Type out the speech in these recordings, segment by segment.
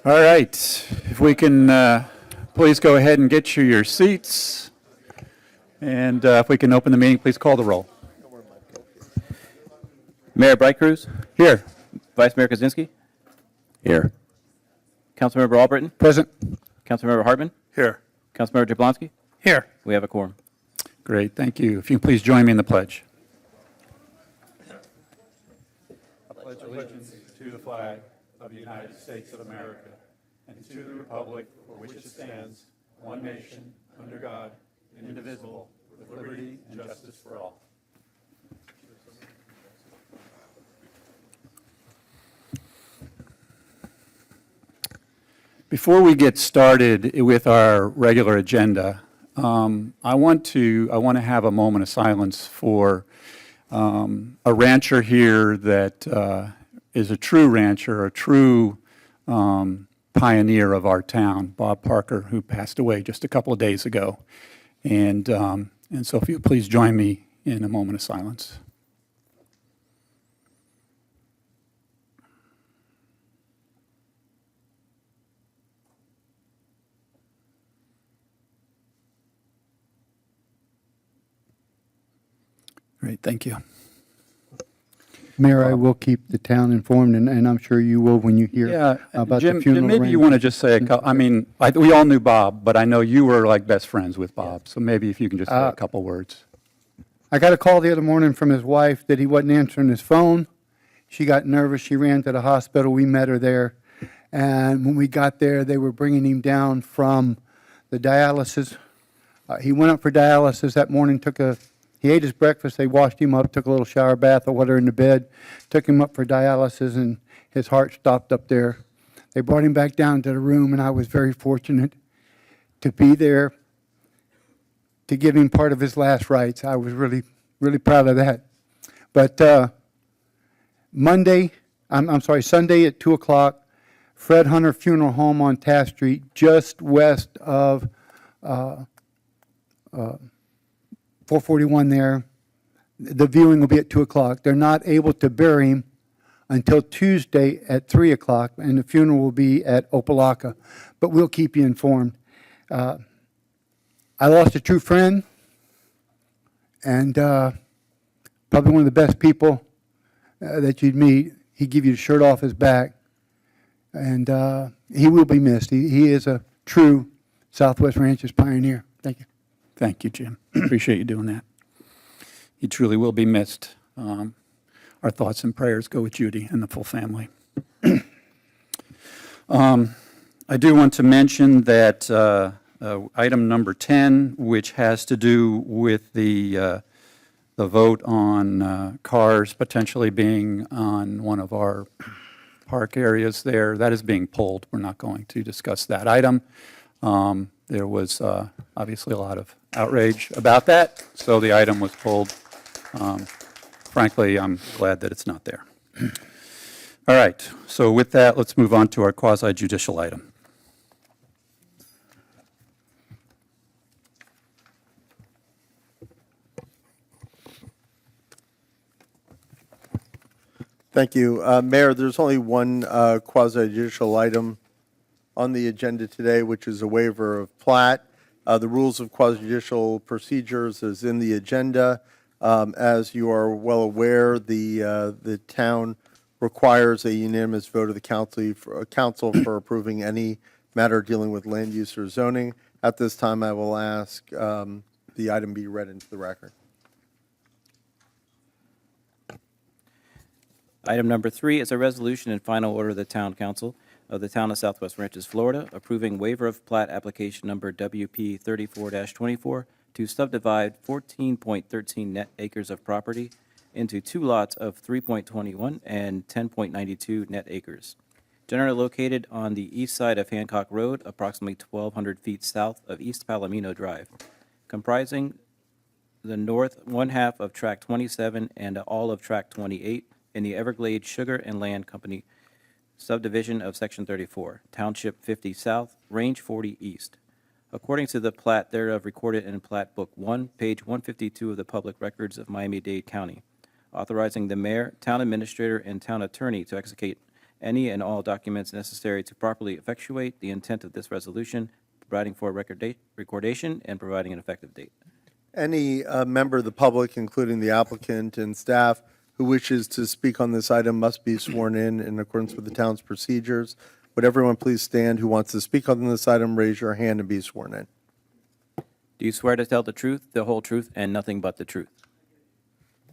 All right, if we can please go ahead and get you your seats. And if we can open the meeting, please call the roll. Mayor Bright Cruz, Here. Vice Mayor Kaczynski, Here. Councilmember Albritton, Present. Councilmember Hartman, Here. Councilmember Jablonski. Here. We have a quorum. Great, thank you. If you can please join me in the pledge. I pledge allegiance to the flag of the United States of America and to the republic for which it stands, one nation, under God, indivisible, with liberty and justice for all. Before we get started with our regular agenda, I want to have a moment of silence for a rancher here that is a true rancher, a true pioneer of our town, Bob Parker, who passed away just a couple of days ago. And so if you please join me in a moment of silence. Great, thank you. Mayor, I will keep the town informed, and I'm sure you will when you hear about Jim, the funeral. Jim, maybe you want to just say a couple, I mean, we all knew Bob, but I know you were like best friends with Bob, so maybe if you can just say a couple words. I got a call the other morning from his wife that he wasn't answering his phone. She got nervous. She ran to the hospital. We met her there. And when we got there, they were bringing him down from the dialysis. He went up for dialysis that morning, he ate his breakfast, they washed him up, took a little shower bath or whatever in the bed, took him up for dialysis, and his heart stopped up there. They brought him back down to the room, and I was very fortunate to be there to give him part of his last rites. I was really, really proud of that. But Sunday at 2 o'clock, Fred Hunter Funeral Home on Taft Street, just west of 441 there. The viewing will be at 2 o'clock. They're not able to bury him until Tuesday at 3 o'clock, and the funeral will be at Opelika. But we'll keep you informed. I lost a true friend, and probably one of the best people that you'd meet. He'd give you the shirt off his back, and he will be missed. He is a true Southwest Ranchers pioneer. Thank you. Thank you, Jim. Appreciate you doing that. He truly will be missed. Our thoughts and prayers go with Judy and the full family. I do want to mention that item number 10, which has to do with the vote on cars potentially being on one of our park areas there, that is being pulled. We're not going to discuss that item. There was obviously a lot of outrage about that, so the item was pulled. Frankly, I'm glad that it's not there. All right, so with that, let's move on to our quasi-judicial item. Thank you. Mayor, there's only one quasi-judicial item on the agenda today, which is a waiver of plat. The rules of quasi-judicial procedures is in the agenda. As you are well aware, the town requires a unanimous vote of the council for approving any matter dealing with land use or zoning. At this time, I will ask the item be read into the record. Item number 3 is a resolution and final order of the Town Council of the Town of Southwest Ranches, Florida, approving waiver of plat application number WP 34-24 to subdivide 14.13 net acres of property into 2 lots of 3.21 and 10.92 net acres. Generally located on the east side of Hancock Road, approximately 1,200 feet south of East Palomino Drive, comprising the north one-half of Track 27 and all of Track 28 in the Everglades Sugar and Land Company subdivision of Section 34, Township 50 South, Range 40 East. According to the plat thereof recorded in Plat Book 1, page 152 of the Public Records of Miami-Dade County, authorizing the mayor, town administrator, and town attorney to any and all documents necessary to properly effectuate the intent of this resolution, providing for recordation, and providing an effective date. Any member of the public, including the applicant and staff, who wishes to speak on this item must be sworn in accordance with the town's procedures. Would everyone please stand who wants to speak on this item, raise your hand and be sworn in. Do you swear to tell the truth, the whole truth, and nothing but the truth?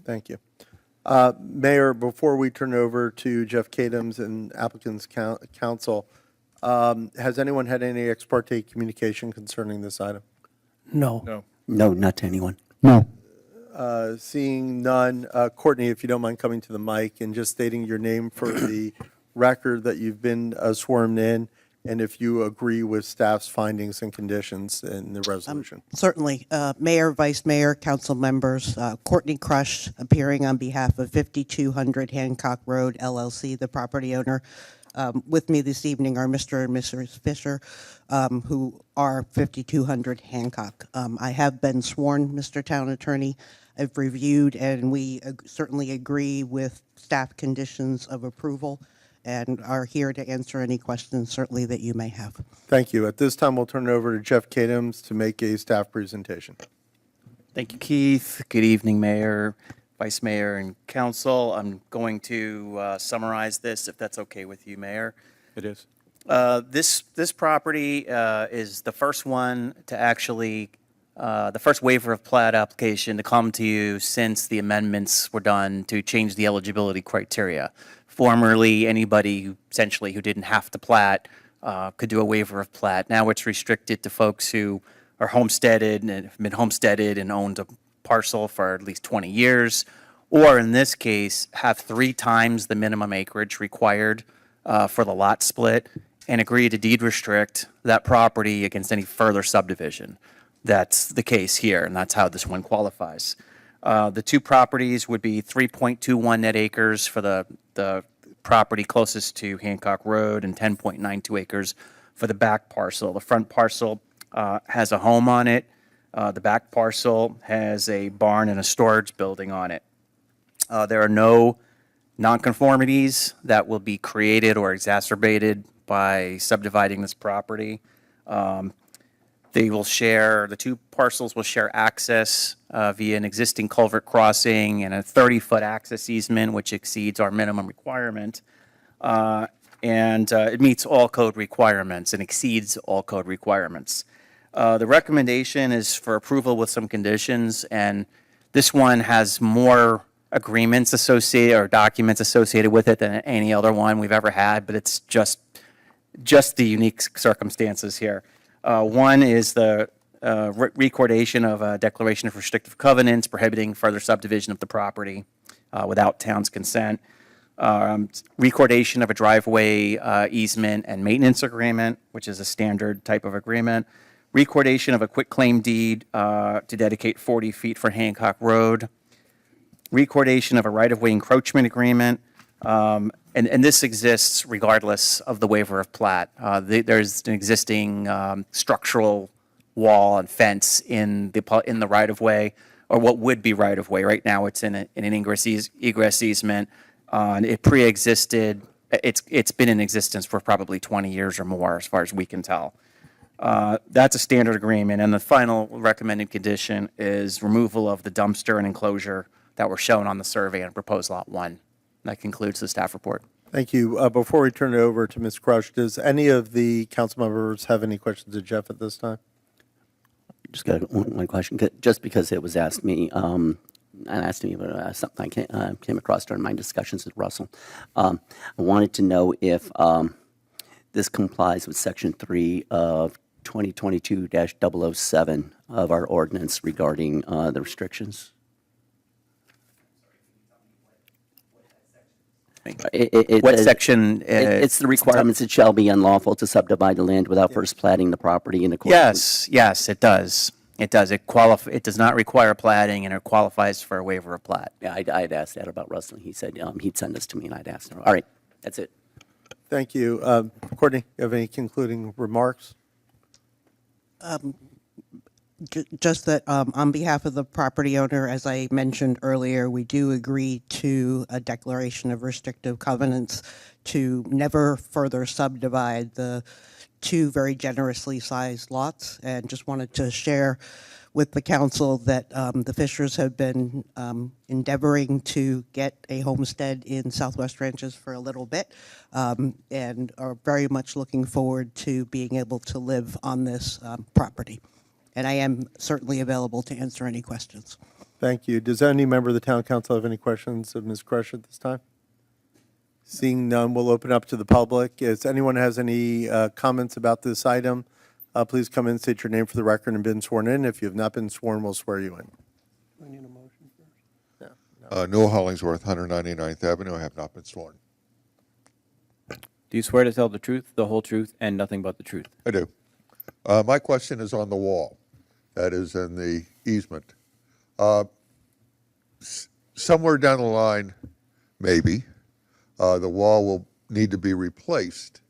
Thank you. Mayor, before we turn over to Jeff Kadams and applicant's counsel, has anyone had any ex parte communication concerning this item? No. No, not to anyone. No. Seeing none, Courtney, if you don't mind coming to the mic and just stating your name for the record that you've been sworn in, and if you agree with staff's findings and conditions in the resolution. Certainly. Mayor, Vice Mayor, council members, Courtney Crush, appearing on behalf of 5200 Hancock Road LLC, the property owner. With me this evening are Mr. and Mrs. Fisher, who are 5200 Hancock. I have been sworn, Mr. Town Attorney. I've reviewed, and we certainly agree with staff conditions of approval and are here to answer any questions certainly that you may have. Thank you. At this time, we'll turn it over to Jeff Kadams to make a staff presentation. Thank you, Keith. Good evening, Mayor, Vice Mayor, and Council. I'm going to summarize this, if that's okay with you, Mayor. It is. This property is the first one to actually, the first waiver of plat application to come to you since the amendments were done to change the eligibility criteria. Formerly, anybody who essentially who didn't have to plat could do a waiver of plat. Now it's restricted to folks who are homesteaded and have been homesteaded and owned a parcel for at least 20 years, or in this case, have 3 times the minimum acreage required for the lot split and agree to deed restrict that property against any further subdivision. That's the case here, and that's how this one qualifies. The 2 properties would be 3.21 net acres for the property closest to Hancock Road and 10.92 acres for the back parcel. The front parcel has a home on it. The back parcel has a barn and a storage building on it. There are no nonconformities that will be created or exacerbated by subdividing this property. They will share, the 2 parcels will share access via an existing culvert crossing and a 30-foot access easement, which exceeds our minimum requirement. And it meets all code requirements and exceeds all code requirements. The recommendation is for approval with some conditions, and this one has more agreements associated or documents associated with it than any other one we've ever had, but it's just the unique circumstances here. One is the recordation of a declaration of restrictive covenants prohibiting further subdivision of the property without town's consent. Recordation of a driveway easement and maintenance agreement, which is a standard type of agreement. Recordation of a quitclaim deed to dedicate 40 feet for Hancock Road. Recordation of a right-of-way encroachment agreement. And this exists regardless of the waiver of plat. There's an existing structural wall and fence in the right-of-way, or what would be right-of-way. Right now, it's in an egress easement. It pre-existed. It's been in existence for probably 20 years or more, as far as we can tell. That's a standard agreement. And the final recommended condition is removal of the dumpster and enclosure that were shown on the survey and proposed Lot 1. That concludes the staff report. Thank you. Before we turn it over to Ms. Crush, does any of the council members have any questions of Jeff at this time? Just got one question, just because it was asked me, and asked me about something I came across during my discussions with Russell. I wanted to know if this complies with Section 3 of 2022-007 of our ordinance regarding the restrictions. What section? It's the requirements. It shall be unlawful to subdivide the land without first platting the property in accordance. Yes, it does. It does. It does not require platting, and it qualifies for a waiver of plat. Yeah, I'd asked that about Russell. He said he'd send this to me, and I'd asked him. All right, that's it. Thank you. Courtney, you have any concluding remarks? Just that on behalf of the property owner, as I mentioned earlier, we do agree to a declaration of restrictive covenants to never further subdivide the two very generously sized lots. And just wanted to share with the council that the Fishers have been endeavoring to get a homestead in Southwest Ranches for a little bit, and are very much looking forward to being able to live on this property. And I am certainly available to answer any questions. Thank you. Does any member of the town council have any questions of Ms. Crush at this time? Seeing none, we'll open up to the public. If anyone has any comments about this item, please come in, state your name for the record, and been sworn in. If you have not been sworn, we'll swear you in. Noah Hollingsworth, 199th Avenue. I have not been sworn. Do you swear to tell the truth, the whole truth, and nothing but the truth? I do. My question is on the wall that is in the easement. Somewhere down the line, maybe, the wall will need to be replaced.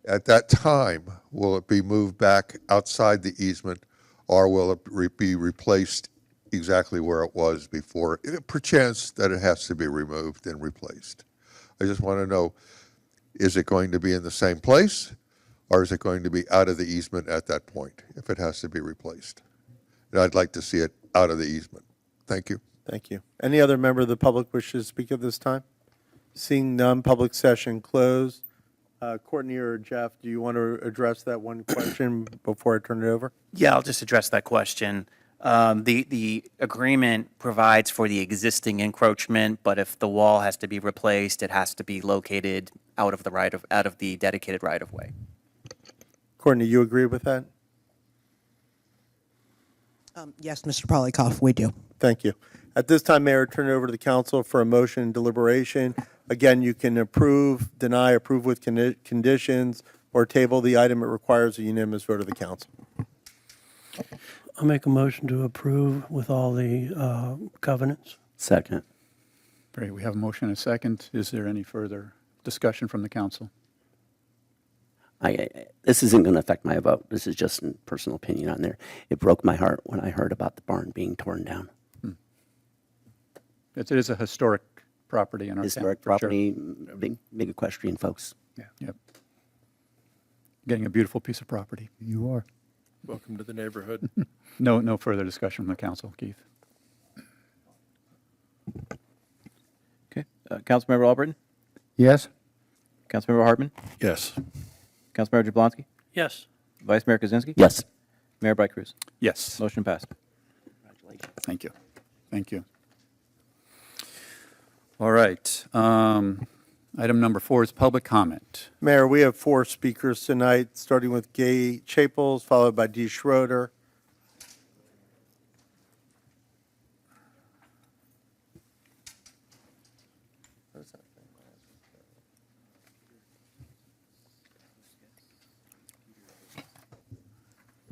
At that time, will it be moved back outside the easement, or will it be replaced exactly where it was before? Perchance that it has to be removed and replaced. I just want to know, is it going to be in the same place, or is it going to be out of the easement at that point, if it has to be replaced? And I'd like to see it out of the easement. Thank you. Thank you. Any other member of the public wishes to speak at this time? Seeing none, public session closed. Courtney or Jeff, do you want to address that one question before I turn it over? Yeah, I'll just address that question. The agreement provides for the existing encroachment, but if the wall has to be replaced, it has to be located out of the dedicated right-of-way. Courtney, you agree with that? Yes, Mr. Polikoff, we do. Thank you. At this time, Mayor, turn it over to the council for a motion and deliberation. Again, you can approve, deny, approve with conditions, or table the item. It requires a unanimous vote of the council. I'll make a motion to approve with all the covenants. Second. Great, we have a motion and a second. Is there any further discussion from the council? This isn't going to affect my vote. This is just a personal opinion on there. It broke my heart when I heard about the barn being torn down. It is a historic property in our town. Historic for sure. property, big equestrian folks. Yep. Getting a beautiful piece of property. You are. Welcome to the neighborhood. No further discussion from the council, Keith. Okay. Councilmember Albritton? Yes? Councilmember Hartman? Yes. Councilmember Jablonski? Yes. Vice Mayor Kaczynski? Yes. Mayor Bright Cruz? Yes, Motion passed. thank you. Thank you. All right. Item number 4 is public comment. Mayor, we have 4 speakers tonight, starting with Gay Chapels, followed by Dee Schroeder.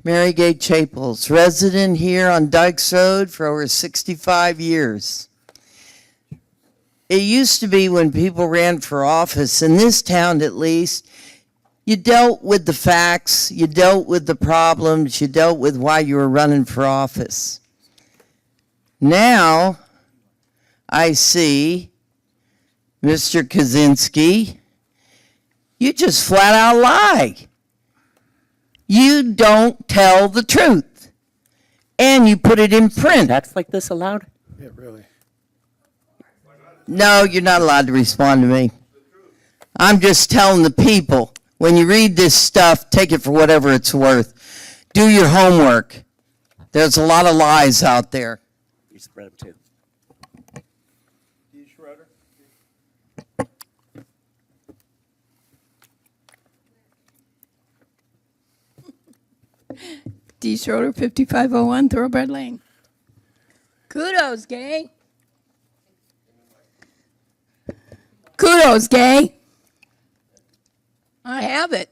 Mary Gay Chapels, resident here on Dykes Road for over 65 years. It used to be when people ran for office, in this town at least, you dealt with the facts, you dealt with the problems, you dealt with why you were running for office. Now, I see, Mr. Kaczynski, you just flat out lie. You don't tell the truth. And you put it in print. Text like this allowed? Yeah, really. No, you're not allowed to respond to me. I'm just telling the people, when you read this stuff, take it for whatever it's worth. Do your homework. There's a lot of lies out there. You spread them too. Dee Schroeder? D. Schroeder, 5501 Thoroughbred Lane. Kudos, Gay. Kudos, Gay. I have it.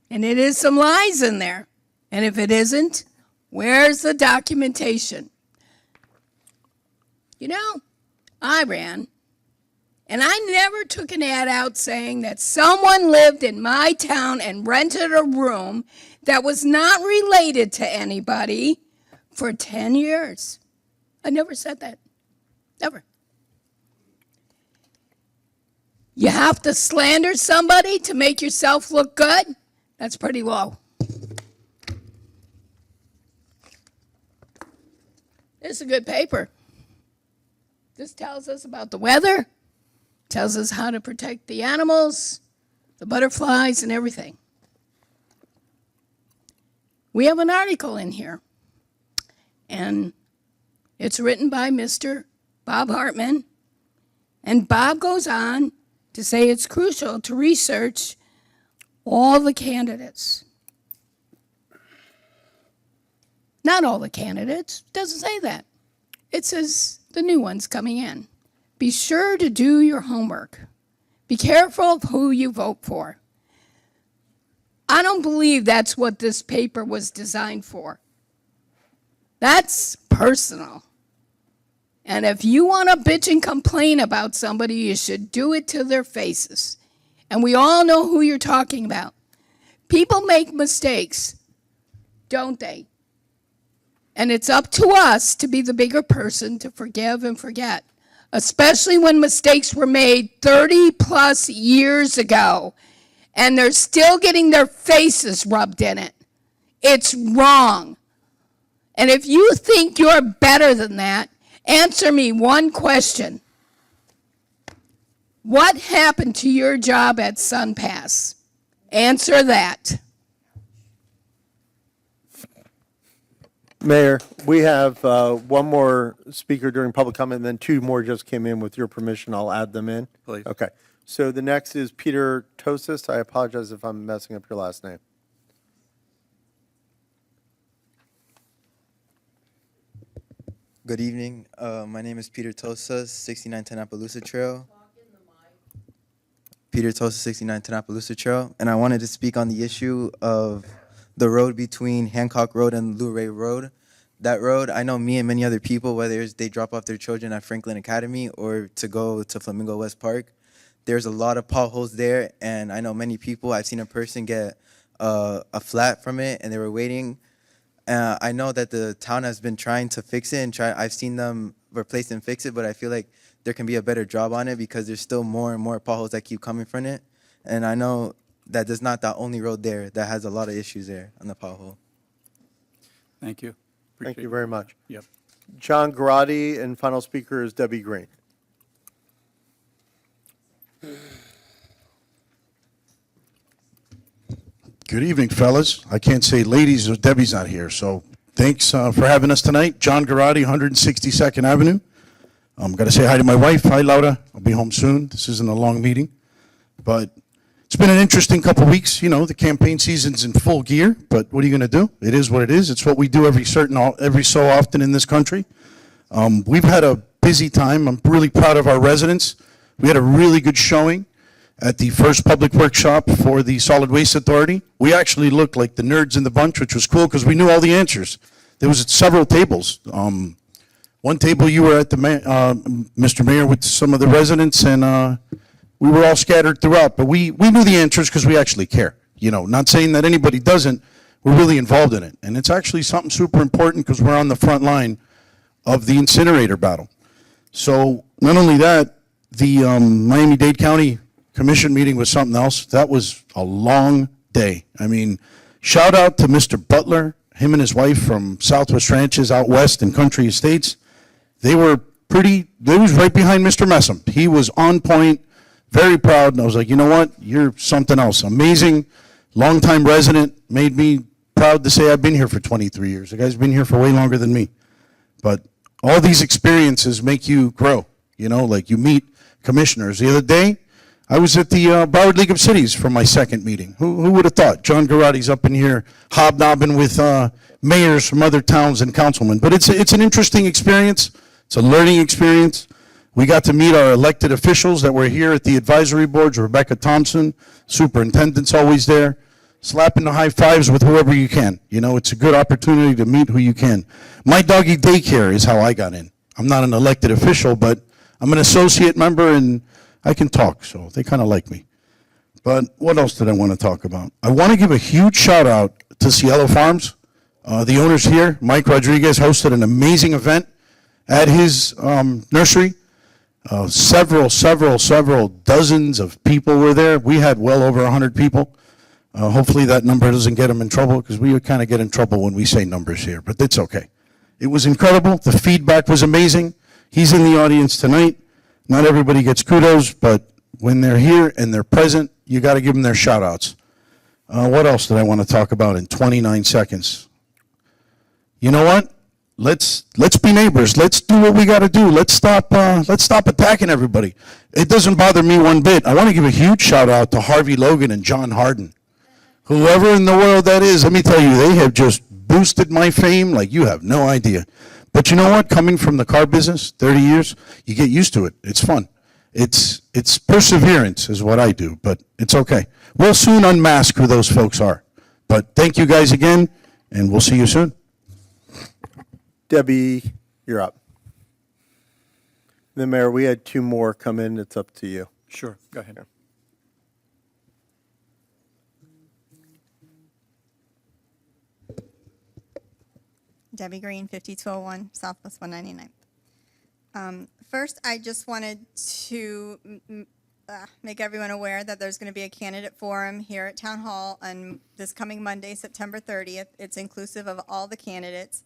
And it is some lies in there. And if it isn't, where's the documentation? You know, I ran And I never took an ad out saying that someone lived in my town and rented a room that was not related to anybody for 10 years. I never said that. Never. You have to slander somebody to make yourself look good? That's pretty low. It's a good paper. This tells us about the weather, tells us how to protect the animals, the butterflies, and everything. We have an article in here, and it's written by Mr. Bob Hartman, and Bob goes on to say it's crucial to research all the candidates. Not all the candidates, doesn't say that. It says the new ones coming in. Be sure to do your homework. Be careful of who you vote for. I don't believe that's what this paper was designed for. That's personal. And if you want to bitch and complain about somebody, you should do it to their faces. And we all know who you're talking about. People make mistakes, don't they? And it's up to us to be the bigger person to forgive and forget, especially when mistakes were made 30 plus years ago and they're still getting their faces rubbed in it. It's wrong. And if you think you're better than that, answer me one question. What happened to your job at SunPass? Answer that. Mayor, we have one more speaker during public comment, and then two more just came in. With your permission, I'll add them in. Please. Okay. So the next is Peter Tosis. I apologize if I'm messing up your last name. Good evening. My name is Peter Tosas, 6910 Appaloosa Trail. Peter Tosas, 6910 Appaloosa Trail. And I wanted to speak on the issue of the road between Hancock Road and Luray Road. That road, I know me and many other people, whether it's they drop off their children at Franklin Academy or to go to Flamingo West Park, there's a lot of potholes there. And I know many people, I've seen a person get a flat from it and they were waiting. I know that the town has been trying to fix it, and I've seen them replace and fix it, but I feel like there can be a better job on it because there's still more and more potholes that keep coming from it. And I know that there's not the only road there that has a lot of issues there on the pothole. Thank you. Thank Appreciate you it. very much. Yep. John Garotti, and final speaker is Debbie Green. Good evening, fellas. I can't say ladies, Debbie's not here, so thanks for having us tonight. John Garotti, 162nd Avenue. Got to say hi to my wife. Hi, Laura. I'll be home soon. This isn't a long meeting, but it's been an interesting couple weeks. You know, the campaign season's in full gear, but what are you going to do? It is what it is. It's what we do every so often in this country. We've had a busy time. I'm really proud of our residents. We had a really good showing at the first public workshop for the Solid Waste Authority. We actually looked like the nerds in the bunch, which was cool because we knew all the answers. There was several tables. One table you were at, Mr. Mayor, with some of the residents, and we were all scattered throughout. But we knew the answers because we actually care. You know, not saying that anybody doesn't. We're really involved in it. And it's actually something super important because we're on the front line of the incinerator battle. So not only that, the Miami-Dade County Commission meeting was something else. That was a long day. I mean, shout out to Mr. Butler, him and his wife from Southwest Ranches out west in Country Estates. They was right behind Mr. Messam. He was on point, very proud, and I was like, you know what? You're something else. Amazing, longtime resident, made me proud to say I've been here for 23 years. The guy's been here for way longer than me. But all these experiences make you grow, you know, like you meet commissioners. The other day, I was at the Broward League of Cities for my second meeting. Who would have thought? John Garotti's up in here hobnobbing with mayors from other towns and councilmen. But it's an interesting experience. It's a learning experience. We got to meet our elected officials that were here at the advisory boards. Rebecca Thompson, superintendent's always there, slapping the high fives with whoever you can. You know, it's a good opportunity to meet who you can. My doggy daycare is how I got in. I'm not an elected official, but I'm an associate member, and I can talk, so they kind of like me. But what else did I want to talk about? I want to give a huge shout out to Cielo Farms. The owners here, Mike Rodriguez, hosted an amazing event at his nursery. Several dozens of people were there. We had well over 100 people. Hopefully that number doesn't get him in trouble, because we kind of get in trouble when we say numbers here, but it's okay. It was incredible. The feedback was amazing. He's in the audience tonight. Not everybody gets kudos, but when they're here and they're present, you got to give them their shout outs. What else did I want to talk about in 29 seconds? You know what? Let's be neighbors. Let's do what we got to do. Let's stop attacking everybody. It doesn't bother me one bit. I want to give a huge shout out to Harvey Logan and John Harden. Whoever in the world that is, let me tell you, they have just boosted my fame like you have no idea. But you know what? Coming from the car business, 30 years, you get used to it. It's fun. It's perseverance is what I do, but it's okay. We'll soon unmask who those folks are. But thank you guys again, and we'll see you soon. Debbie, you're up. Then, Mayor, we had two more come in. It's up to you. Sure, go ahead. Debbie Green, 5201 Southwest 199th. First, I just wanted to make everyone aware that there's going to be a candidate forum here at Town Hall on this coming Monday, September 30th. It's inclusive of all the candidates.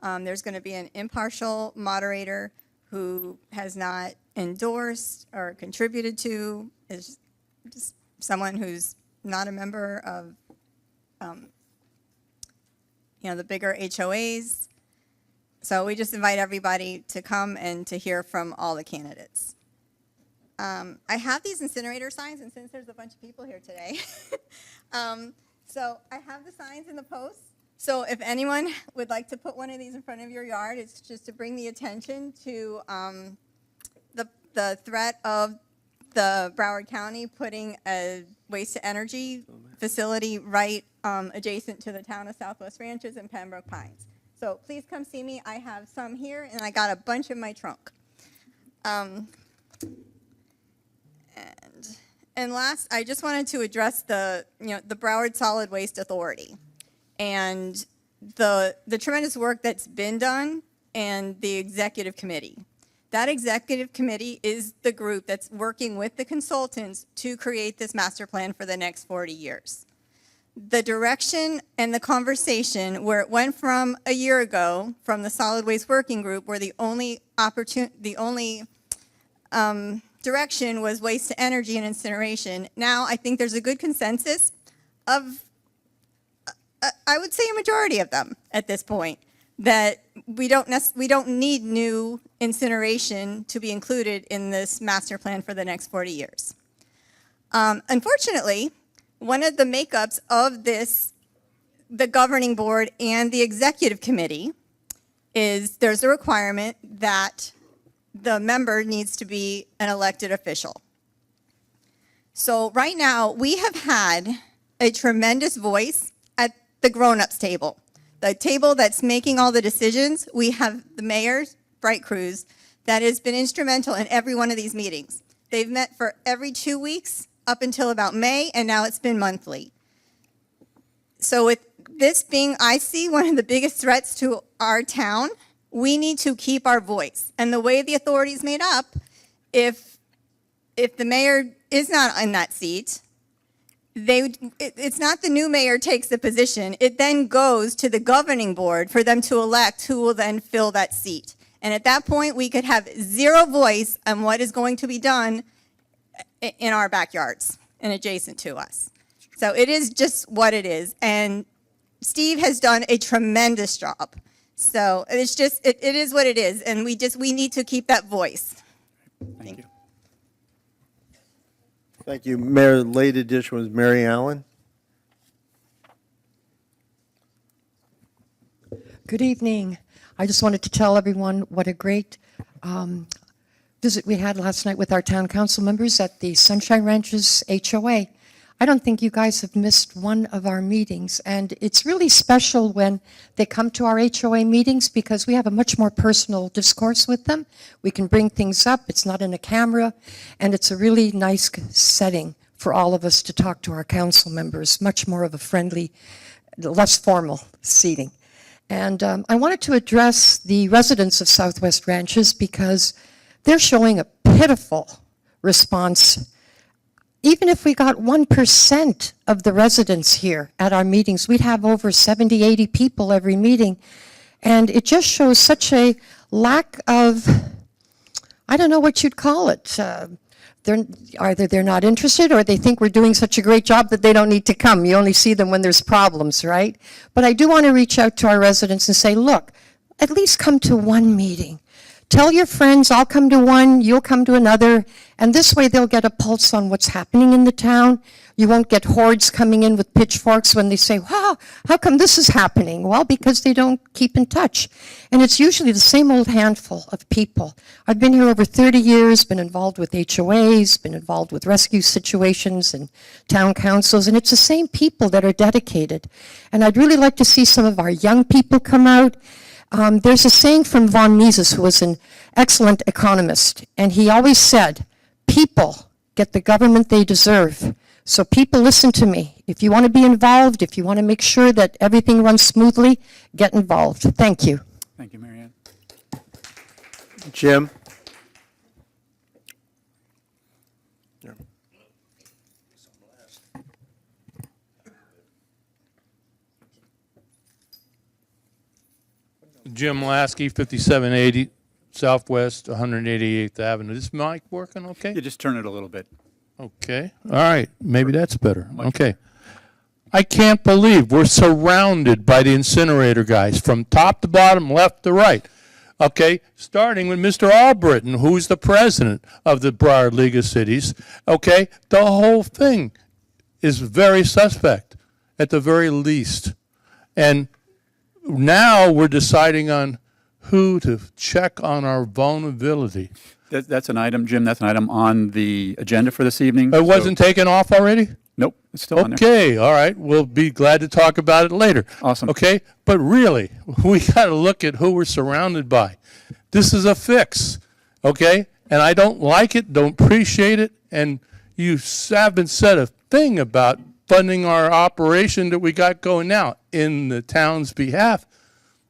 There's going to be an impartial moderator who has not endorsed or contributed to, is just someone who's not a member of the bigger HOAs. So we just invite everybody to come and to hear from all the candidates. I have these incinerator signs, and since there's a bunch of people here today, so I have the signs in the post. So if anyone would like to put one of these in front of your yard, it's just to bring the attention to the threat of the Broward County putting a waste-to-energy facility right adjacent to the town of Southwest Ranches and Pembroke Pines. So please come see me. I have some here, and I got a bunch in my trunk. And last, I just wanted to address the Broward Solid Waste Authority and the tremendous work that's been done and the executive committee. That executive committee is the group that's working with the consultants to create this master plan for the next 40 years. The direction and the conversation where it went from a year ago from the Solid Waste Working Group, where the only direction was waste to energy and incineration. Now I think there's a good consensus of, I would say a majority of them at this point, that we don't need new incineration to be included in this master plan for the next 40 years. Unfortunately, one of the makeups of this, the governing board and the executive committee, is there's a requirement that the member needs to be an elected official. So right now, we have had a tremendous voice at the grown-ups table. The table that's making all the decisions. We have the mayor, Bright Cruz, that has been instrumental in every one of these meetings. They've met for every 2 weeks up until about May, and now it's been monthly. So with this being, I see one of the biggest threats to our town, we need to keep our voice. And the way the authority is made up, if the mayor is not in that seat, it's not the new mayor takes the position. It then goes to the governing board for them to elect who will then fill that seat. And at that point, we could have zero voice on what is going to be done in our backyards and adjacent to us. So it is just what it is. And Steve has done a tremendous job. So it's just, it is what it is. And we need to keep that voice. Thank you. Thank you. Mayor, late addition was Mary Allen. Good evening. I just wanted to tell everyone what a great visit we had last night with our town council members at the Sunshine Ranches HOA. I don't think you guys have missed one of our meetings, and it's really special when they come to our HOA meetings because we have a much more personal discourse with them. We can bring things up, it's not in a camera, and it's a really nice setting for all of us to talk to our council members, much more of a friendly, less formal seating. And I wanted to address the residents of Southwest Ranches because they're showing a pitiful response. Even if we got 1% of the residents here at our meetings, we'd have over 70, 80 people every meeting. And it just shows such a lack of, I don't know what you'd call it. Either they're not interested or they think we're doing such a great job that they don't need to come. You only see them when there's problems, right? But I do want to reach out to our residents and say, look, at least come to one meeting. Tell your friends, I'll come to one, you'll come to another, and this way they'll get a pulse on what's happening in the town. You won't get hordes coming in with pitchforks when they say, wow, how come this is happening? Well, because they don't keep in touch. And it's usually the same old handful of people. I've been here over 30 years, been involved with HOAs, been involved with rescue situations and town councils, and it's the same people that are dedicated. And I'd really like to see some of our young people come out. There's a saying from von Mises, who was an excellent economist, and he always said, people get the government they deserve. So people, listen to me. If you want to be involved, if you want to make sure that everything runs smoothly, get involved. Thank you. Thank you, Mary Ann. Jim? Jim Lasky, 5780 Southwest 188th Avenue. Is this mic working okay? You just turn it a little bit. Okay. All right. Maybe that's better. Okay. I can't believe we're surrounded by the incinerator guys from top to bottom, left to right. Okay. Starting with Mr. Albritton, who's the president of the Broward League of Cities. Okay. The whole thing is very suspect at the very least. And now we're deciding on who to check on our vulnerability. That's an item, Jim, that's an item on the agenda for this evening. It wasn't taken off already? Nope, it's still on there. Okay, all right. We'll be glad to talk about it later. Awesome. Okay, but really, we got to look at who we're surrounded by. This is a fix, okay? And I don't like it, don't appreciate it, and you haven't said a thing about funding our operation that we got going now in the town's behalf.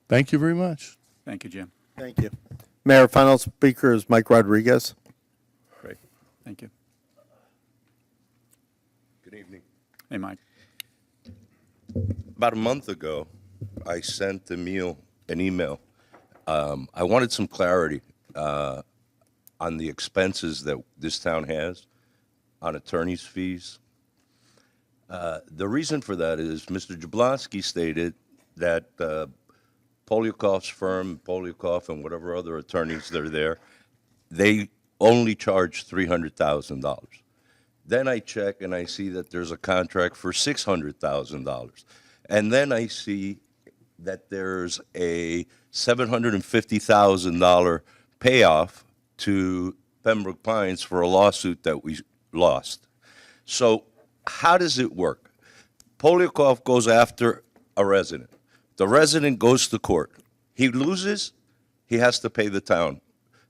Thank you very much. Thank you, Jim. Thank you. Mayor, final speaker is Mike Rodriguez. Great, thank you. Good evening. Hey, Mike. About a month ago, I sent Emil an email. I wanted some clarity on the expenses that this town has on attorney's fees. The reason for that is Mr. Jablonski stated that Polyakov's firm, Polyakov and whatever other attorneys that are there, they only charge $300,000. Then I check and I see that there's a contract for $600,000. And then I see that there's a $750,000 payoff to Pembroke Pines for a lawsuit that we lost. So how does it work? Polyakov goes after a resident. The resident goes to court. He loses, he has to pay the town.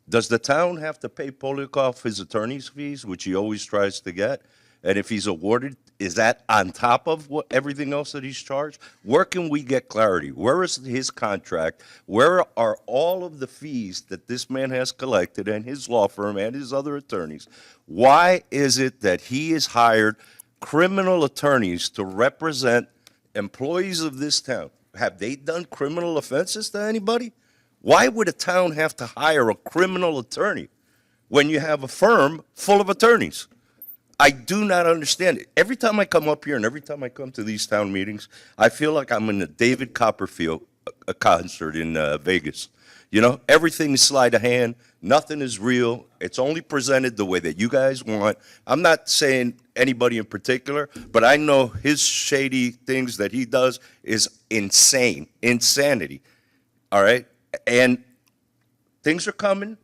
Does the town have to pay Polyakov his attorney's fees, which he always tries to get? And if he's awarded, is that on top of everything else that he's charged? Where can we get clarity? Where is his contract? Where are all of the fees that this man has collected and his law firm and his other attorneys? Why is it that he has hired criminal attorneys to represent employees of this town? Have they done criminal offenses to anybody? Why would a town have to hire a criminal attorney when you have a firm full of attorneys? I do not understand it. Every time I come up here and every time I come to these town meetings, I feel like I'm in a David Copperfield a concert in Vegas. You know, everything is sleight of hand. Nothing is real. It's only presented the way that you guys want. I'm not saying anybody in particular, but I know his shady things that he does is insane, insanity. All right? And things are coming.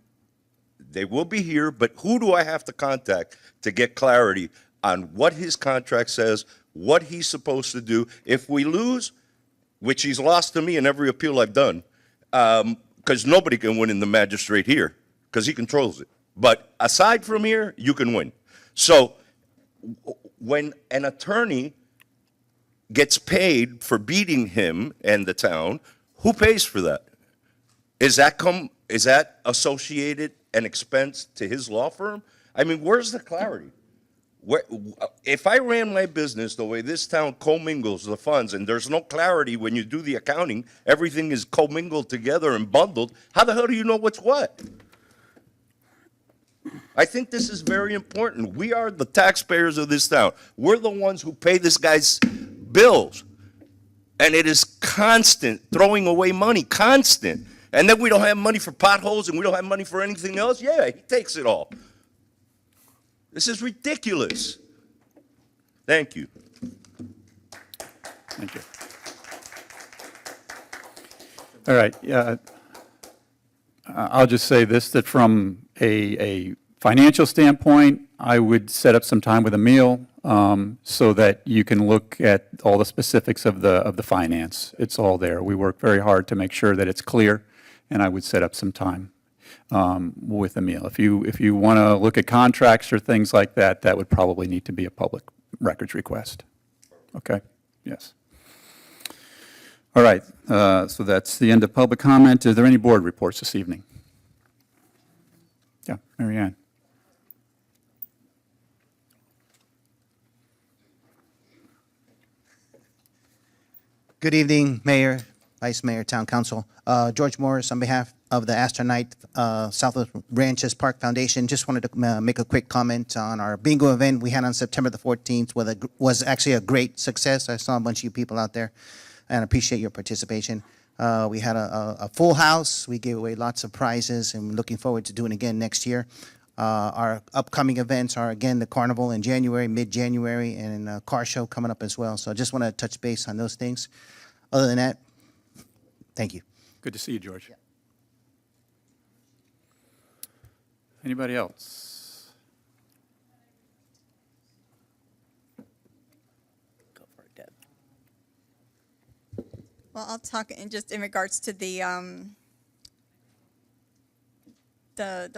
They will be here, but who do I have to contact to get clarity on what his contract says, what he's supposed to do. If we lose, which he's lost to me in every appeal I've done, because nobody can win in the magistrate here, because he controls it. But aside from here, you can win. So when an attorney gets paid for beating him and the town, who pays for that? Is that associated an expense to his law firm? I mean, where's the clarity? If I ran my business the way this town commingles the funds, and there's no clarity when you do the accounting, everything is commingled together and bundled, how the hell do you know what's what? I think this is very important. We are the taxpayers of this town. We're the ones who pay this guy's bills. And it is constant throwing away money, constant. And then we don't have money for potholes and we don't have money for anything else. Yeah, he takes it all. This is ridiculous. Thank you. Thank you. All right. I'll just say this, that from a financial standpoint, I would set up some time with Emil so that you can look at all the specifics of the finance. It's all there. We work very hard to make sure that it's clear, and I would set up some time with Emil. If you want to look at contracts or things like that, that would probably need to be a public records request. Okay? Yes. All right. So that's the end of public comment. Is there any board reports this evening? Yeah, Mary Ann. Good evening, Mayor, Vice Mayor, Town Council. George Morris on behalf of the Astronaut Southwest Ranches Park Foundation. Just wanted to make a quick comment on our bingo event we had on September the 14th. Was actually a great success. I saw a bunch of you people out there and appreciate your participation. We had a full house. We gave away lots of prizes and looking forward to doing it again next year. Our upcoming events are, again, the carnival in January, mid-January, and a car show coming up as well. So I just want to touch base on those things. Other than that, thank you. Good to see you, George. Anybody else? Go for it, Deb. Well, I'll talk in regards to the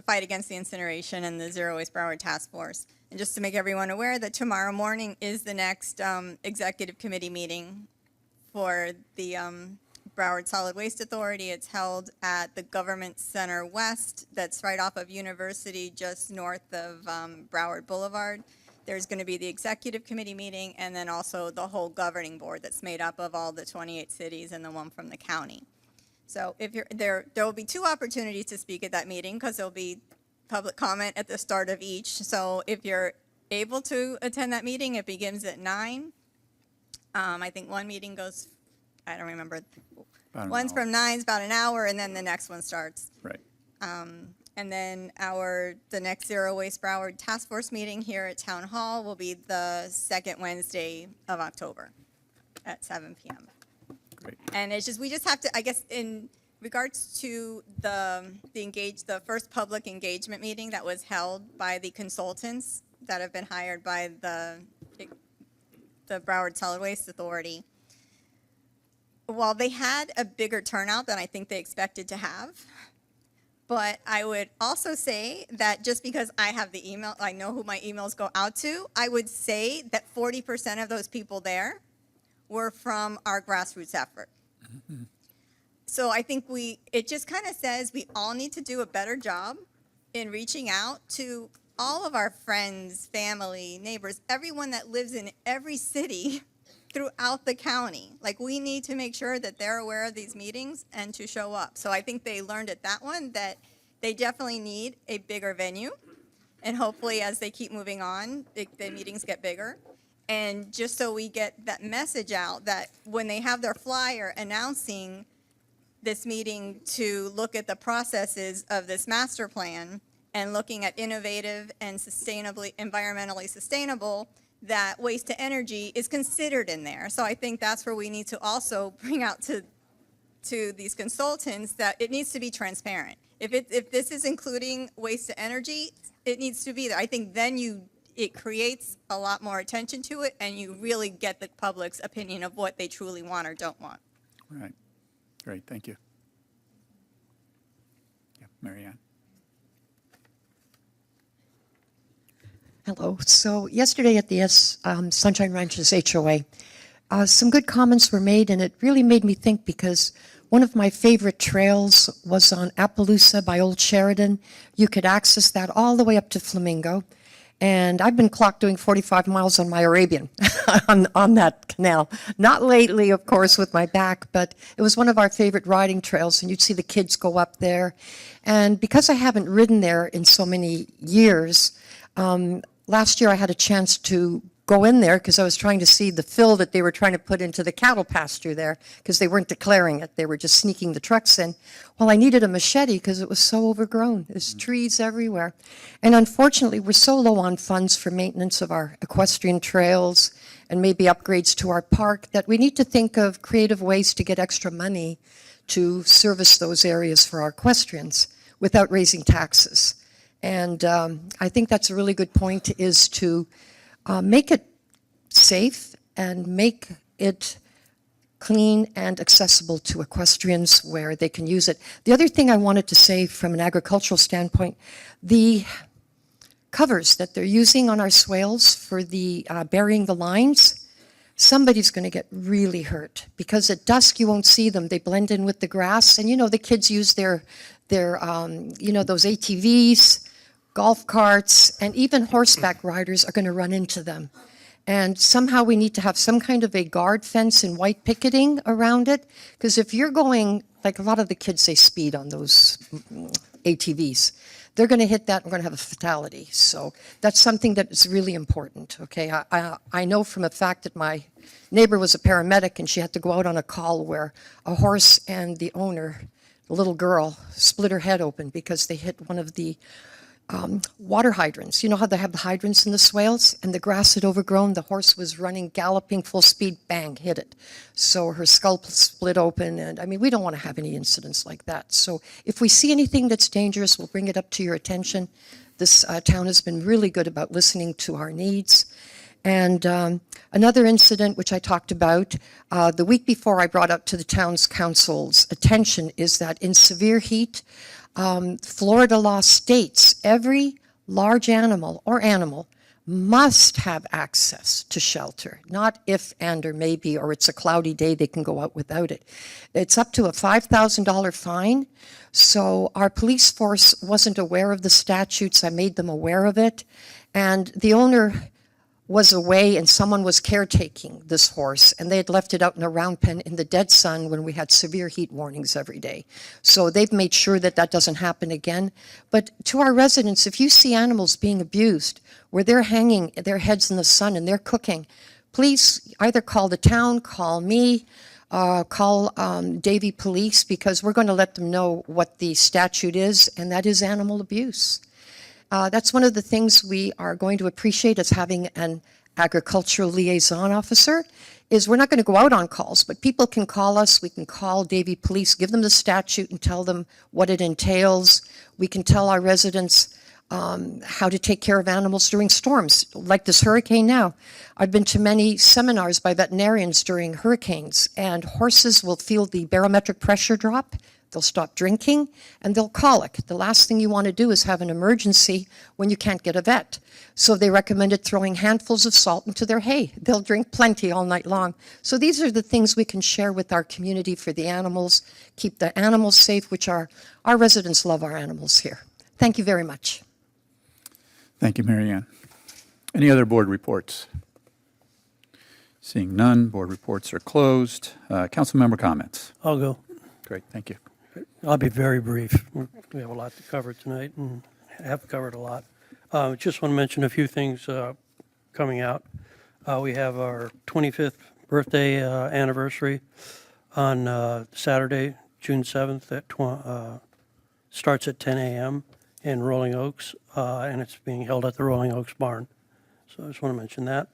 fight against the incineration and the Zero Waste Broward Task Force. And just to make everyone aware that tomorrow morning is the next executive committee meeting for the Broward Solid Waste Authority. It's held at the Government Center West, that's right off of University, just north of Broward Boulevard. There's going to be the executive committee meeting and then also the whole governing board that's made up of all the 28 cities and the one from the county. So if you're there will be two opportunities to speak at that meeting because there'll be public comment at the start of each. So if you're able to attend that meeting, it begins at 9. I think one meeting goes, I don't remember. One's from 9, it's about an hour, and then the next one starts. Right. And then the next Zero Waste Broward Task Force meeting here at Town Hall will be the second Wednesday of October at 7 p.m. Great. And it's just, we just have to, I guess, in regards to the first public engagement meeting that was held by the consultants that have been hired by the Broward Solid Waste Authority, while they had a bigger turnout than I think they expected to have, but I would also say that just because I have the email, I know who my emails go out to, I would say that 40% of those people there were from our grassroots effort. Mm-hmm. So I think it just kind of says we all need to do a better job in reaching out to all of our friends, family, neighbors, everyone that lives in every city throughout the county. Like, we need to make sure that they're aware of these meetings and to show up. So I think they learned at that one that they definitely need a bigger venue. And hopefully as they keep moving on, the meetings get bigger. And just so we get that message out that when they have their flyer announcing this meeting to look at the processes of this master plan and looking at innovative and environmentally sustainable, that waste to energy is considered in there. So I think that's where we need to also bring out to these consultants that it needs to be transparent. If this is including waste to energy, it needs to be there. I think then it creates a lot more attention to it, and you really get the public's opinion of what they truly want or don't want. Right. Great, thank you. Yeah, Mary Ann. Hello. So yesterday at the Sunshine Ranches HOA, some good comments were made, and it really made me think because one of my favorite trails was on Appaloosa by Old Sheridan. You could access that all the way up to Flamingo. And I've been clocked doing 45 miles on my Arabian on that canal. Not lately, of course, with my back, but it was one of our favorite riding trails, and you'd see the kids go up there. And because I haven't ridden there in so many years, last year I had a chance to go in there because I was trying to see the fill that they were trying to put into the cattle pasture there because they weren't declaring it. They were just sneaking the trucks in. Well, I needed a machete because it was so overgrown. There's trees everywhere. And unfortunately, we're so low on funds for maintenance of our equestrian trails and maybe upgrades to our park that we need to think of creative ways to get extra money to service those areas for our equestrians without raising taxes. And I think that's a really good point, is to make it safe and make it clean and accessible to equestrians where they can use it. The other thing I wanted to say from an agricultural standpoint, the covers that they're using on our swales for the burying the lines, somebody's going to get really hurt because at dusk you won't see them. They blend in with the grass, and the kids use their those ATVs, golf carts, and even horseback riders are going to run into them. And somehow we need to have some kind of a guard fence and white picketing around it, because if you're going, like a lot of the kids, they speed on those ATVs. They're going to hit that and we're going to have a fatality. So that's something that is really important, okay? I know from a fact that my neighbor was a paramedic and she had to go out on a call where a horse and the owner, the little girl, split her head open because they hit one of the water hydrants. You know how they have the hydrants in the swales? And the grass had overgrown. The horse was running, galloping, full speed, bang, hit it. So her skull split open. And I mean, we don't want to have any incidents like that. So if we see anything that's dangerous, we'll bring it up to your attention. This town has been really good about listening to our needs. And another incident which I talked about the week before I brought up to the town's council's attention is that in severe heat, Florida law states every large animal must have access to shelter, not if and or maybe, or it's a cloudy day, they can go out without it. It's up to a $5,000 fine. So our police force wasn't aware of the statutes. I made them aware of it. And the owner was away and someone was caretaking this horse, and they had left it out in a round pen in the dead sun when we had severe heat warnings every day. So they've made sure that that doesn't happen again. But to our residents, if you see animals being abused, where they're hanging their heads in the sun and they're cooking, please either call the town, call me, call Davie Police, because we're going to let them know what the statute is, and that is animal abuse. That's one of the things we are going to appreciate as having an agricultural liaison officer, is we're not going to go out on calls, but people can call us. We can call Davie Police, give them the statute and tell them what it entails. We can tell our residents how to take care of animals during storms, like this hurricane now. I've been to many seminars by veterinarians during hurricanes, and horses will feel the barometric pressure drop. They'll stop drinking and they'll colic. The last thing you want to do is have an emergency when you can't get a vet. So they recommended throwing handfuls of salt into their hay. They'll drink plenty all night long. So these are the things we can share with our community for the animals, keep the animals safe, which our residents love our animals here. Thank you very much. Thank you, Mary Ann. Any other board reports? Seeing none, board reports are closed. Council member comments? I'll go. Great, thank you. I'll be very brief. We have a lot to cover tonight and have covered a lot. Just want to mention a few things coming out. We have our 25th birthday anniversary on Saturday, June 7th at starts at 10 a.m. in Rolling Oaks, and it's being held at the Rolling Oaks Barn. So I just want to mention that.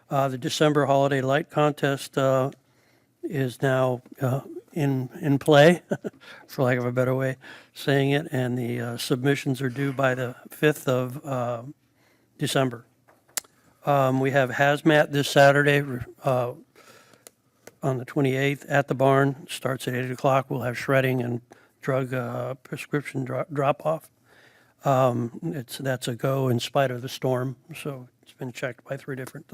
The December Holiday Light Contest is now in play, for lack of a better way saying it, and the submissions are due by the 5th of December. We have hazmat this Saturday on the 28th at the barn. Starts at 8 o'clock. We'll have shredding and drug prescription drop-off. That's a go in spite of the storm, so it's been checked by three different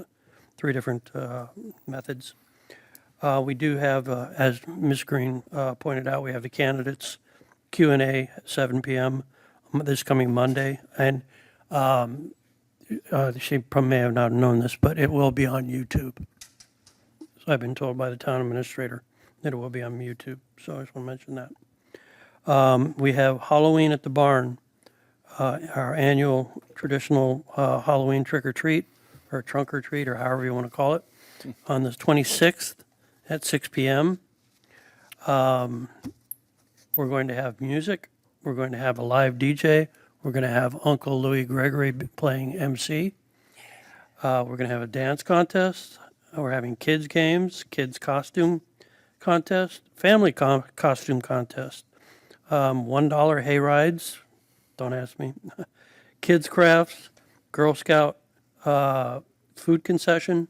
methods. We do have, as Ms. Green pointed out, we have the candidates Q&A at 7 p.m. This coming Monday, and she probably may have not known this, but it will be on YouTube. So I've been told by the town administrator that it will be on YouTube, so I just want to mention that. We have Halloween at the barn, our annual traditional Halloween trick-or-treat, or trunk-or-treat, or however you want to call it, on the 26th at 6 p.m. We're going to have music. We're going to have a live DJ. We're going to have Uncle Louis Gregory playing MC. We're going to have a dance contest. We're having kids games, kids costume contest, family costume contest, $1 hay rides, don't ask me, kids crafts, Girl Scout food concession,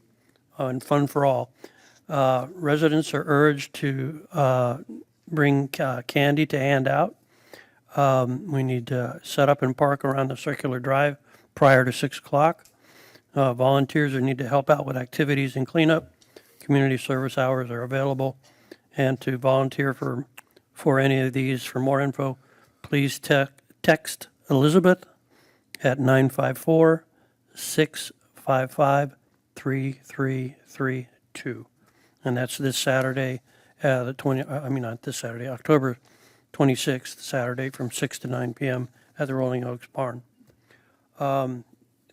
and fun for all. Residents are urged to bring candy to hand out. We need to set up and park around the circular drive prior to 6 o'clock. Volunteers who need to help out with activities and cleanup. Community service hours are available. And to volunteer for any of these, for more info, please text Elizabeth at 954-655-3332. And that's this Saturday, October 26th, Saturday, from 6 to 9 p.m. at the Rolling Oaks Barn.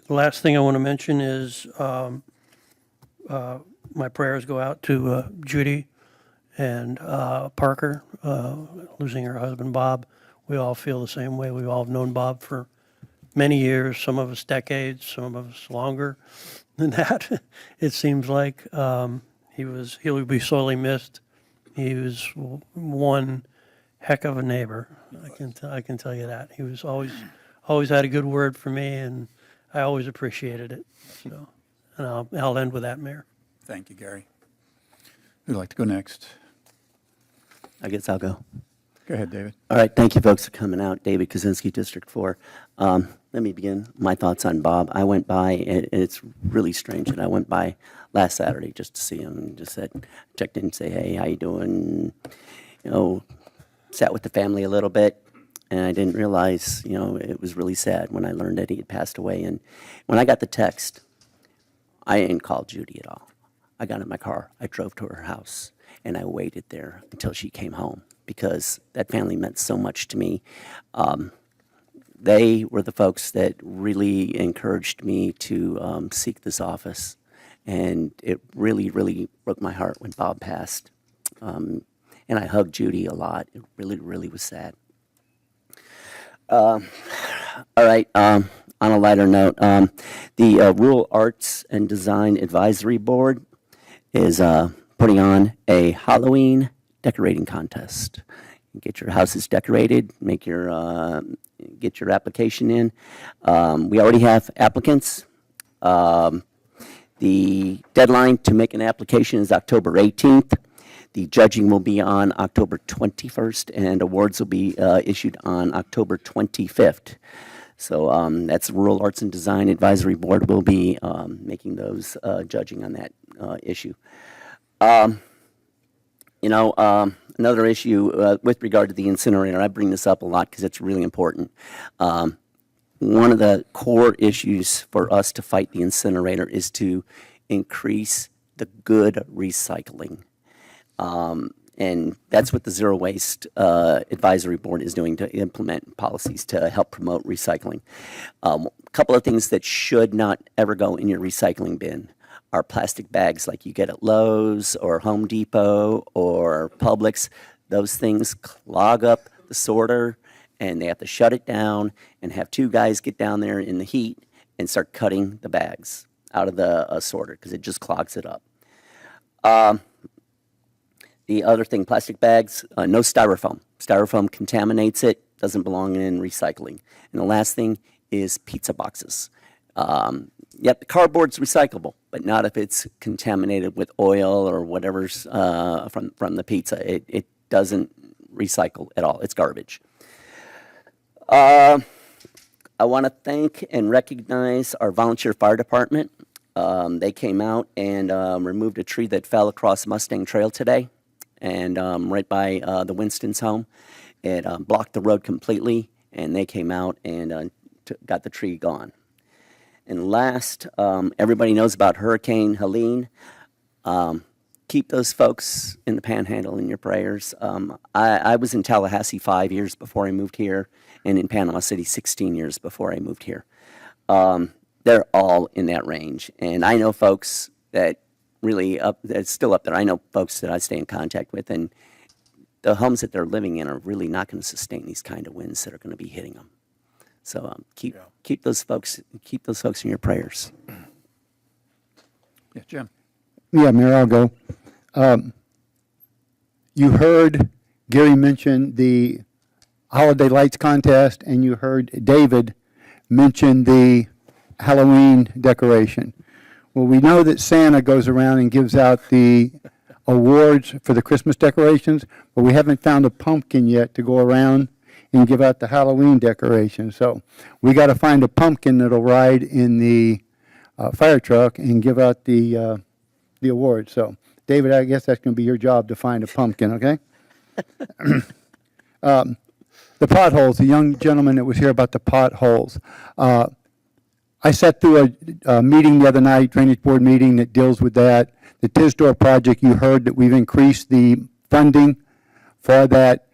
The last thing I want to mention is my prayers go out to Judy and Parker, losing her husband, Bob. We all feel the same way. We've all known Bob for many years, some of us decades, some of us longer than that. It seems like he'll be sorely missed. He was one heck of a neighbor. I can tell you that. He was always had a good word for me, and I always appreciated it. So, and I'll end with that, Mayor. Thank you, Gary. Who'd like to go next? I guess I'll go. Go ahead, David. All right, thank you folks for coming out. David Kaczynski, District 4. Let me begin my thoughts on Bob. I went by, and it's really strange, and I went by last Saturday just to see him and just checked in and say, hey, how you doing? Sat with the family a little bit, and I didn't realize, it was really sad when I learned that he had passed away. And when I got the text, I didn't call Judy at all. I got in my car, I drove to her house, and I waited there until she came home because that family meant so much to me. They were the folks that really encouraged me to seek this office, and it really, really broke my heart when Bob passed. And I hugged Judy a lot. It really, really was sad. All right, on a lighter note, the Rural Arts and Design Advisory Board is putting on a Halloween decorating contest. Get your houses decorated, get your application in. We already have applicants. The deadline to make an application is October 18th. The judging will be on October 21st, and awards will be issued on October 25th. So that's the Rural Arts and Design Advisory Board will be making those judging on that issue. Another issue with regard to the incinerator, I bring this up a lot because it's really important. One of the core issues for us to fight the incinerator is to increase the good recycling. And that's what the Zero Waste Advisory Board is doing to implement policies to help promote recycling. A couple of things that should not ever go in your recycling bin are plastic bags like you get at Lowe's or Home Depot or Publix. Those things clog up the sorter, and they have to shut it down and have two guys get down there in the heat and start cutting the bags out of the sorter because it just clogs it up. The other thing, plastic bags, no styrofoam. Styrofoam contaminates it, doesn't belong in recycling. And the last thing is pizza boxes. Yep, cardboard's recyclable, but not if it's contaminated with oil or whatever's from the pizza. It doesn't recycle at all. It's garbage. I want to thank and recognize our volunteer fire department. They came out and removed a tree that fell across Mustang Trail today, and right by the Winston's home. It blocked the road completely, and they came out and got the tree gone. And last, everybody knows about Hurricane Helene. Keep those folks in the Panhandle in your prayers. I was in Tallahassee 5 years before I moved here, and in Panama City 16 years before I moved here. They're all in that range, and I know folks that really that's still up there. I know folks that I stay in contact with, and the homes that they're living in are really not going to sustain these kind of winds that are going to be hitting them. So keep those folks in your prayers. Yeah, Jim. Yeah, Mayor, I'll go. You heard Gary mention the Holiday Lights Contest, and you heard David mention the Halloween decoration. Well, we know that Santa goes around and gives out the awards for the Christmas decorations, but we haven't found a pumpkin yet to go around and give out the Halloween decorations. So we got to find a pumpkin that'll ride in the fire truck and give out the awards. So, David, I guess that's going to be your job to find a pumpkin, okay? The potholes, the young gentleman that was here about the potholes. I sat through a meeting the other night, Drainage Board meeting that deals with that. The Tisdorf project, you heard that we've increased the funding for that.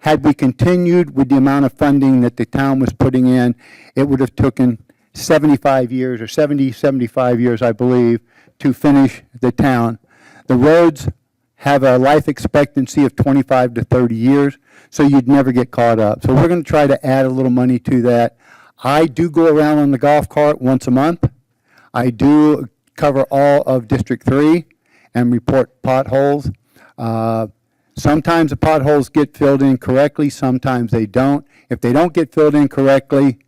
Had we continued with the amount of funding that the town was putting in, it would have taken 75 years, or 75 years, I believe, to finish the town. The roads have a life expectancy of 25 to 30 years, so you'd never get caught up. So we're going to try to add a little money to that. I do go around on the golf cart once a month. I do cover all of District 3 and report potholes. Sometimes the potholes get filled in correctly, sometimes they don't. If they don't get filled in correctly,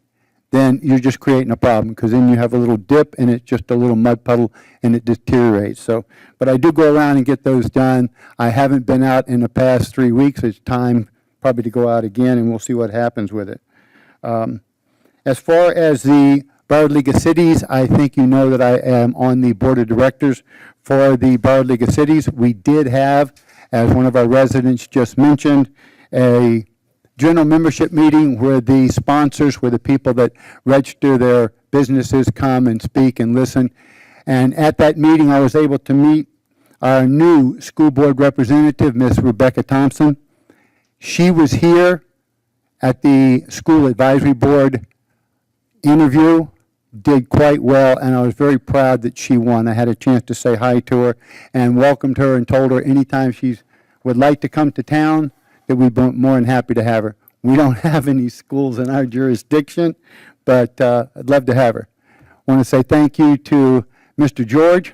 then you're just creating a problem, because then you have a little dip and it's just a little mud puddle and it deteriorates. So, but I do go around and get those done. I haven't been out in the past 3 weeks. It's time probably to go out again, and we'll see what happens with it. As far as the Broward League of Cities, I think you know that I am on the board of directors for the Broward League of Cities. We did have, as one of our residents just mentioned, a general membership meeting where the sponsors, where the people that register their businesses come and speak and listen. And at that meeting, I was able to meet our new school board representative, Ms. Rebecca Thompson. She was here at the school advisory board interview, did quite well, and I was very proud that she won. I had a chance to say hi to her and welcomed her and told her anytime she would like to come to town, that we'd be more than happy to have her. We don't have any schools in our jurisdiction, but I'd love to have her. I want to say thank you to Mr. George,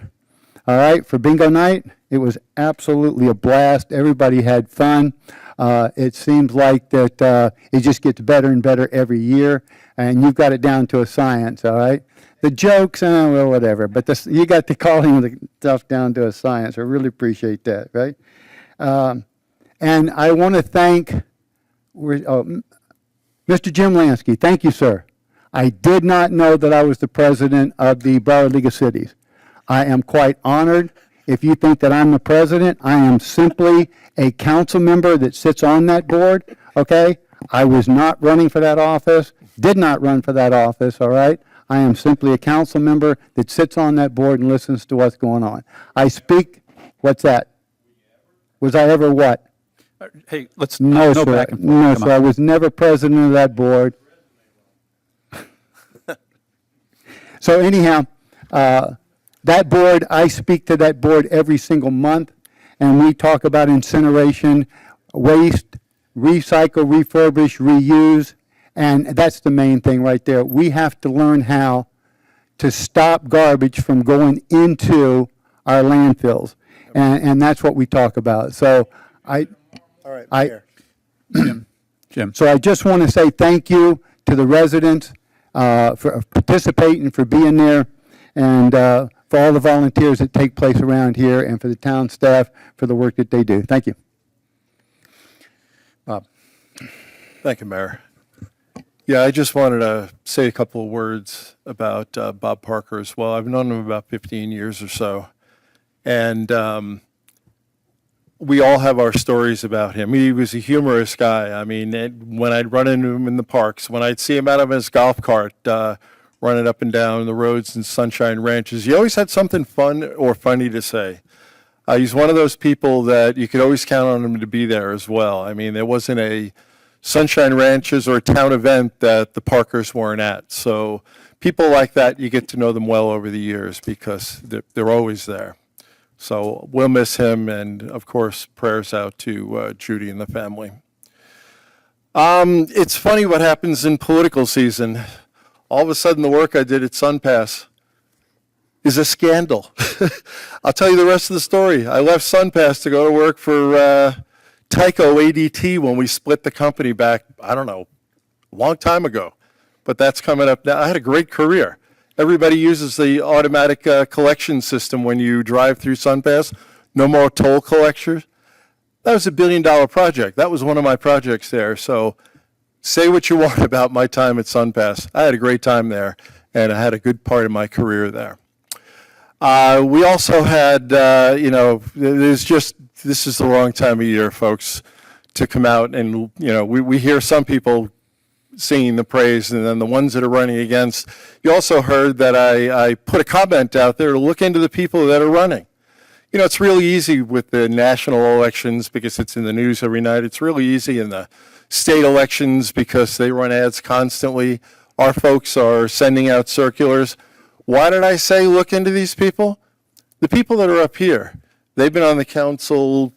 all right, for bingo night. It was absolutely a blast. Everybody had fun. It seems like that it just gets better and better every year, and you've got it down to a science, all right? The jokes, well, whatever, but this, you got the calling the stuff down to a science. I really appreciate that, right? And I want to thank Mr. Jim Lansky. Thank you, sir. I did not know that I was the president of the Broward League of Cities. I am quite honored. If you think that I'm the president, I am simply a council member that sits on that board, okay? I was not running for that office, did not run for that office, all right? I am simply a council member that sits on that board and listens to what's going on. I speak, what's that? Was I ever what? Hey, let's No, no sir. back and forth. No, Come sir. I on. was never president of that board. So anyhow, that board, I speak to that board every single month, and we talk about incineration, waste, recycle, refurbish, reuse, and that's the main thing right there. We have to learn how to stop garbage from going into our landfills, and that's what we talk about. So All right, Mayor. Jim. So I just want to say thank you to the residents. for participating, for being there, and for all the volunteers that take place around here, and for the town staff for the work that they do. Thank you. Bob. Thank you, Mayor. Yeah, I just wanted to say a couple of words about Bob Parker as well. I've known him about 15 years or so, and we all have our stories about him. He was a humorous guy. I mean, when I'd run into him in the parks, when I'd see him out of his golf cart running up and down the roads in Sunshine Ranches, he always had something fun or funny to say. He's one of those people that you could always count on him to be there as well. I mean, there wasn't a Sunshine Ranches or a town event that the Parkers weren't at. So people like that, you get to know them well over the years because they're always there. So we'll miss him, and of course, prayers out to Judy and the family. It's funny what happens in political season. All of a sudden, the work I did at SunPass is a scandal. I'll tell you the rest of the story. I left SunPass to go to work for Tyco ADT when we split the company back, I don't know, a long time ago. But that's coming up now. I had a great career. Everybody uses the automatic collection system when you drive through SunPass. No more toll collectors. That was $1 billion project. That was one of my projects there. So say what you want about my time at SunPass. I had a great time there, and I had a good part of my career there. We also had, this is the wrong time of year, folks, to come out and, we hear some people singing the praise, and then the ones that are running against. You also heard that I put a comment out there to look into the people that are running. It's really easy with the national elections because it's in the news every night. It's really easy in the state elections because they run ads constantly. Our folks are sending out circulars. Why did I say look into these people? The people that are up here, they've been on the council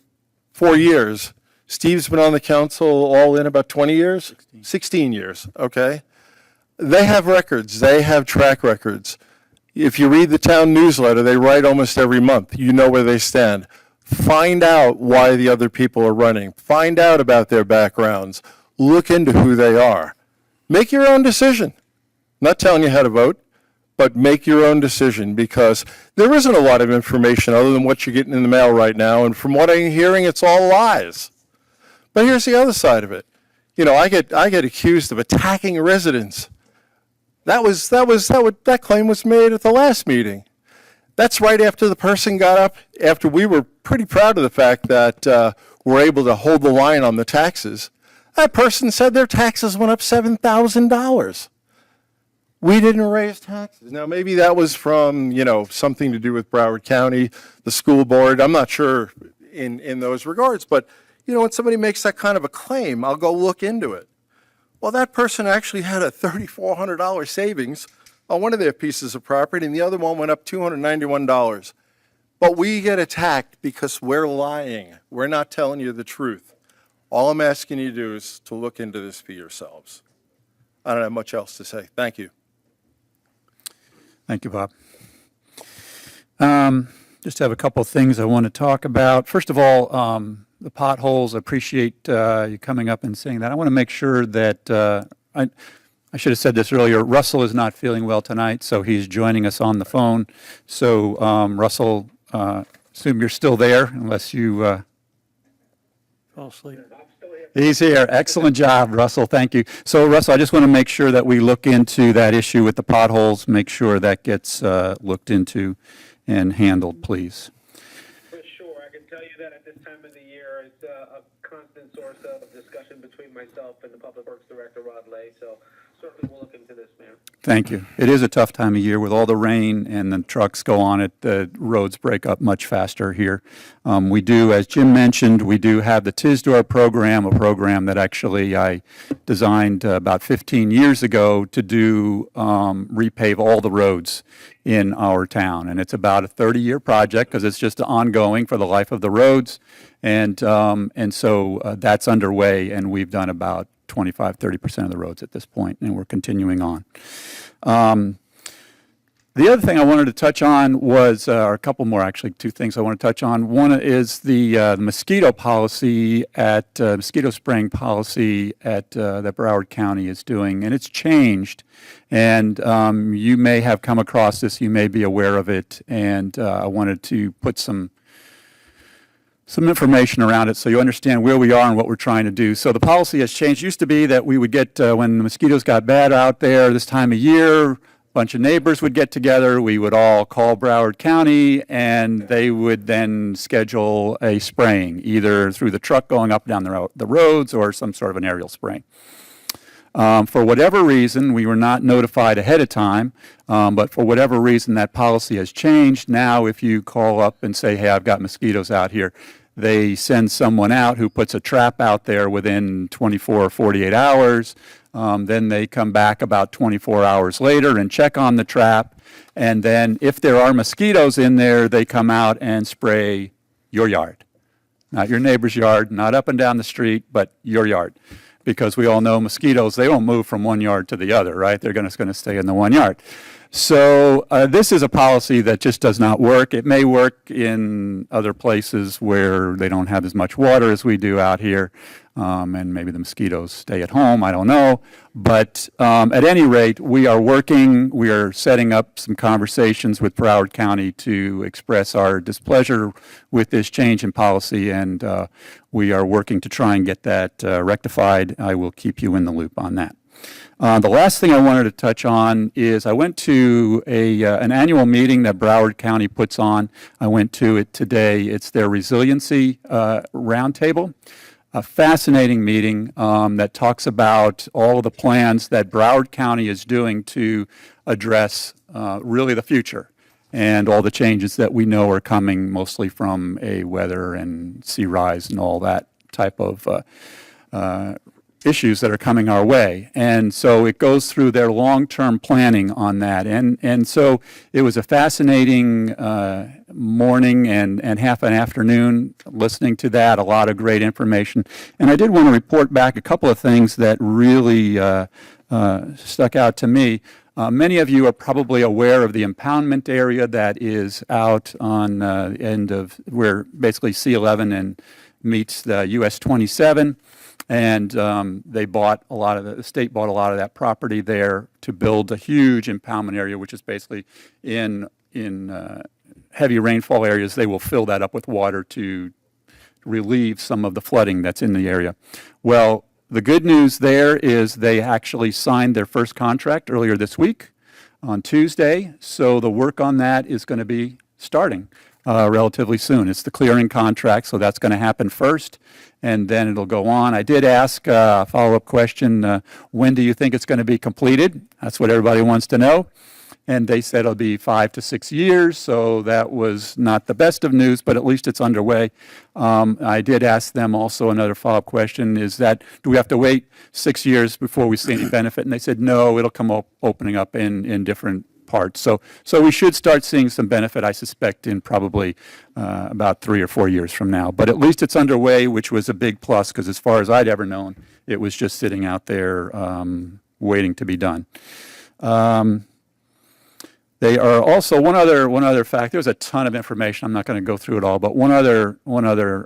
4 years. Steve's been on the council all in about 20 years? 16 years, okay? They have records. They have track records. If you read the town newsletter, they write almost every month. You know where they stand. Find out why the other people are running. Find out about their backgrounds. Look into who they are. Make your own decision. Not telling you how to vote, but make your own decision because there isn't a lot of information other than what you're getting in the mail right now. And from what I'm hearing, it's all lies. But here's the other side of it. I get accused of attacking residents. That claim was made at the last meeting. That's right after the person got up, after we were pretty proud of the fact that we're able to hold the line on the taxes. That person said their taxes went up $7,000. We didn't raise taxes. Now, maybe that was from, something to do with Broward County, the school board. I'm not sure in those regards. But, when somebody makes that kind of a claim, I'll go look into it. Well, that person actually had a $3,400 savings on one of their pieces of property, and the other one went up $291. But we get attacked because we're lying. We're not telling you the truth. All I'm asking you to do is to look into this for yourselves. I don't have much else to say. Thank you. Thank you, Bob. Just have a couple of things I want to talk about. First of all, the potholes, I appreciate you coming up and saying that. I want to make sure that, I should have said this earlier, Russell is not feeling well tonight, so he's joining us on the phone. So, Russell, assume you're still there unless you... Fall asleep. He's here. Excellent job, Russell. Thank you. So, Russell, I just want to make sure that we look into that issue with the potholes, make sure that gets looked into and handled, please. For sure. I can tell you that at this time of the year, it's a constant source of discussion between myself and the Public Works Director, Rod Lay. So certainly we'll look into this, Mayor. Thank you. It is a tough time of year with all the rain and the trucks go on it. The roads break up much faster here. We do, as Jim mentioned, we do have the TISDOR program, a program that actually I designed about 15 years ago to do repave all the roads in our town. And it's about a 30-year project because it's just ongoing for the life of the roads. And so that's underway, and we've done about 25-30% of the roads at this point, and we're continuing on. I The other thing I wanted to touch on was, or a couple more actually, two things I want to touch on. One is the mosquito policy mosquito spraying policy that Broward County is doing, and it's changed. And you may have come across this, you may be aware of it, and I wanted to put some information around it so you understand where we are and what we're trying to do. So the policy has changed. It used to be that we would get, when the mosquitoes got bad out there this time of year, bunch of neighbors would get together, we would all call Broward County, and they would then schedule a spraying, either through the truck going up and down the roads or some sort of an aerial spraying. For whatever reason, we were not notified ahead of time, but for whatever reason, that policy has changed. Now, if you call up and say, hey, I've got mosquitoes out here, they send someone out who puts a trap out there within 24 or 48 hours. Then they come back about 24 hours later and check on the trap. And then if there are mosquitoes in there, they come out and spray your yard. Not your neighbor's yard, not up and down the street, but your yard. Because we all know mosquitoes, they won't move from one yard to the other, right? They're going to stay in the one yard. So this is a policy that just does not work. It may work in other places where they don't have as much water as we do out here, and maybe the mosquitoes stay at home, I don't know. But at any rate, we are setting up some conversations with Broward County to express our displeasure with this change in policy, and we are working to try and get that rectified. I will keep you in the loop on that. The last thing I wanted to touch on is I went to an annual meeting that Broward County puts on. I went to it today. It's their resiliency roundtable, a fascinating meeting that talks about all of the plans that Broward County is doing to address really the future and all the changes that we know are coming mostly from a weather and sea rise and all that type of issues that are coming our way. And so it goes through their long-term planning on that. And so it was a fascinating morning and half an afternoon listening to that, a lot of great information. And I did want to report back a couple of things that really stuck out to me. Many of you are probably aware of the impoundment area that is out on the end of where basically C11 and meets the US 27. And the state bought a lot of that property there to build a huge impoundment area, which is basically in heavy rainfall areas, they will fill that up with water to relieve some of the flooding that's in the area. Well, the good news there is they actually signed their first contract earlier this week on Tuesday, so the work on that is going to be starting relatively soon. It's the clearing contract, so that's going to happen first, and then it'll go on. I did ask a follow-up question, when do you think it's going to be completed? That's what everybody wants to know. And they said it'll be 5 to 6 years, so that was not the best of news, but at least it's underway. I did ask them also another follow-up question, is that, do we have to wait 6 years before we see any benefit? And they said, no, it'll come opening up in different parts. So we should start seeing some benefit, I suspect, in probably about 3 or 4 years from now. But at least it's underway, which was a big plus, because as far as I'd ever known, it was just sitting out there waiting to be done. They are also, one other fact, there's a ton of information, I'm not going to go through it all, but one other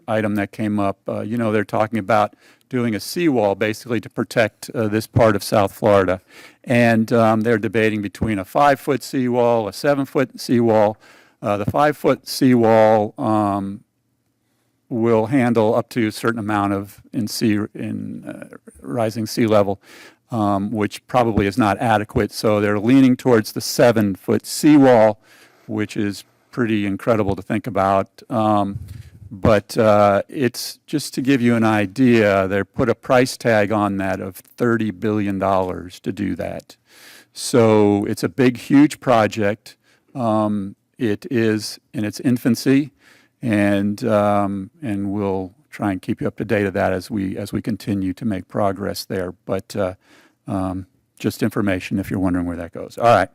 item that came up, they're talking about doing a seawall basically to protect this part of South Florida. And they're debating between a 5-foot seawall, a 7-foot seawall. The 5-foot seawall will handle up to a certain amount of rising sea level, which probably is not adequate. So they're leaning towards the 7-foot seawall, which is pretty incredible to think about. But it's just to give you an idea, they put a price tag on that of $30 billion to do that. So it's a big, huge project. It is in its infancy, and we'll try and keep you up to date of that as we continue to make progress there. But just information if you're wondering where that goes. All right.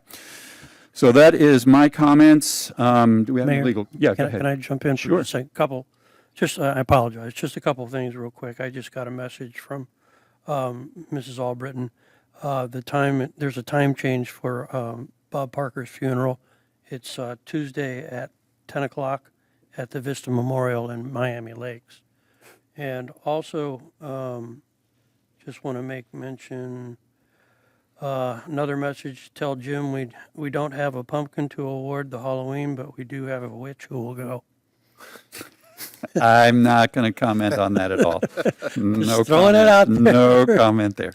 So that is my comments. Do we have any Mayor, legal? Yeah, go ahead. Can I jump in for Sure. just a couple? I apologize. Just a couple of things real quick. I just got a message from Mrs. Albritton. There's a time change for Bob Parker's funeral. It's Tuesday at 10 o'clock at the Vista Memorial in Miami Lakes. And also, just want to make mention, another message, tell Jim we don't have a pumpkin to award the Halloween, but we do have a witch who will go. I'm not going to comment on that at all. No throwing it comment. out there. No comment there.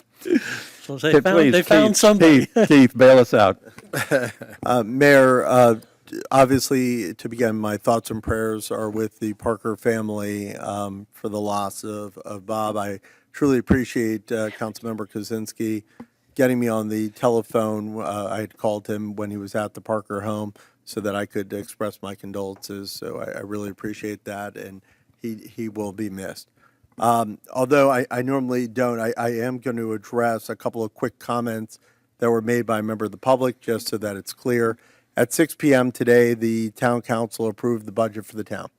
So they Okay, found, please, they found Keith, somebody. Keith, bail us out. Mayor, obviously, to begin, my thoughts and prayers are with the Parker family for the loss of Bob. I truly appreciate Councilmember Kozinski getting me on the telephone. I had called him when he was at the Parker home so that I could express my condolences. So I really appreciate that, and he will be missed. Although I normally don't, I am going to address a couple of quick comments that were made by a member of the public, just so that it's clear. At 6 p.m. today, the town council approved the budget for the town.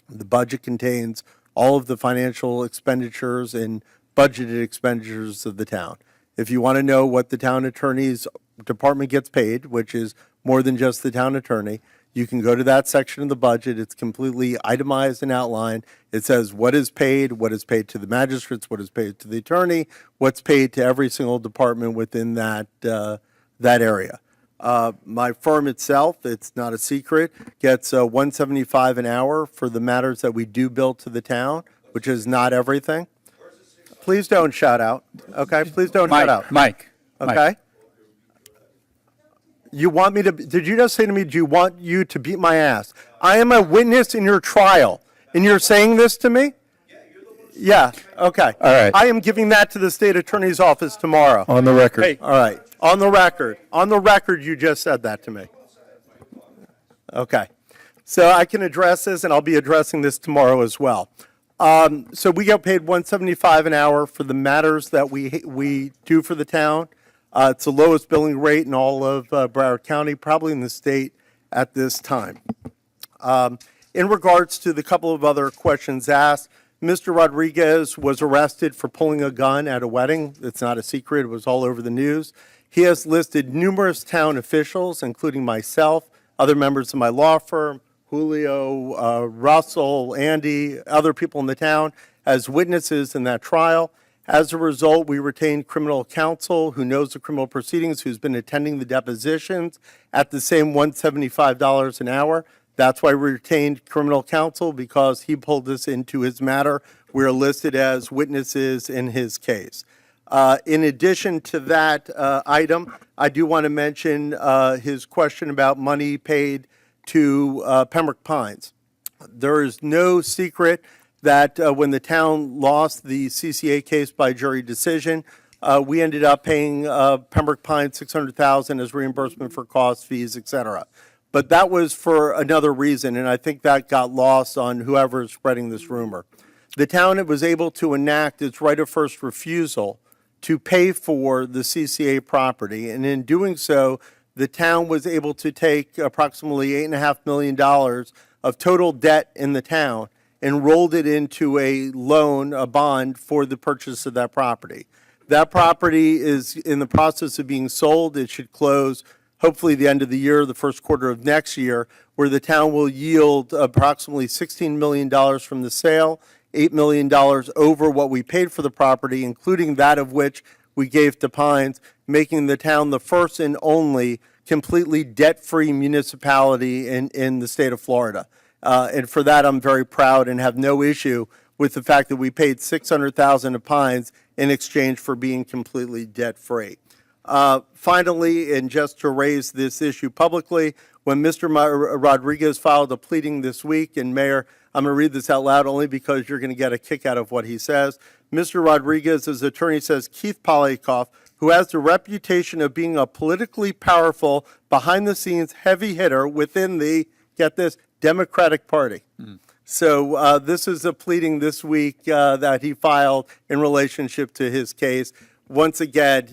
The budget contains all of the financial expenditures and budgeted expenditures of the town. If you want to know what the town attorney's department gets paid, which is more than just the town attorney, you can go to that section of the budget. It's completely itemized and outlined. It says what is paid to the magistrates, what is paid to the attorney, what's paid to every single department within that area. My firm itself, it's not a secret, gets $175 an hour for the matters that we do bill to the town, which is not everything. Please don't shout out, okay? Please don't shout out. Mike. Okay? You want me to, did you just say to me, do you want you to beat my ass? I am a witness in your trial, and you're saying this to me? Yeah, okay. All right. I am giving that to the state attorney's office tomorrow. On the record. All right, on the record. On the record, you just said that to me. Okay. So I can address this, and I'll be addressing this tomorrow as well. So we get paid $175 an hour for the matters that we do for the town. It's the lowest billing rate in all of Broward County, probably in the state at this time. In regards to the couple of other questions asked, Mr. Rodriguez was arrested for pulling a gun at a wedding. It's not a secret. It was all over the news. He has listed numerous town officials, including myself, other members of my law firm, Julio, Russell, Andy, other people in the town, as witnesses in that trial. As a result, we retained criminal counsel who knows the criminal proceedings, who's been attending the depositions at the same $175 an hour. That's why we retained criminal counsel, because he pulled this into his matter. We are listed as witnesses in his case. In addition to that item, I do want to mention his question about money paid to Pembroke Pines. There is no secret that when the town lost the CCA case by jury decision, we ended up paying Pembroke Pines $600,000 as reimbursement for costs, fees, et cetera. But that was for another reason, and I think that got lost on whoever is spreading this rumor. The town was able to enact its right of first refusal to pay for the CCA property, and in doing so, the town was able to take approximately $8.5 million of total debt in the town and rolled it into a loan, a bond, for the purchase of that property. That property is in the process of being sold. It should close hopefully the end of the year, the first quarter of next year, where the town will yield approximately $16 million from the sale, $8 million over what we paid for the property, including that of which we gave to Pines, making the town the first and only completely debt-free municipality in the state of Florida. And for that, I'm very proud and have no issue with the fact that we paid $600,000 to Pines in exchange for being completely debt-free. Finally, and just to raise this issue publicly, when Mr. Rodriguez filed a pleading this week, and Mayor, I'm going to read this out loud only because you're going to get a kick out of what he says. Mr. Rodriguez's attorney says Keith Polikoff, who has the reputation of being a politically powerful, behind-the-scenes heavy hitter within the, get this, Democratic Party. So this is a pleading this week that he filed in relationship to his case. Once again,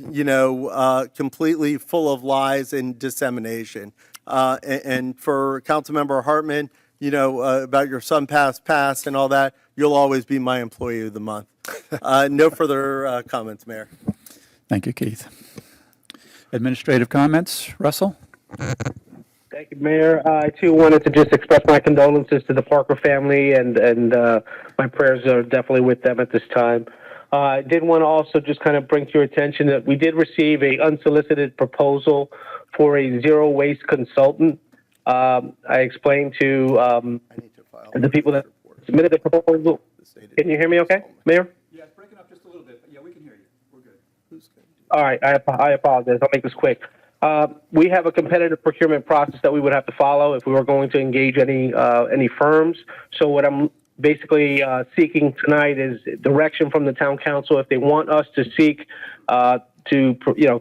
completely full of lies and dissemination. And for Councilmember Hartman, about your son passed and all that, you'll always be my employee of the month. No further comments, Mayor. Thank you, Keith. Administrative comments, Russell? Thank you, Mayor. I too wanted to just express my condolences to the Parker family, and my prayers are definitely with them at this time. I did want to also just kind of bring to your attention that we did receive a unsolicited proposal for a zero waste consultant. I explained to the people that submitted the proposal. Can you hear me okay, Mayor? Yeah, it's breaking up just a little bit, but yeah, we can hear you. We're good. All right, I apologize. I'll make this quick. We have a competitive procurement process that we would have to follow if we were going to engage any firms. So what I'm basically seeking tonight is direction from the town council if they want us to seek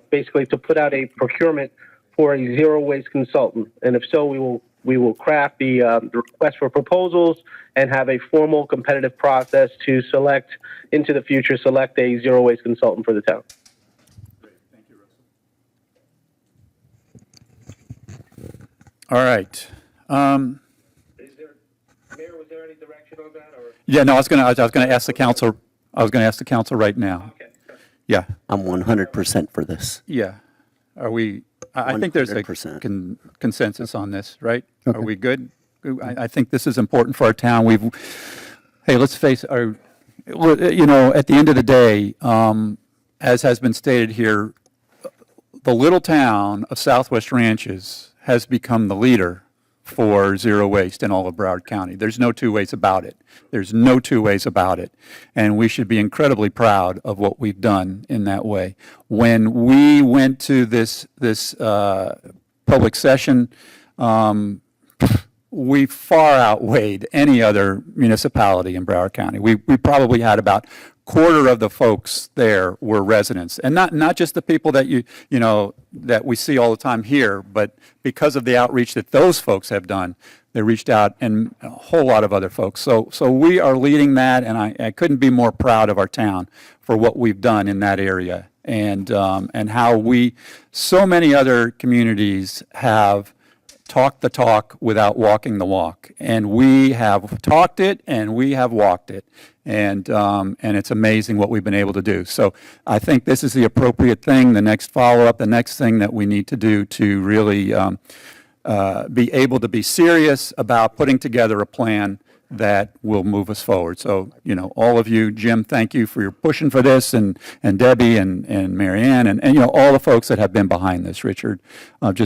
basically to put out a procurement for a zero waste consultant, and if so, we will craft the request for proposals and have a formal competitive process to select a zero waste consultant for the town. All right. Mayor, was there any direction on that, or? Yeah, no, I was going to ask the council. I was going to ask the council right now. Okay. Yeah, I'm 100% for this. yeah. Are we? I think there's a 100%. consensus on this, right? Okay. Are we good? I think this is important for our town. Hey, let's face it. At the end of the day, as has been stated here, the little town of Southwest Ranches has become the leader for zero waste in all of Broward County. There's no two ways about it. There's no two ways about it. And we should be incredibly proud of what we've done in that way. When we went to this public session, we far outweighed any other municipality in Broward County. We probably had about quarter of the folks there were residents, and not just the people that that we see all the time here, but because of the outreach that those folks have done, they reached out, and a whole lot of other folks. So we are leading that, and I couldn't be more proud of our town for what we've done in that area, and how so many other communities have talked the talk without walking the walk. And we have talked it and we have walked it. And it's amazing what we've been able to do. So I think this is the appropriate thing, the next follow-up, the next thing that we need to do to really be able to be serious about putting together a plan that will move us forward. So, all of you, Jim, thank you for your pushing for this, and Debbie and Mary Ann, and all the folks that have been behind this. Richard, I'm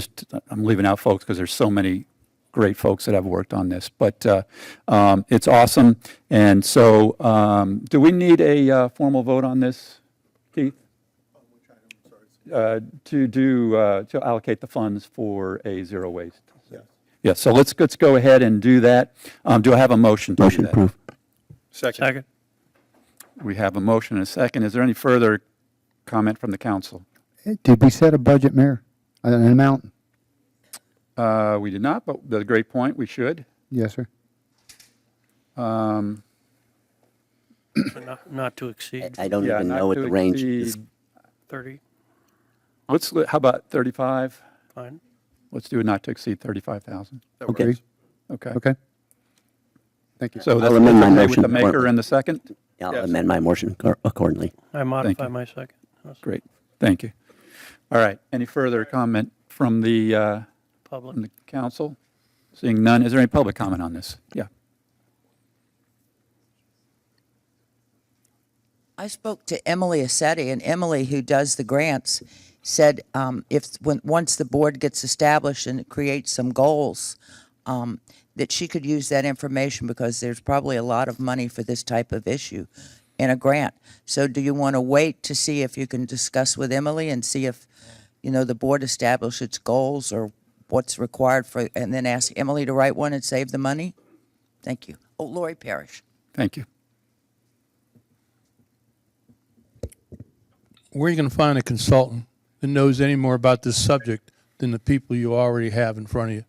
leaving out folks because there's so many great folks that have worked on this, but it's awesome. And so, do we need a formal vote on this, Keith? To allocate the funds for a zero waste. Yeah, so let's go ahead and do that. Do I have a motion to do that? Motion approved. Second. We have a motion and a second. Is there any further comment from the council? Did we set a budget, Mayor? An amount? We did not, but that's a great point. We should. Yes, sir. Not to exceed I don't Yeah, even not know what to the range is. exceed- 30, How about 35? fine. Let's do it not to exceed 35,000. Okay. Okay. Okay. Thank you. So that's I'll amend my okay with motion the maker accordingly. and the second? I'll amend my motion accordingly. I modify you. my second. Great. Thank you. All right. Any further comment from the Public. council? Seeing none, is there any public comment on this? Yeah. I spoke to Emily Assetti, and Emily, who does the grants, said once the board gets established and it creates some goals, that she could use that information because there's probably a lot of money for this type of issue in a grant. So do you want to wait to see if you can discuss with Emily and see if, the board establish its goals or what's required and then ask Emily to write one and save the money? Thank you. Oh, Lori Parrish. Thank you. Where are you going to find a consultant that knows any more about this subject than the people you already have in front of you?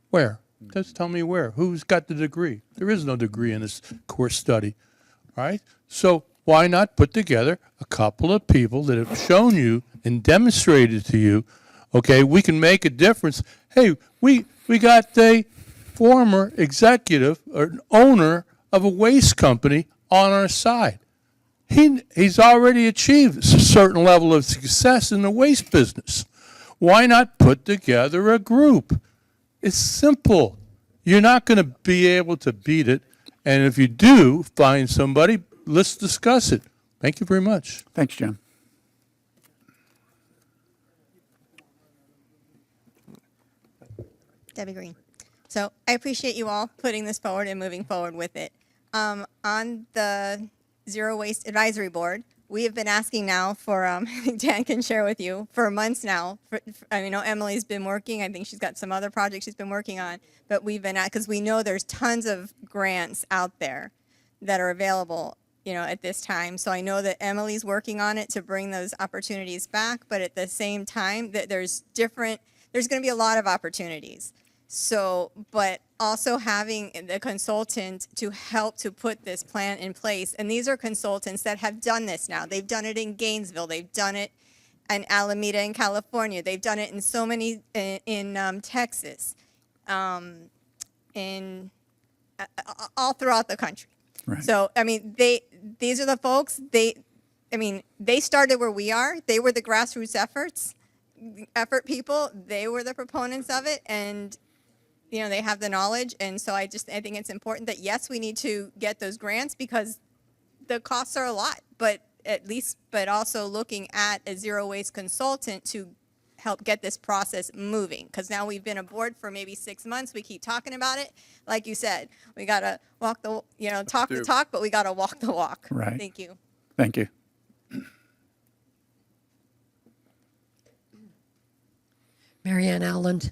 Where? Just tell me where. Who's got the degree? There is no degree in this course study. All right? So why not put together a couple of people that have shown you and demonstrated to you, okay, we can make a difference. Hey, we got a former executive or owner of a waste company on our side. He's already achieved a certain level of success in the waste business. Why not put together a group It's simple. You're not going to be able to beat it. And if you do find somebody, let's discuss it. Thank you very much. Thanks, Jim. Debbie Green. So I appreciate you all putting this forward and moving forward with it. On the Zero Waste Advisory Board, we have been asking now for, Dan can share with you, for months now. I know Emily's been working. I think she's got some other projects she's been working on. But we've been at, because we know there's tons of grants out there that are available, at this time. So I know that Emily's working on it to bring those opportunities back. But at the same time, that there's going to be a lot of opportunities. So, but also having the consultant to help to put this plan in place. And these are consultants that have done this now. They've done it in Gainesville. They've done it in Alameda in California. They've done it in so many, in Texas, all throughout the country. Right. So, I mean, these are the folks, they started where we are. They were the grassroots effort people. They were the proponents of it. And they have the knowledge, and so I think it's important that, yes, we need to get those grants because the costs are a lot, but also looking at a zero waste consultant to help get this process moving, because now we've been aboard for maybe 6 months. We keep talking about it. Like you said, we got to walk talk the talk, but we got to walk the walk. Right. Thank you. Thank you. Marianne Allen,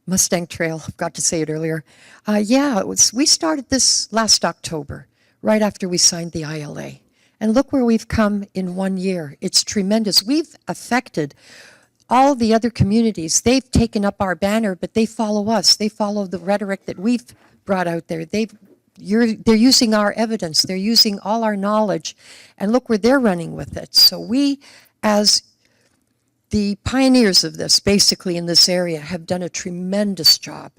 Mustang Trail, I forgot to say it earlier. We started this last October, right after we signed the ILA. And look where we've come in 1 year. It's tremendous. We've affected all the other communities. They've taken up our banner, but they follow us. They follow the rhetoric that we've brought out there. They're using our evidence. They're using all our knowledge. And look where they're running with it. So we, as the pioneers of this, basically in this area, have done a tremendous job.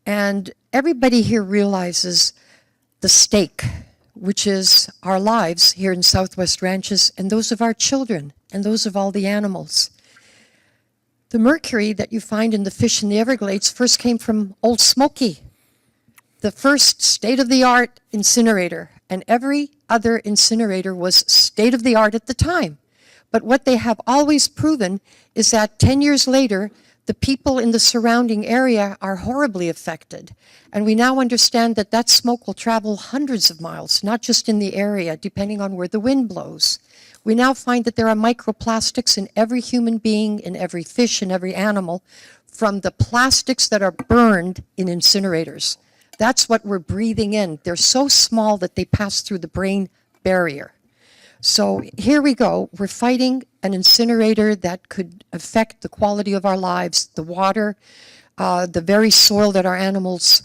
And everybody here realizes the stake, which is our lives here in Southwest Ranches and those of our children and those of all the animals. The mercury that you find in the fish in the Everglades first came from Old Smoky, the first state-of-the-art incinerator, and every other incinerator was state-of-the-art at the time. But what they have always proven is that 10 years later, the people in the surrounding area are horribly affected. And we now understand that that smoke will travel hundreds of miles, not just in the area, depending on where the wind blows. We now find that there are microplastics in every human being, in every fish, and every animal, from the plastics that are burned in incinerators. That's what we're breathing in. They're so small that they pass through the brain barrier. So here we go. We're fighting an incinerator that could affect the quality of our lives, the water, the very soil that our animals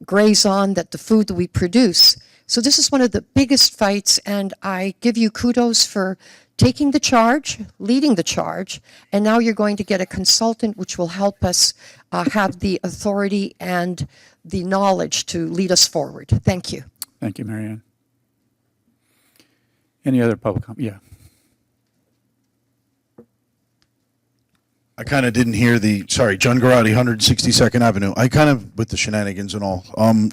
graze on, that the food that we produce. So this is one of the biggest fights, and I give you kudos for taking the charge, leading the charge, and now you're going to get a consultant which will help us have the authority and the knowledge to lead us forward. Thank you. Thank you, Marianne. Any other public comment? Yeah. I kind of didn't hear John Garotti, 162nd Avenue. I kind of, with the shenanigans and all.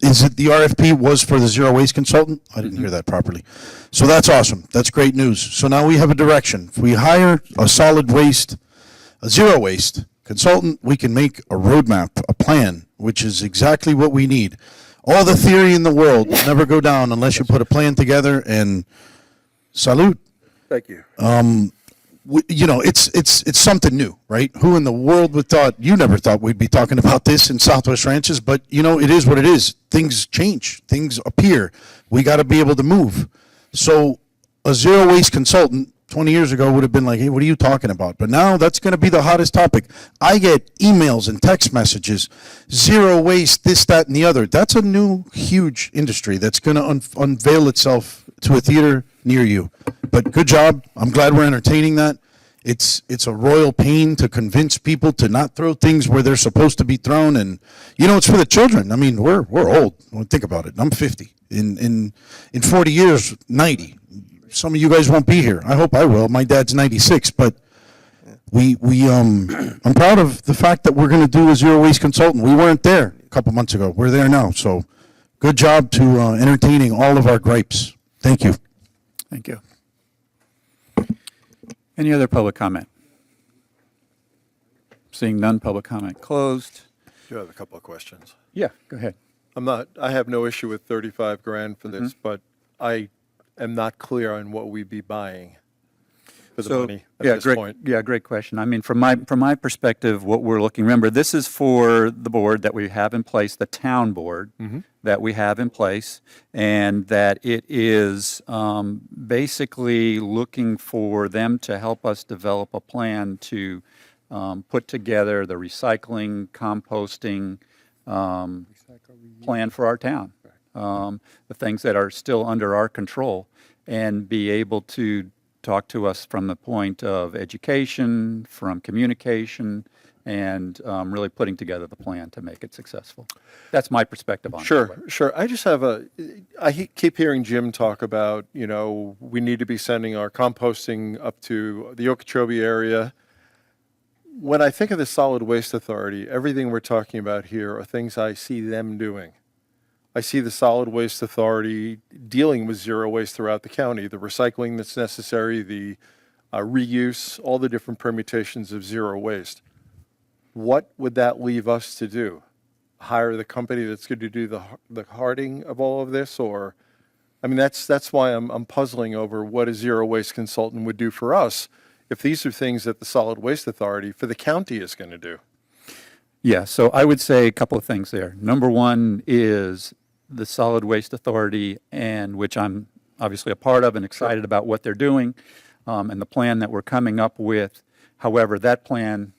Is it the RFP was for the zero waste consultant? I didn't hear that properly. So that's awesome. That's great news. So now we have a direction. If we hire a zero waste consultant, we can make a roadmap, a plan, which is exactly what we need. All the theory in the world will never go down unless you put a plan together, and salute. Thank you. It's something new, right? Who in the world would thought, you never thought we'd be talking about this in Southwest Ranches, but it is what it is. Things change, things appear. We got to be able to move. So a zero waste consultant 20 years ago would have been like, hey, what are you talking about? But now that's going to be the hottest topic. I get emails and text messages, zero waste, this, that, and the other. That's a new, huge industry that's going to unveil itself to a theater near you. But good job. I'm glad we're entertaining that. It's a royal pain to convince people to not throw things where they're supposed to be thrown. And, it's for the children. I mean, we're old. Think about it. I'm 50. In 40 years, 90. Some of you guys won't be here. I hope I will. My dad's 96. But I'm proud of the fact that we're going to do a zero waste consultant. We weren't there a couple months ago. We're there now. So good job to entertaining all of our gripes. Thank you. Thank you. Any other public comment? Seeing none, public comment closed. Do have a couple of questions. Yeah, go ahead. I have no issue with 35 grand for this, but I am not clear on what we'd be buying for the money at this great, point. Yeah, great question. I mean, from my perspective, what we're looking, remember, this is for the board that we have in place, the town board that we have in place, and that it is basically looking for them to help us develop a plan to put together the recycling, composting plan for our town, the things that are still under our control, and be able to talk to us from the point of education, from communication, and really putting together the plan to make it successful. That's my perspective on it. Sure. I just have keep hearing Jim talk about, we need to be sending our composting up to the Okeechobee area. When I think of the Solid Waste Authority, everything we're talking about here are things I see them doing. I see the Solid Waste Authority dealing with zero waste throughout the county, the recycling that's necessary, the reuse, all the different permutations of zero waste. What would that leave us to do? Hire the company that's going to do the harding of all of this? Or, I mean, that's why I'm puzzling over what a zero waste consultant would do for us if these are things that the Solid Waste Authority for the county is going to do. Yeah, so I would say a couple of things there. Number one is the Solid Waste Authority, and which I'm obviously a part of and excited about what they're doing, and the plan that we're coming up with. However, that plan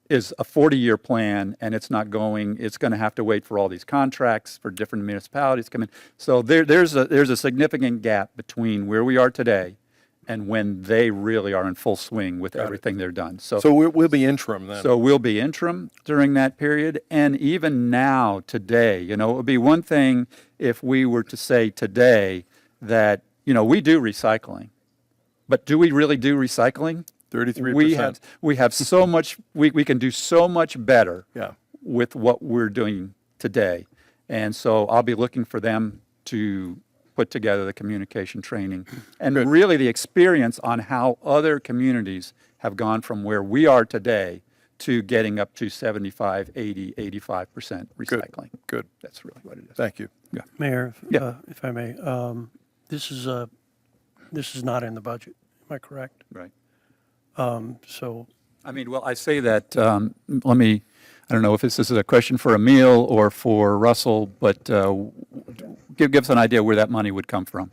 is a 40-year plan, and it's going to have to wait for all these contracts for different municipalities to come in. So there's a significant gap between where we are today and when they really are in full swing with everything they're done. So we'll be interim then. So we'll be interim during that period. And even now, today, it would be one thing if we were to say today that, we do recycling. But do we really do recycling? 33%. We have so much, we can do so much better with what we're doing today. And so I'll be looking for them to put together the communication training and really the experience on how other communities have gone from where we are today to getting up to 75, 80, 85% recycling. Good. That's really what it is. Thank you. Yeah. Mayor, if I may, this is not in the budget. Am I correct? Right. So, I mean, well, I say that, I don't know if this is a question for Emil or for Russell, but give us an idea where that money would come from.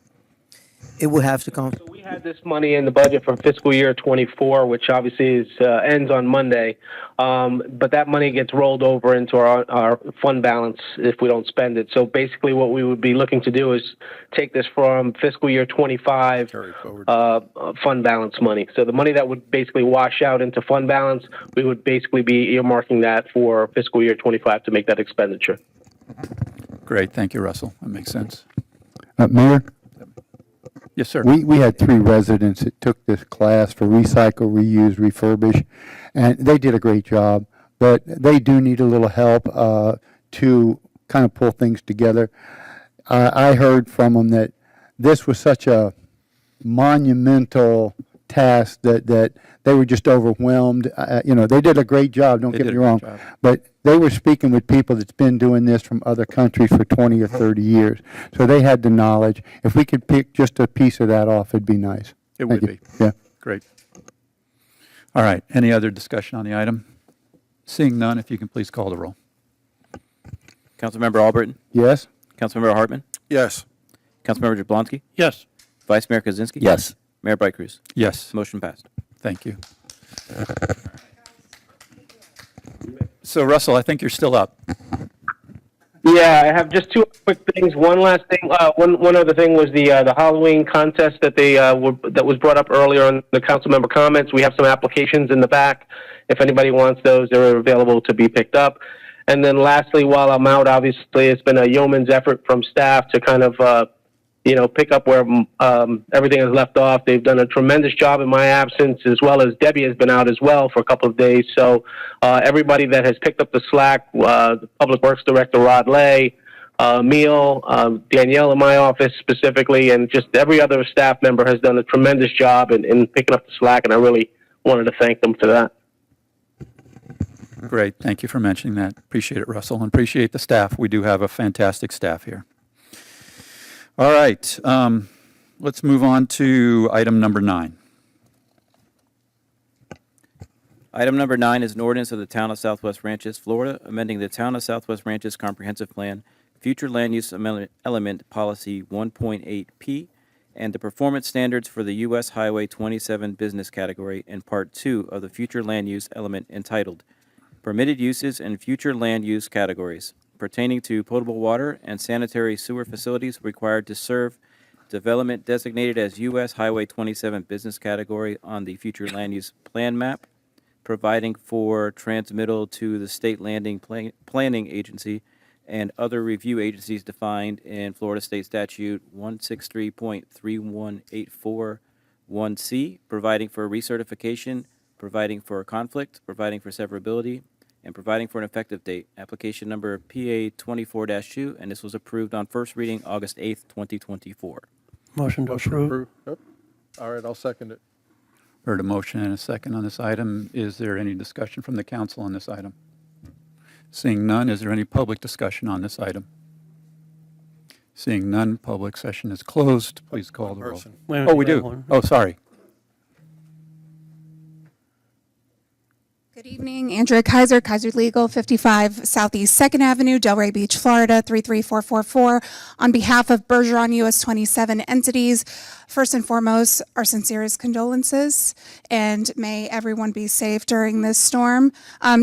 It would have to come. So we had this money in the budget for fiscal year 24, which obviously ends on Monday. But that money gets rolled over into our fund balance if we don't spend it. So basically what we would be looking to do is take this from fiscal year 25 fund balance money. So the money that would basically wash out into fund balance, we would basically be earmarking that for fiscal year 25 to make that expenditure. Great. Thank you, Russell. That makes sense. Mayor? Yes, sir. We had 3 residents that took this class for recycle, reuse, refurbish, and they did a great job, but they do need a little help to kind of pull things together. I heard from them that this was such a monumental task that they were just overwhelmed. They did a great job, don't get me wrong, but they were speaking with people that's been doing this from other countries for 20 or 30 years. So they had the knowledge. If we could pick just a piece of that off, it'd be nice. It would be. Yeah. Great. All right. Any other discussion on the item? Seeing none, if you can please call the roll. Councilmember Albritton? Yes. Councilmember Hartman? Yes. Councilmember Jablonski? yes. Vice Mayor Kaczynski? Yes. Mayor Bright Cruz? Yes. Motion passed. Thank you. So, Russell, I think you're still up. Yeah, I have just 2 quick things. One last thing. One other thing was the Halloween contest that that was brought up earlier on the council member comments. We have some applications in the back. If anybody wants those, they're available to be picked up. And then lastly, while I'm out, obviously it's been a yeoman's effort from staff to kind of pick up where everything is left off. They've done a tremendous job in my absence, as well as Debbie has been out as well for a couple of days. So everybody that has picked up the slack, the Public Works Director, Rod Lay, Neil, Danielle in my office specifically, and just every other staff member has done a tremendous job in picking up the slack, and I really wanted to thank them for that. Great. Thank you for mentioning that. Appreciate it, Russell, and appreciate the staff. We do have a fantastic staff here. All right. Let's move on to item number 9. Item number 9 is an ordinance of the Town of Southwest Ranches, Florida, amending the Town of Southwest Ranches Comprehensive Plan, Future Land Use Element Policy 1.8P, and the performance standards for the U.S. Highway 27 business category in Part 2 of the Future Land Use Element entitled Permitted Uses and Future Land Use Categories, pertaining to potable water and sanitary sewer facilities required to serve development designated as U.S. Highway 27 business category on the Future Land Use Plan map, providing for transmittal to the State Landing Planning Agency and other review agencies defined in Florida State Statute 163.31841C, providing for recertification, providing for conflict, providing for severability, and providing for an effective date. Application number PA 24-2, and this was approved on first reading August 8th, 2024. Motion to approve. Yep. All right, I'll second it. Heard a motion and a second on this item. Is there any discussion from the council on this item? Seeing none, is there any public discussion on this item? Seeing none, public session is closed. Please call the roll. Person. Wait a minute, Oh, we have do. one. Oh, sorry. Good evening, Andrea Kaiser, Kaiser Legal, 55 Southeast 2nd Avenue, Delray Beach, Florida, 33444. On behalf of Bergeron US 27 entities, first and foremost, our sincerest condolences, and may everyone be safe during this storm.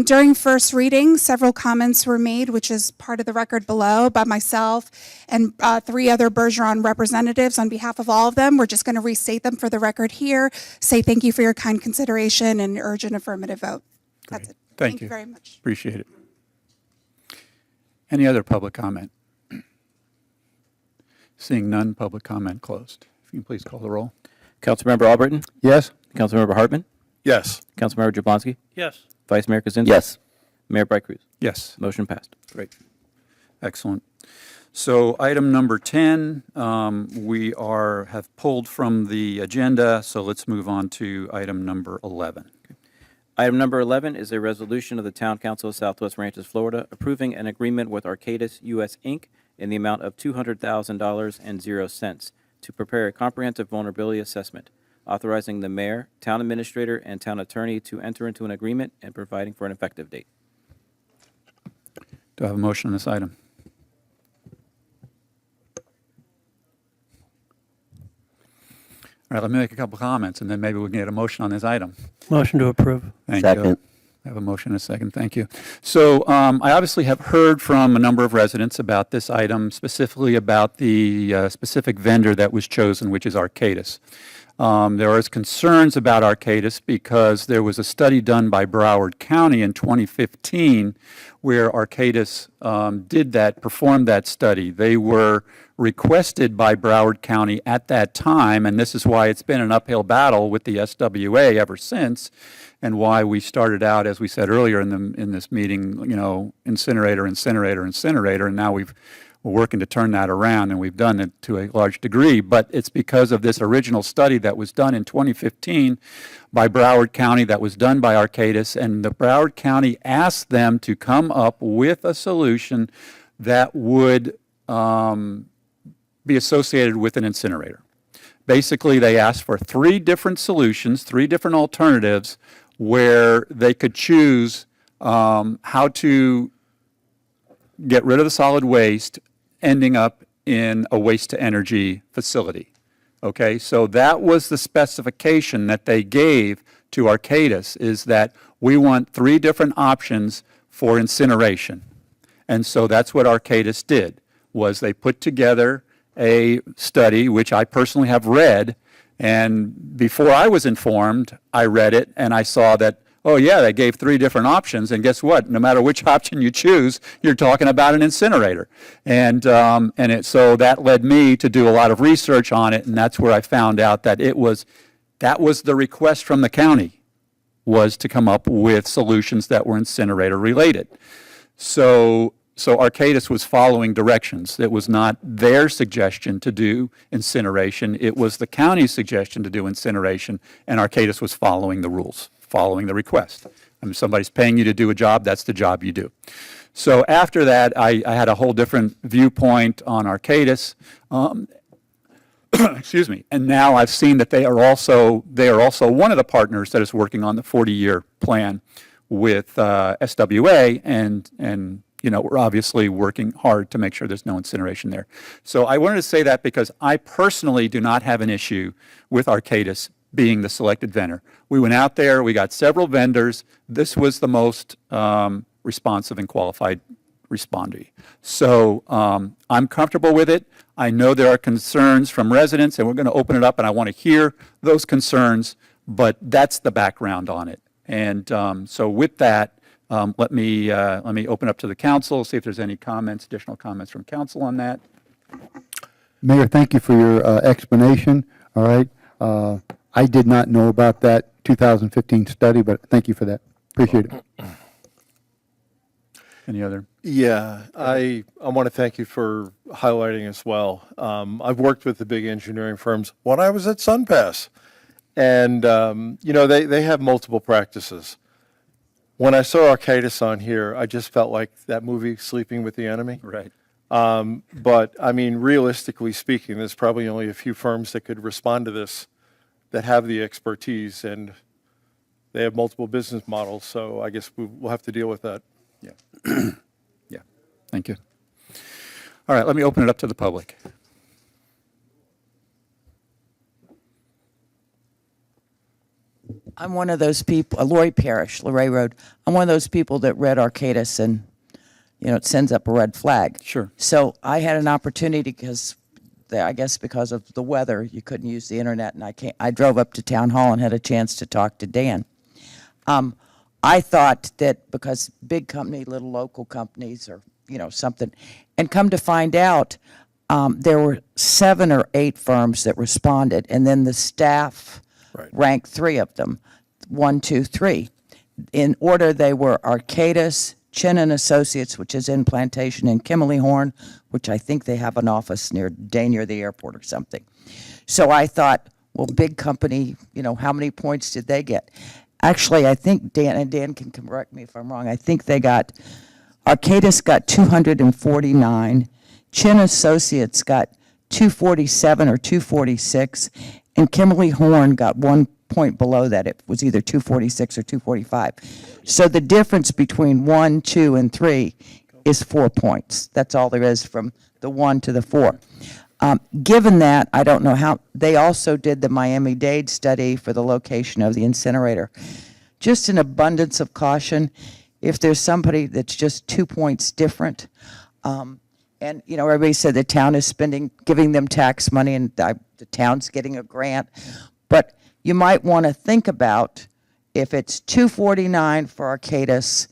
During first reading, several comments were made, which is part of the record below, by myself and 3 other Bergeron representatives. On behalf of all of them, we're just going to restate them for the record here, say thank you for your kind consideration, and urge an affirmative vote. That's it. Thank you very much. Appreciate it. Any other public comment? Seeing none, public comment closed. If you can please call the roll. Councilmember Albritton? Yes. Councilmember Hartman? Yes. Councilmember Jablonski? Yes. Vice Mayor Kaczynski? Yes. Mayor Bright Cruz? Yes. Motion passed. Great. Excellent. So item number 10, we have pulled from the agenda, so let's move on to item number 11. Item number 11 is a resolution of the Town Council of Southwest Ranches, Florida, approving an agreement with Arcadis US Inc. in the amount of $200,000.00 to prepare a comprehensive vulnerability assessment, authorizing the mayor, town administrator, and town attorney to enter into an agreement and providing for an effective date. Do I have a motion on this item? All right, let me make a couple comments, and then maybe we can get a motion on this item. Motion to approve. Thank Second. you. I have a motion and a second. Thank you. So I obviously have heard from a number of residents about this item, specifically about the specific vendor that was chosen, which is Arcadis. There are concerns about Arcadis because there was a study done by Broward County in 2015 where Arcadis performed that study. They were requested by Broward County at that time, and this is why it's been an uphill battle with the SWA ever since, and why we started out, as we said earlier in this meeting, incinerator, and now we're working to turn that around, and we've done it to a large degree. But it's because of this original study that was done in 2015 by Broward County, that was done by Arcadis, and the Broward County asked them to come up with a solution that would be associated with an incinerator. Basically, they asked for 3 different solutions, 3 different alternatives, where they could choose how to get rid of the solid waste ending up in a waste-to-energy facility. Okay, so that was the specification that they gave to Arcadis, is that we want 3 different options for incineration. And so that's what Arcadis did, was they put together a study, which I personally have read, and before I was informed, I read it and I saw that, Oh, yeah, they gave 3 different options, and guess what? No matter which option you choose, you're talking about an incinerator. So that led me to do a lot of research on it, and that's where I found out that that was the request from the county, was to come up with solutions that were incinerator related. So Arcadis was following directions. It was not their suggestion to do incineration. It was the county's suggestion to do incineration, and Arcadis was following the rules, following the request. I mean, if somebody's paying you to do a job, that's the job you do. So after that, I had a whole different viewpoint on Arcadis. Excuse me. And now I've seen that they are also one of the partners that is working on the 40-year plan with SWA, and we're obviously working hard to make sure there's no incineration there. So I wanted to say that because I personally do not have an issue with Arcadis being the selected vendor. We went out there, we got several vendors. This was the most responsive and qualified respondee. So I'm comfortable with it. I know there are concerns from residents, and we're going to open it up, and I want to hear those concerns, but that's the background on it. And so with that, let me open up to the council, see if there's any comments, additional comments from council on that. Mayor, thank you for your explanation. All right. I did not know about that 2015 study, but thank you for that. Appreciate it. Any other? Yeah, I want to thank you for highlighting as well. I've worked with the big engineering firms when I was at SunPass, and they have multiple practices. When I saw Arcadis on here, I just felt like that movie Sleeping with the Enemy. Right. But I mean, realistically speaking, there's probably only a few firms that could respond to this that have the expertise, and they have multiple business models. So I guess we'll have to deal with that. Yeah. Yeah. Thank you. All right, let me open it up to the public. I'm one of those people, Lori Parrish, Luray Road. I'm one of those people that read Arcadis and, it sends up a red flag. Sure. So I had an opportunity because of the weather, you couldn't use the internet, and I drove up to Town Hall and had a chance to talk to Dan. I thought that because big company, little local companies, or something, and come to find out, there were 7 or 8 firms that responded, and then the staff ranked 3 of them, 1, 2, 3. In order, they were Arcadis, Chin and Associates, which is in Plantation, and Kimberly Horn, which I think they have an office near the airport or something. So I thought, well, big company, how many points did they get? Actually, I think Dan can correct me if I'm wrong. I think Arcadis got 249, Chin Associates got 247 or 246, and Kimberly Horn got 1 point below that. It was either 246 or 245. So the difference between 1, 2, and 3 is 4 points. That's all there is from the 1 to the 4. Given that, I don't know how, they also did the Miami-Dade study for the location of the incinerator. Just an abundance of caution, if there's somebody that's just 2 points different, and everybody said the town is giving them tax money, and the town's getting a grant, but you might want to think about if it's 249 for Arcadis,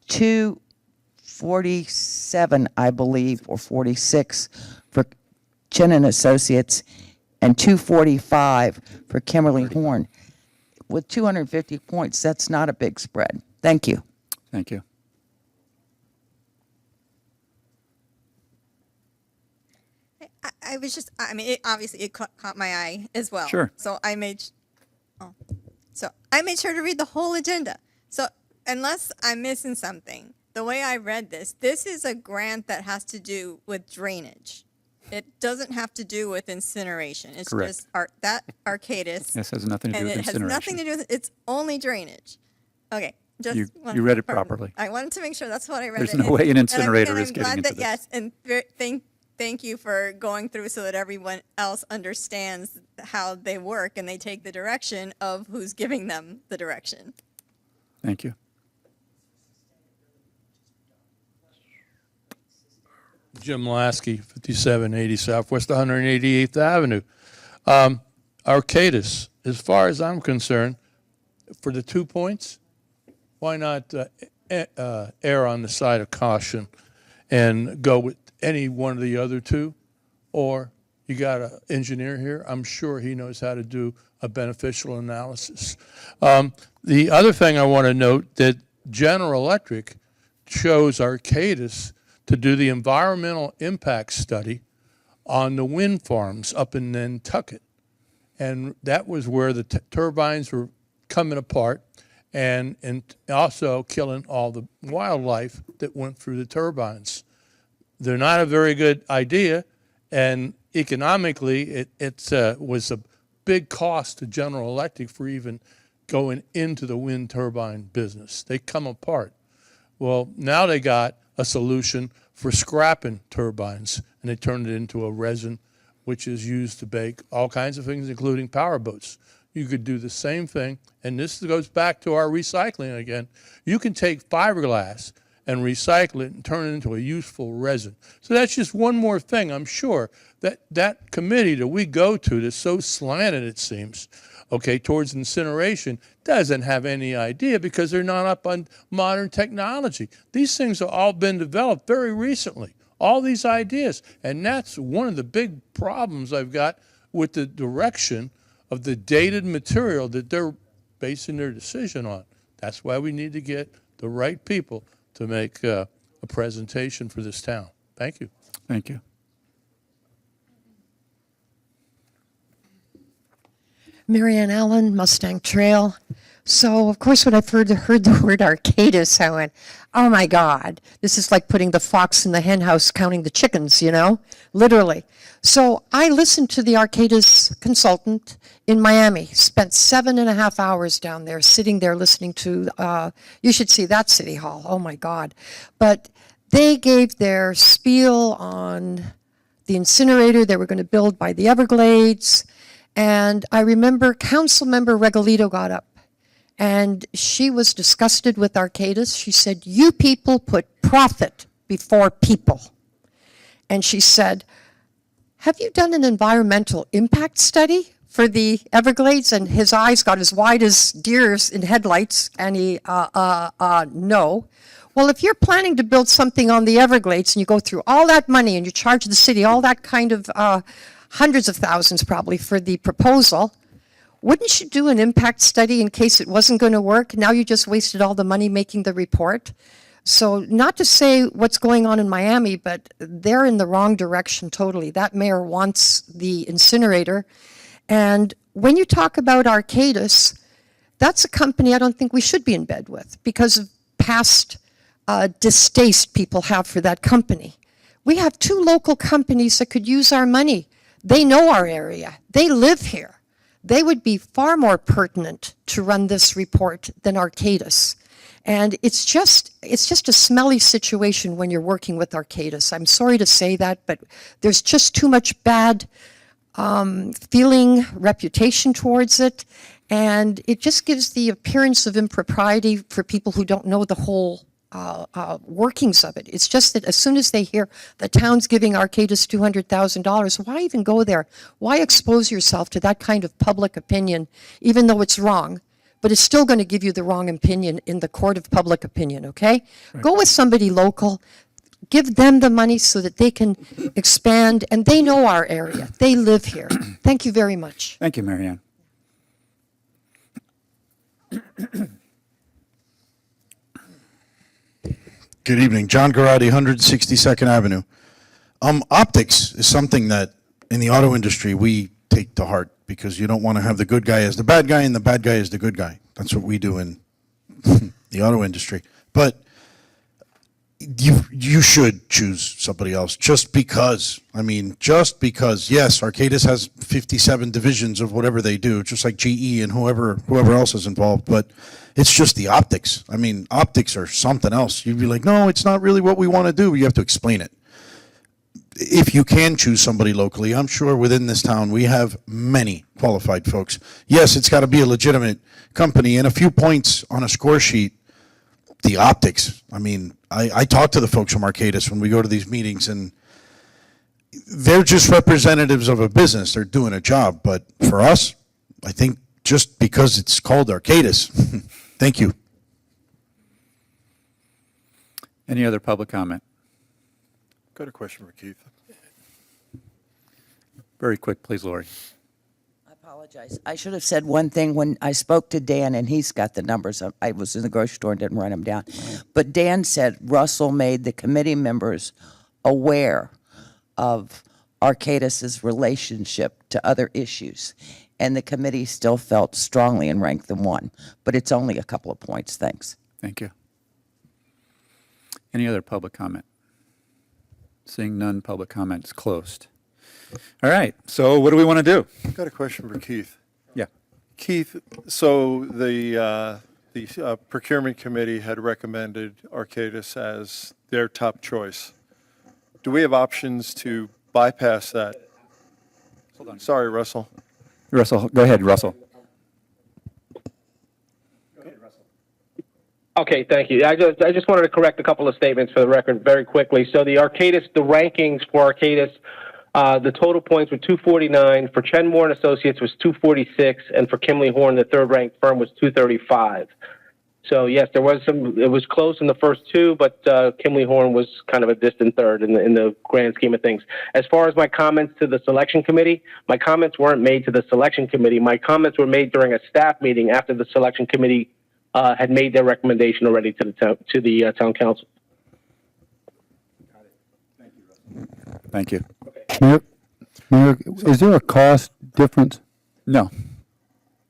247, I believe, or 46 for Chin and Associates, and 245 for Kimberly Horn. With 250 points, that's not a big spread. Thank you. Thank you. I was just, obviously it caught my eye as well. Sure. So I made sure to read the whole agenda. So unless I'm missing something, the way I read this is a grant that has to do with drainage. It doesn't have to do with incineration. It's Correct. just Arcadis. This has nothing to do with And it has nothing to do with, it's only drainage. Okay. You read it properly. I wanted to make sure that's what I read. There's no way an incinerator and is I'm getting glad into that, this. yes, and thank you for going through so that everyone else understands how they work and they take the direction of who's giving them the direction. Thank you. Jim Lasky, 5780 Southwest 188th Avenue. Arcadis, as far as I'm concerned, for the 2 points, why not err on the side of caution and go with any one of the other two? Or you got an engineer here, I'm sure he knows how to do a beneficial analysis. The other thing I want to note that General Electric chose Arcadis to do the environmental impact study on the wind farms up in Nantucket. And that was where the turbines were coming apart and also killing all the wildlife that went through the turbines. They're not a very good idea, and economically, it was a big cost to General Electric for even going into the wind turbine business. They come apart. Well, now they got a solution for scrapping turbines, and they turned it into a resin which is used to bake all kinds of things, including power boats. You could do the same thing, and this goes back to our recycling again. You can take fiberglass and recycle it and turn it into a useful resin. So that's just one more thing. I'm sure that that committee that we go to that's so slanted, it seems, okay, towards incineration, doesn't have any idea because they're not up on modern technology. These things have all been developed very recently, all these ideas. And that's one of the big problems I've got with the direction of the dated material that they're basing their decision on. That's why we need to get the right people to make a presentation for this town. Thank you. Thank you. Marianne Allen, Mustang Trail. So, of course, when I heard the word Arcadis, I went, oh my God, this is like putting the fox in the hen house counting the chickens, you know, literally. So I listened to the Arcadis consultant in Miami, spent 7.5 hours down there, sitting there listening to, you should see that city hall, oh my God. But they gave their spiel on the incinerator they were going to build by the Everglades. And I remember Councilmember Regalito got up and she was disgusted with Arcadis. She said, you people put profit before people. And she said, have you done an environmental impact study for the Everglades? And his eyes got as wide as deers in headlights. And he, no. Well, if you're planning to build something on the Everglades and you go through all that money and you charge the city all that kind of hundreds of thousands probably for the proposal, wouldn't you do an impact study in case it wasn't going to work? Now you just wasted all the money making the report. So not to say what's going on in Miami, but they're in the wrong direction totally. That mayor wants the incinerator. And when you talk about Arcadis, that's a company I don't think we should be in bed with because of past distaste people have for that company. We have 2 local companies that could use our money. They know our area. They live here. They would be far more pertinent to run this report than Arcadis. And it's just a smelly situation when you're working with Arcadis. I'm sorry to say that, but there's just too much bad feeling, reputation towards it. And it just gives the appearance of impropriety for people who don't know the whole workings of it. It's just that as soon as they hear the town's giving Arcadis $200,000, why even go there? Why expose yourself to that kind of public opinion, even though it's wrong? But it's still going to give you the wrong opinion in the court of public opinion, okay? Right. Go with somebody local. Give them the money so that they can expand, and they know our area. They live here. Thank you very much. Thank you, Marianne. Good evening. John Garati, 162nd Avenue. Optics is something that in the auto industry we take to heart because you don't want to have the good guy as the bad guy and the bad guy as the good guy. That's what we do in the auto industry. But you should choose somebody else just because. I mean, just because. Yes, Arcadis has 57 divisions of whatever they do, just like GE and whoever else is involved. But it's just the optics. I mean, optics are something else. You'd be like, no, it's not really what we want to do. You have to explain it. If you can choose somebody locally, I'm sure within this town we have many qualified folks. Yes, it's got to be a legitimate company. And a few points on a score sheet, the optics. I mean, I talk to the folks from Arcadis when we go to these meetings, and they're just representatives of a business. They're doing a job. But for us, I think just because it's called Arcadis, thank you. Any other public comment? Got a question for Keith. Very quick, please, Lori. I apologize. I should have said one thing when I spoke to Dan, and he's got the numbers. I was in the grocery store and didn't write them down. But Dan said Russell made the committee members aware of Arcadis's relationship to other issues, and the committee still felt strongly and ranked them one. But it's only a couple of points. Thanks. Thank you. Any other public comment? Seeing none, public comment is closed. All right, so what do we want to do? I've got a question for Keith. Yeah. Keith, so the procurement committee had recommended Arcadis as their top choice. Do we have options to bypass that? Hold on. Sorry, Russell. Russell, go ahead, Russell. Okay, thank you. I just wanted to correct a couple of statements for the record very quickly. So the rankings for Arcadis, the total points were 249. For Chenmore and Associates was 246, and for Kimley Horn, the third-ranked firm, was 235. So yes, it was close in the first two, but Kimley Horn was kind of a distant third in the grand scheme of things. As far as my comments to the selection committee, my comments weren't made to the selection committee. My comments were made during a staff meeting after the selection committee had made their recommendation already to the town council. Thank you. Mayor, is there a cost difference? No.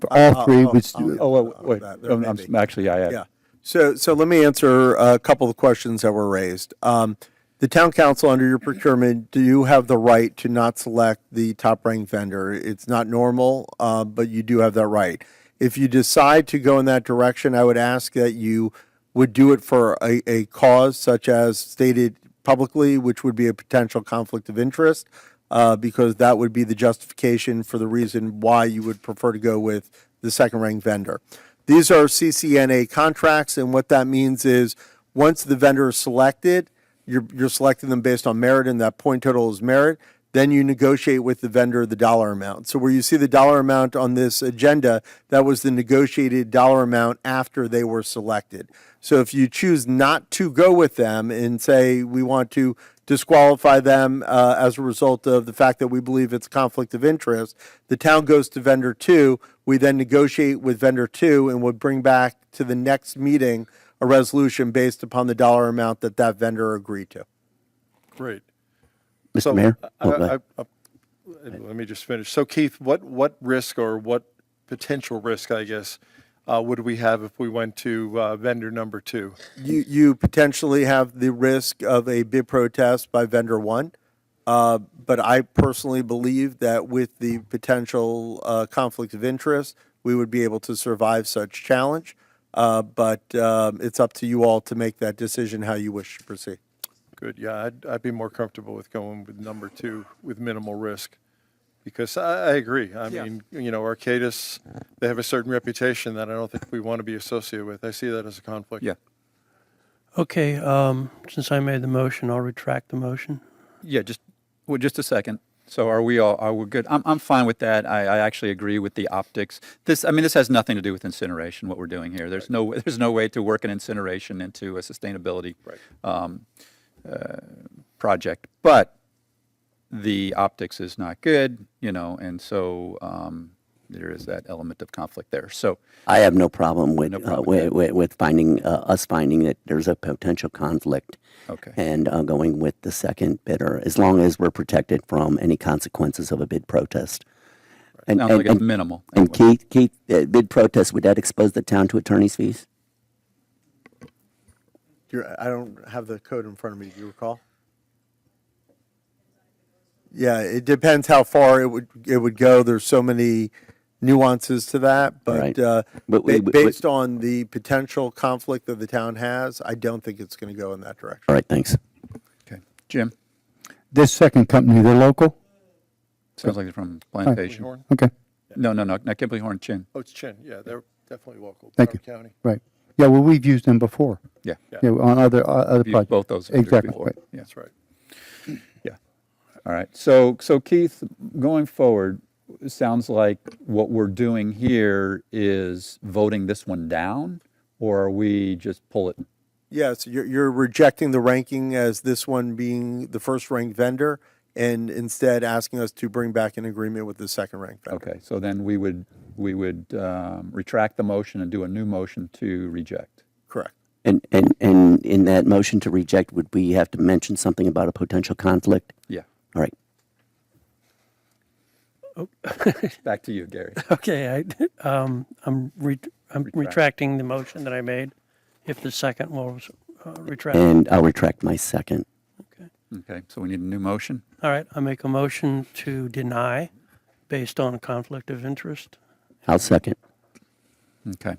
For all three? Wait. There may be. Actually, I had. Yeah. So let me answer a couple of questions that were raised. The town council, under your procurement, do you have the right to not select the top-ranked vendor? It's not normal, but you do have that right. If you decide to go in that direction, I would ask that you would do it for a cause such as stated publicly, which would be a potential conflict of interest, because that would be the justification for the reason why you would prefer to go with the second-ranked vendor. These are CCNA contracts, and what that means is once the vendor is selected, you're selecting them based on merit, and that point total is merit. Then you negotiate with the vendor the dollar amount. So where you see the dollar amount on this agenda, that was the negotiated dollar amount after they were selected. So if you choose not to go with them and say we want to disqualify them as a result of the fact that we believe it's a conflict of interest, the town goes to vendor two. We then negotiate with vendor two and would bring back to the next meeting a resolution based upon the dollar amount that that vendor agreed to. Great. Mr. So, Mayor? Let me just finish. So Keith, what risk or what potential risk, I guess, would we have if we went to vendor number two? You potentially have the risk of a bid protest by vendor one, but I personally believe that with the potential conflict of interest, we would be able to survive such challenge. But it's up to you all to make that decision how you wish to proceed. Good, yeah, I'd be more comfortable with going with number two with minimal risk, because I agree. I mean, Arcadis, they have a certain reputation that I don't think we want to be associated with. I see that as a conflict. Yeah. Okay, since I made the motion, I'll retract the motion. Yeah, just a second. So are we good? I'm fine with that. I actually agree with the optics. This has nothing to do with incineration, what we're doing here. There's no way to work an incineration into a sustainability project. But the optics is not good, and so there is that element of conflict there. So I have no problem with with finding us finding that there's a potential conflict. Okay. And going with the second bidder, as long as we're protected from any consequences of a bid protest. Sounds like it's minimal. And Keith, bid protest, would that expose the town to attorney's fees? I don't have the code in front of me. Do you recall? Yeah, it depends how far it would go. There's so many nuances to that, but, Right. based on the potential conflict that the town has, I don't think it's going to go in that direction. All right, thanks. Okay. Jim? This second company, they're local? Sounds like they're from Plantation. Horn? Okay, No, not Kimberly Horn, Chin. Oh, it's Chin, yeah, they're definitely local. thank you. Broward County. Right. Yeah, well, we've used them before. Yeah. Yeah, on other We've used projects. both those vendors Exactly, before. right. Yeah. That's right. Yeah. All right. So Keith, going forward, it sounds like what we're doing here is voting this one down, or are we just pull it Yes, you're rejecting the ranking as this one being the first ranked vendor, and instead asking us to bring back an agreement with the second ranked vendor. Okay, so then we would retract the motion and do a new motion to reject. Correct. And in that motion to reject, would we have to mention something about a potential conflict? Yeah. All right. Back to you, Gary. Okay, I'm retracting the motion that I made, if the second will retract. And I'll retract my second. Okay, so we need a new motion. All right, I make a motion to deny based on conflict of interest. I'll second. Okay.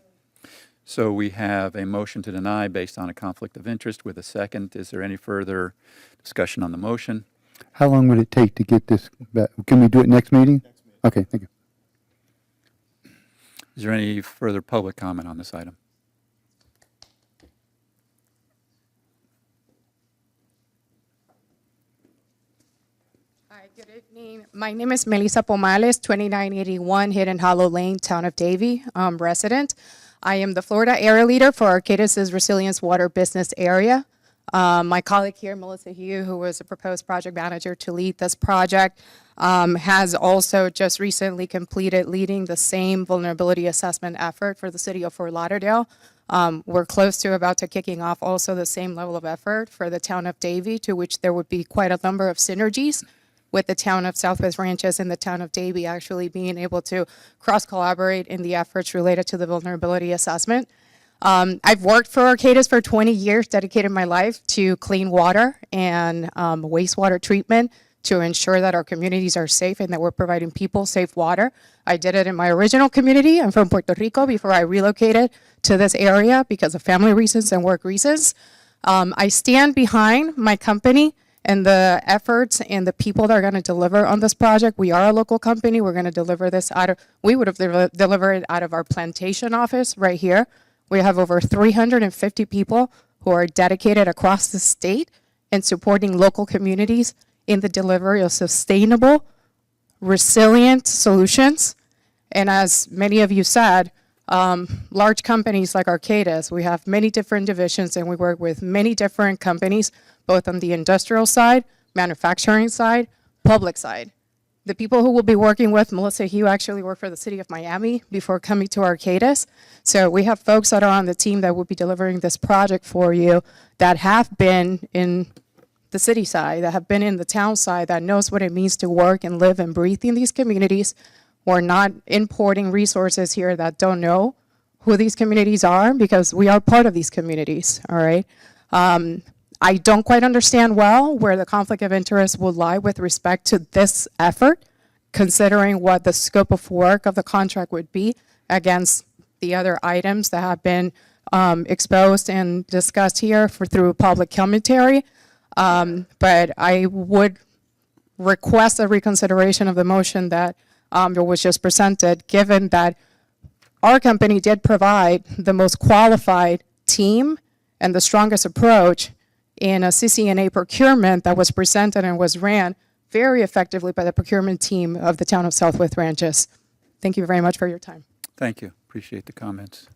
So we have a motion to deny based on a conflict of interest with a second. Is there any further discussion on the motion? How long would it take to get this back? Can we do it next meeting? Okay, thank you. Is there any further public comment on this item? Hi, good evening. My name is Melissa Pomales, 2981 Hidden Hollow Lane, Town of Davie, resident. I am the Florida area leader for Arcadis' Resilience Water Business Area. My colleague here, Melissa Hugh, who was a proposed project manager to lead this project, has also just recently completed leading the same vulnerability assessment effort for the city of Fort Lauderdale. We're close to about to kicking off also the same level of effort for the town of Davie, to which there would be quite a number of synergies with the town of Southwest Ranches and the town of Davie actually being able to cross-collaborate in the efforts related to the vulnerability assessment. I've worked for Arcadis for 20 years, dedicated my life to clean water and wastewater treatment to ensure that our communities are safe and that we're providing people safe water. I did it in my original community. I'm from Puerto Rico before I relocated to this area because of family reasons and work reasons. I stand behind my company and the efforts and the people that are going to deliver on this project. We are a local company. We're going to deliver this we would have delivered it out of our plantation office right here. We have over 350 people who are dedicated across the state in supporting local communities in the delivery of sustainable, resilient solutions. And as many of you said, large companies like Arcadis, we have many different divisions and we work with many different companies, both on the industrial side, manufacturing side, public side. The people who will be working with Melissa Hugh actually worked for the city of Miami before coming to Arcadis. So we have folks that are on the team that will be delivering this project for you that have been in the city side, that have been in the town side, that knows what it means to work and live and breathe in these communities. We're not importing resources here that don't know who these communities are, because we are part of these communities, all right? I don't quite understand well where the conflict of interest will lie with respect to this effort, considering what the scope of work of the contract would be against the other items that have been exposed and discussed here through public commentary. But I would request a reconsideration of the motion that was just presented, given that our company did provide the most qualified team and the strongest approach in a CCNA procurement that was presented and was ran very effectively by the procurement team of the town of Southwest Ranches. Thank you very much for your time. Thank you. Appreciate the comments.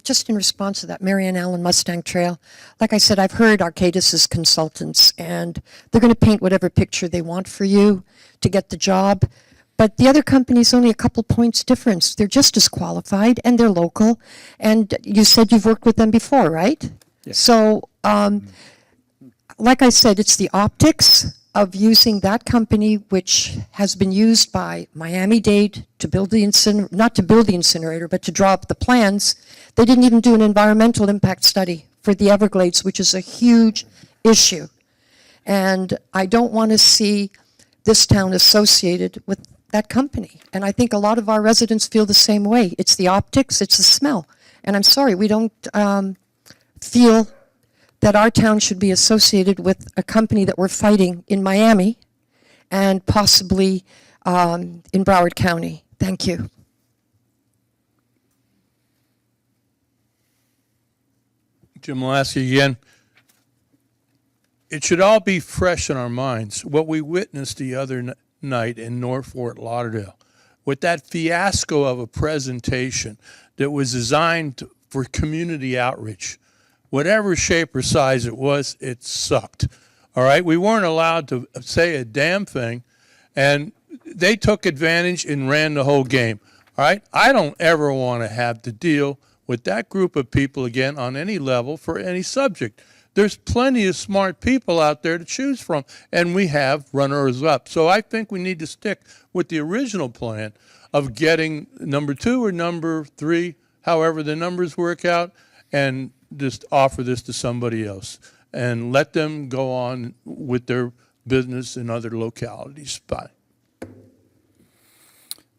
Just in response to that, Marianne Allen, Mustang Trail. Like I said, I've heard Arcadis' consultants, and they're going to paint whatever picture they want for you to get the job. But the other company's only a couple points difference. They're just as qualified, and they're local. And you said you've worked with them before, right? Yes. So, like I said, it's the optics of using that company, which has been used by Miami-Dade to build the not to build the incinerator, but to draw up the plans. They didn't even do an environmental impact study for the Everglades, which is a huge issue. And I don't want to see this town associated with that company. And I think a lot of our residents feel the same way. It's the optics, it's the smell. And I'm sorry, we don't feel that our town should be associated with a company that we're fighting in Miami and possibly in Broward County. Thank you. Jim, I'll ask you again. It should all be fresh in our minds. What we witnessed the other night in North Fort Lauderdale, with that fiasco of a presentation that was designed for community outreach. Whatever shape or size it was, it sucked. All right? We weren't allowed to say a damn thing, and they took advantage and ran the whole game. All right? I don't ever want to have to deal with that group of people again on any level for any subject. There's plenty of smart people out there to choose from, and we have runners up. So I think we need to stick with the original plan of getting number 2 or number 3, however the numbers work out, and just offer this to somebody else and let them go on with their business in other localities. Bye.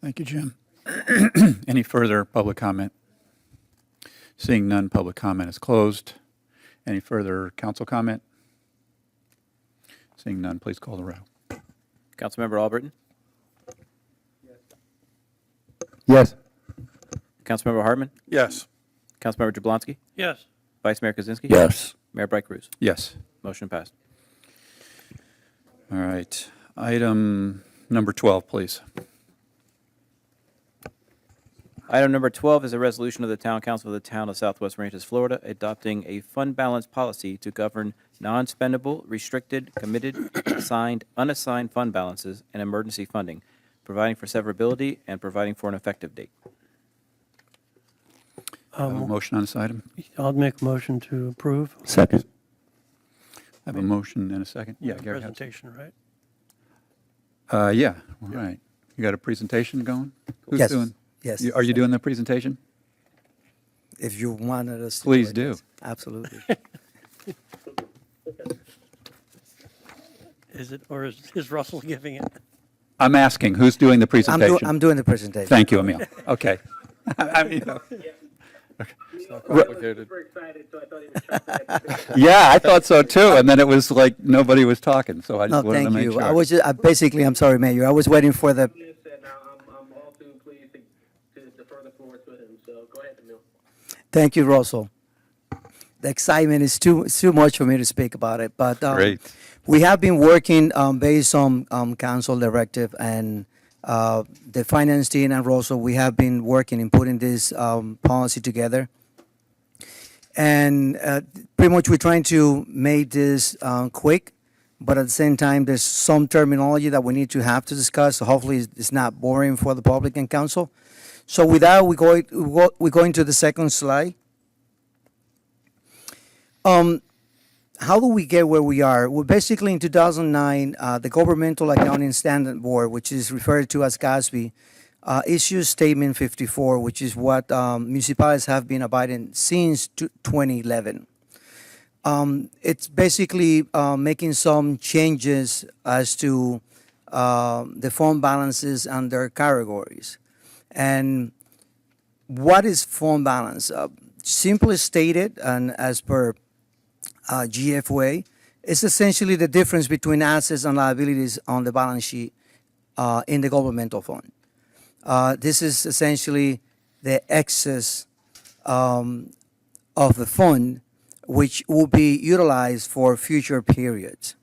Thank you, Jim. Any further public comment? Seeing none, public comment is closed. Any further council comment? Seeing none, please call the row. Councilmember Albritton? Yes. Councilmember Hartman? Yes. Councilmember Jablonski? Yes. Vice Mayor Kaczynski? Yes. Mayor Bright Cruz? Yes. Motion passed. All right. Item number 12, please. Item number 12 is a resolution of the Town Council of the Town of Southwest Ranches, Florida, adopting a fund balance policy to govern non-spendable, restricted, committed, assigned, unassigned fund balances and emergency funding, providing for severability and providing for an effective date. Have a motion on this item? I'll make a motion to approve. Second. I have a motion and a second. Yeah, Gary. Presentation, right? Yeah, all right. You got a presentation going? Who's Yes, doing? yes. Are you doing the presentation? If you wanted us to. Please it, do. yes, Absolutely. Is it, or is Russell giving it? I'm asking, who's doing the presentation? I'm doing the presentation. Thank you, Emil. Okay. I mean, yeah, I thought so too, and then it was like nobody was talking, so I No, just wanted to thank make you. sure. I was just, basically, I'm sorry, Mayor. I was waiting for the. Thank you, Russell. The excitement is too much for me to speak about it, but Great. we have been working based on council directive and the finance team and Russell. We have been working in putting this policy together, and pretty much we're trying to make this quick, but at the same time, there's some terminology that we need to have to discuss. So hopefully, it's not boring for the public and council. So with that, we're going to the second slide. How do we get where we are? Well, basically in 2009, the Governmental Accounting Standard Board, which is referred to as GASB, issued Statement 54, which is what municipalities have been abiding since 2011. It's basically making some changes as to the fund balances and their categories. And what is fund balance? Simply stated, and as per GFOA, it's essentially the difference between assets and liabilities on the balance sheet in the governmental fund. This is essentially the excess of the fund, which will be utilized for future periods.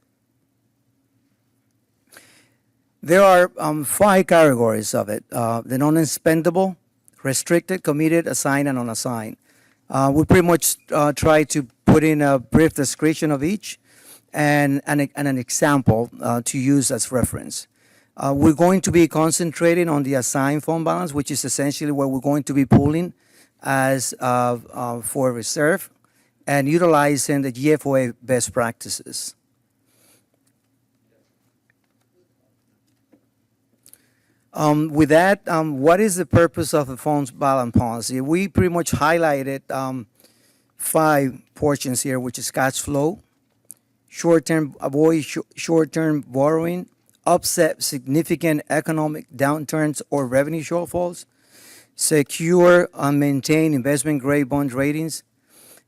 There are 5 categories of it. The non-expendable, restricted, committed, assigned, and unassigned. We pretty much try to put in a brief description of each and an example to use as reference. We're going to be concentrating on the assigned fund balance, which is essentially where we're going to be pulling as for reserve and utilizing the GFOA best practices. With that, what is the purpose of the funds balance policy? We pretty much highlighted 5 portions here, which is cash flow, avoid short-term borrowing, offset significant economic downturns or revenue shortfalls, secure and maintain investment-grade bond ratings,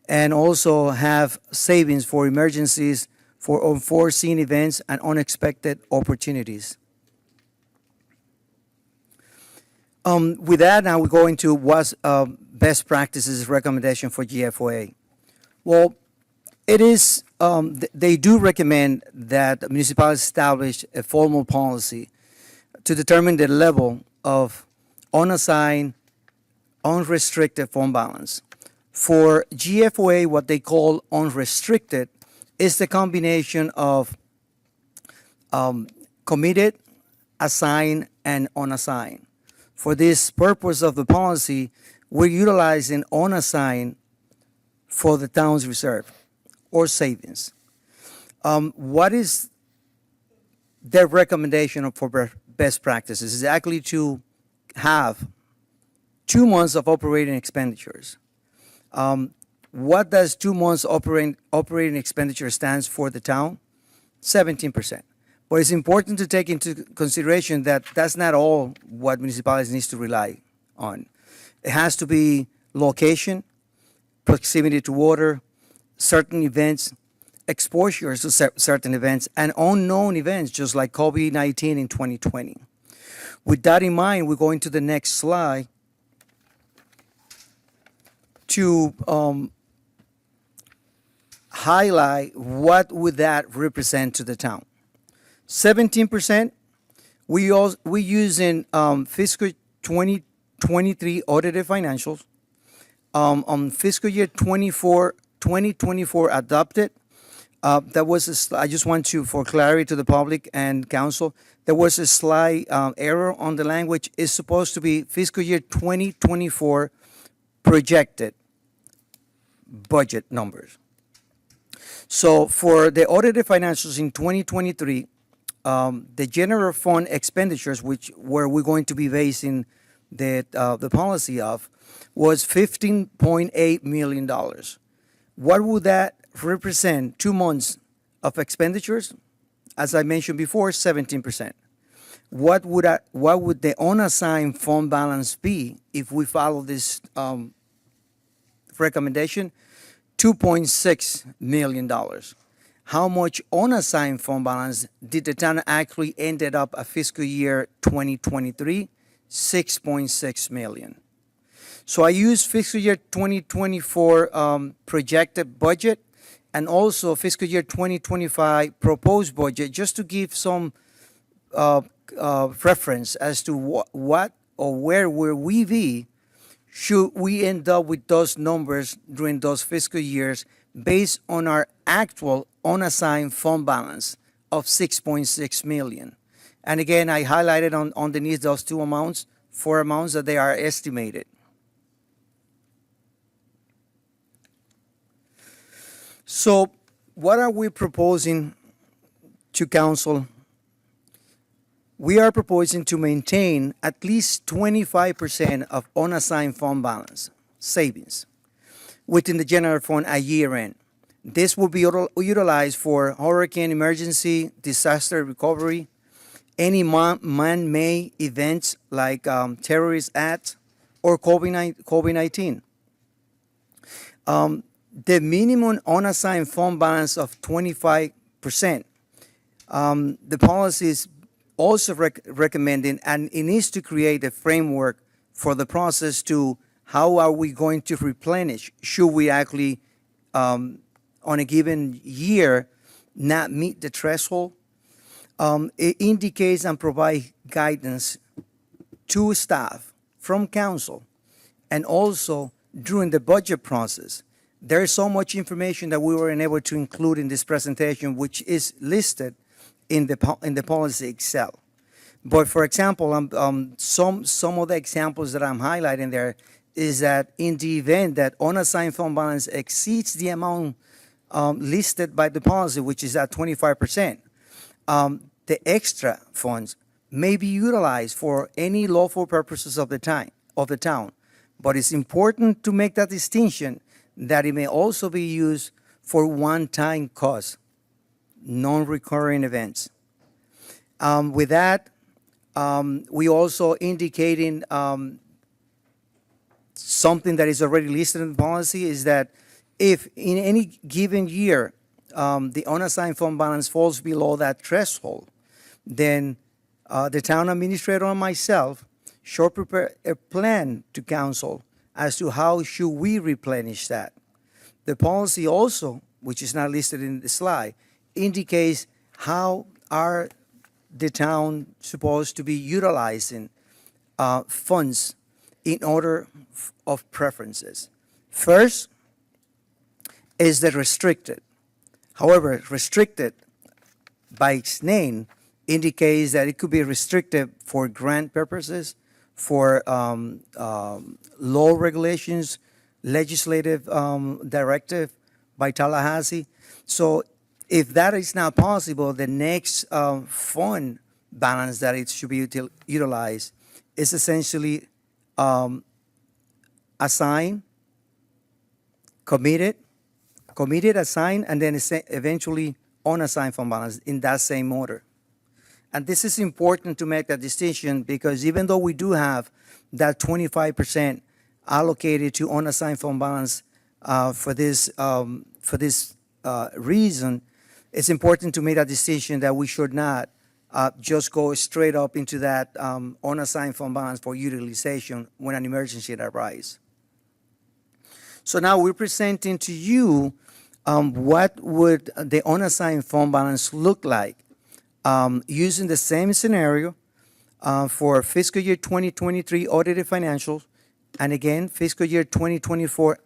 and also have savings for emergencies, for unforeseen events and unexpected opportunities. With that, now we go into what's best practices recommendation for GFOA. Well, it is, they do recommend that municipalities establish a formal policy to determine the level of unassigned, unrestricted fund balance. For GFOA, what they call unrestricted is the combination of committed, assigned, and unassigned. For this purpose of the policy, we're utilizing unassigned for the town's reserve or savings. What is their recommendation for best practices? Is actually to have 2 months of operating expenditures. What does 2 months operating expenditure stands for the town? 17%. But it's important to take into consideration that that's not all what municipalities needs to rely on. It has to be location, proximity to water, certain events, exposure to certain events, and unknown events, just like COVID-19 in 2020. With that in mind, we're going to the next slide to highlight what would that represent to the town. 17%, we use in fiscal 2023 audited financials. On fiscal year 2024 adopted, that was I just want to, for clarity to the public and council, there was a slight error on the language. It's supposed to be fiscal year 2024 projected budget numbers. So for the audited financials in 2023, the general fund expenditures, where we're going to be basing the policy of, was $15.8 million. What would that represent? 2 months of expenditures? As I mentioned before, 17%. What would the unassigned fund balance be if we follow this recommendation? $2.6 million. How much unassigned fund balance did the town actually ended up a fiscal year 2023? $6.6 million. So I use fiscal year 2024 projected budget and also fiscal year 2025 proposed budget just to give some reference as to what or where will we be should we end up with those numbers during those fiscal years based on our actual unassigned fund balance of $6.6 million. And again, I highlighted underneath those 4 amounts that they are estimated. So what are we proposing to council? We are proposing to maintain at least 25% of unassigned fund balance savings within the general fund at year end. This will be utilized for hurricane emergency, disaster recovery, any man-made events like terrorist acts or COVID-19. The minimum unassigned fund balance of 25%. The policy is also recommending, and it needs to create a framework for the process to how are we going to replenish should we actually on a given year not meet the threshold. It indicates and provides guidance to staff from council and also during the budget process. There is so much information that we were unable to include in this presentation, which is listed in the policy itself. But for example, some of the examples that I'm highlighting there is that in the event that unassigned fund balance exceeds the amount listed by the policy, which is at 25%, the extra funds may be utilized for any lawful purposes of the town. But it's important to make that distinction that it may also be used for one-time costs, non-recurring events. With that, we also indicating something that is already listed in the policy is that if in any given year the unassigned fund balance falls below that threshold, then the town administrator and myself should prepare a plan to council as to how should we replenish that. The policy also, which is not listed in the slide, indicates how are the town supposed to be utilizing funds in order of preferences. First is the restricted. However, restricted by its name indicates that it could be restricted for grant purposes, for law regulations, legislative directive by Tallahassee. So if that is not possible, the next fund balance that it should be utilized is essentially assigned, committed, assigned, and then eventually unassigned fund balance in that same order. And this is important to make that distinction because even though we do have that 25% allocated to unassigned fund balance for this reason, it's important to make that distinction that we should not just go straight up into that unassigned fund balance for utilization when an emergency arises. So now we're presenting to you what would the unassigned fund balance look like using the same scenario for fiscal year 2023 audited financials, and again, fiscal year 2024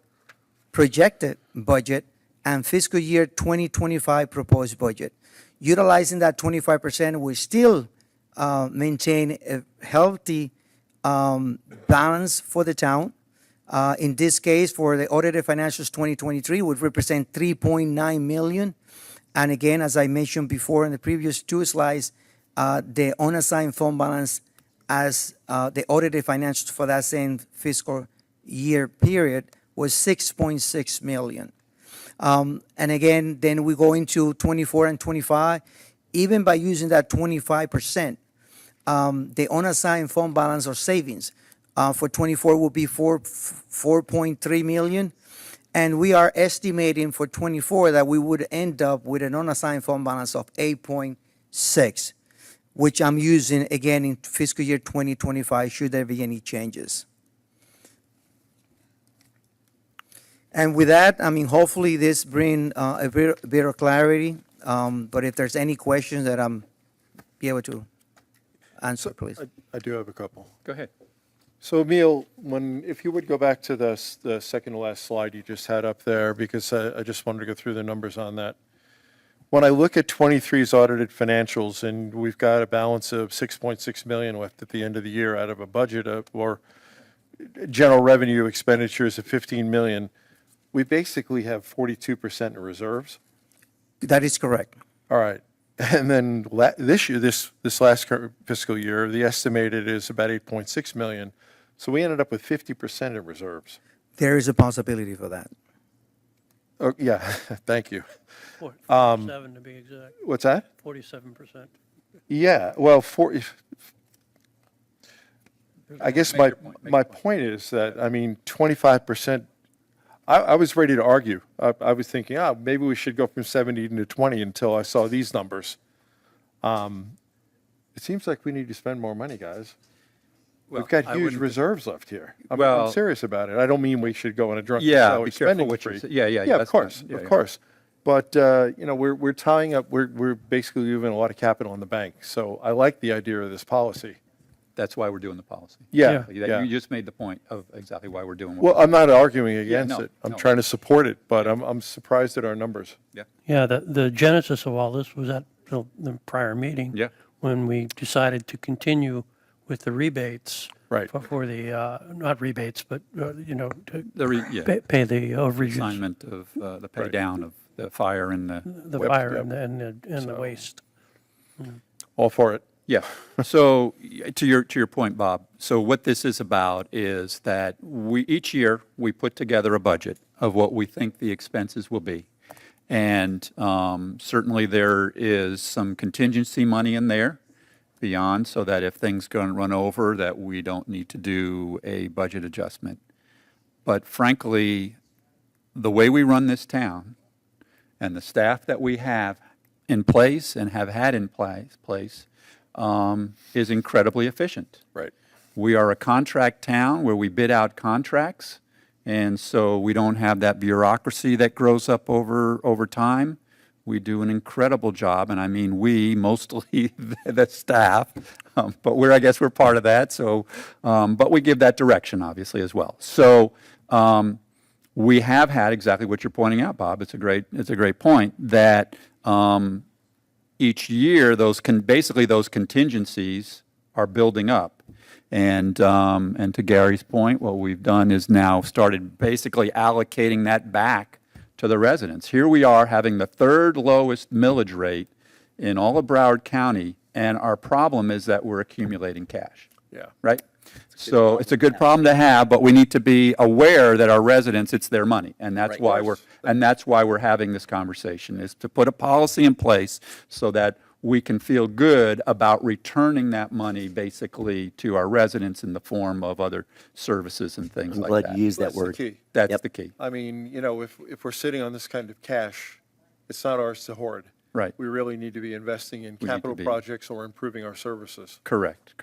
projected budget, and fiscal year 2025 proposed budget. Utilizing that 25%, we still maintain a healthy balance for the town. In this case, for the audited financials 2023 would represent 3.9 million. And again, as I mentioned before in the previous two slides, the unassigned fund balance as the audited financials for that same fiscal year period was 6.6 million. And again, then we go into 24 and 25. Even by using that 25%, the unassigned fund balance or savings for 24 will be 4.3 million. And we are estimating for 24 that we would end up with an unassigned fund balance of 8.6, which I'm using again in fiscal year 2025 should there be any changes. And with that, I mean, hopefully this bring a bit of clarity. But if there's any questions that I'm be able to answer, please. I do have a couple. Go ahead. So Emil, if you would go back to the second to last slide you just had up there, because I just wanted to go through the numbers on that. When I look at 23's audited financials, and we've got a balance of 6.6 million left at the end of the year out of a budget or general revenue expenditures of 15 million, we basically have 42% in reserves. That is correct. All right. And then this year, this last fiscal year, the estimated is about 8.6 million. So we ended up with 50% in reserves. There is a possibility for that. Oh, yeah, thank you. 47 to be exact. What's that? 47%. Yeah, well, I guess my point is that, I mean, 25%, I was ready to argue. I was thinking, maybe we should go from 70 to 20 until I saw these numbers. It seems like we need to spend more money, guys. Well, We've got I huge wouldn't- reserves left here. I'm Well- serious about it. I don't mean we should go on a drunken Yeah, Sally be careful spending what you spree. say. Yeah, Yeah, of that's fine. course, Yeah, of yeah. course. But, we're tying up, we're basically leaving a lot of capital in the bank. So I like the idea of this policy. That's why we're doing the policy. Yeah, That- yeah. You just made the point of exactly why we're doing what Well, we're I'm not arguing Yeah, against no, it. I'm no. trying to support it, but I'm surprised at our numbers. Yeah, the genesis of all this was at the prior meeting. Yeah. When we decided to continue with the rebates. Right. For the, not rebates, but, to yeah. pay the overages. assignment of the pay Right. down of the fire and the. The Yep, fire yep. and the waste. All for it. Yeah. So to your point, Bob, so what this is about is that each year we put together a budget of what we think the expenses will be. And certainly there is some contingency money in there beyond, so that if things going to run over, that we don't need to do a budget adjustment. But frankly, the way we run this town and the staff that we have in place and have had in place is incredibly efficient. Right. We are a contract town where we bid out contracts, and so we don't have that bureaucracy that grows up over time. We do an incredible job, and I mean we, mostly the staff, but I guess we're part of that, so, but we give that direction, obviously, as well. So we have had exactly what you're pointing out, Bob. It's a great point, that each year, basically those contingencies are building up. And to Gary's point, what we've done is now started basically allocating that back to the residents. Here we are having the third lowest millage rate in all of Broward County, and our problem is that we're accumulating cash. Yeah. Right? So it's a good problem to have, but we need to be aware that our residents, it's their money, and that's why we're having this conversation, is to put a policy in place so that we can feel good about returning that money basically to our residents in the form of other services and things I'm like glad that. you used that That's the word. key. That's the key. I mean, if we're sitting on this kind of cash, it's not ours to hoard. Right. We really need to be investing in capital projects or improving our services. Correct.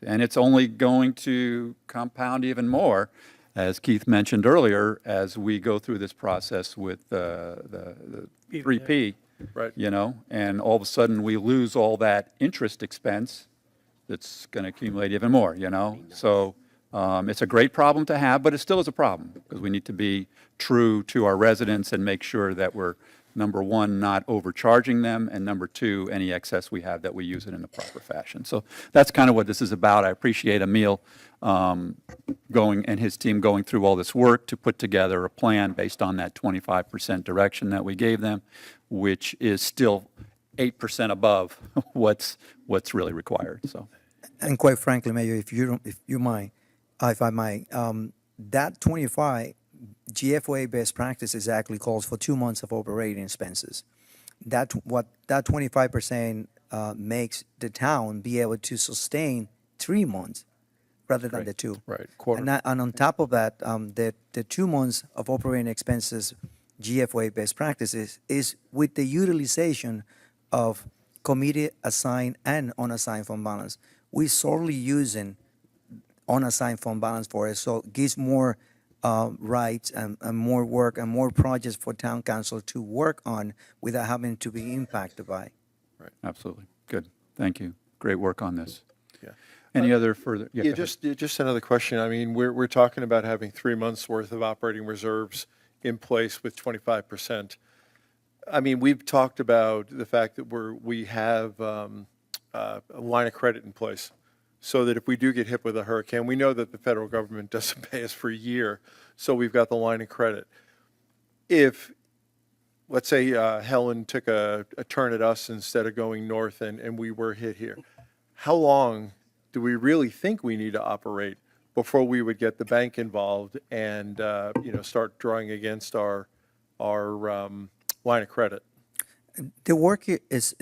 And it's only going to compound even more, as Keith mentioned earlier, as we go through this process with the 3P. Right. And all of a sudden we lose all that interest expense that's going to accumulate even more, So it's a great problem to have, but it still is a problem because we need to be true to our residents and make sure that we're, number one, not overcharging them, and number two, any excess we have, that we use it in the proper fashion. So that's kind of what this is about. I appreciate Emil and his team going through all this work to put together a plan based on that 25% direction that we gave them, which is still 8% above what's really required. So, And quite frankly, Mayor, if I might, that 25 GFOA best practices actually calls for 2 months of operating expenses. That 25% makes the town be able to sustain 3 months rather than the 2. Right. Quarter. And on top of that, the 2 months of operating expenses GFOA best practices is with the utilization of committee assigned and unassigned fund balance. We're solely using unassigned fund balance for it, so it gives more rights and more work and more projects for town council to work on without having to be impacted by. right, absolutely. Good. Thank you. Great work on this. Yeah. Any other further? Yeah, go ahead. just another question. I mean, we're talking about having 3 months' worth of operating reserves in place with 25%. I mean, we've talked about the fact that we have a line of credit in place so that if we do get hit with a hurricane, we know that the federal government doesn't pay us for a year, so we've got the line of credit. If, let's say, Helen took a turn at us instead of going north and we were hit here, how long do we really think we need to operate before we would get the bank involved and start drawing against our line of credit? The work is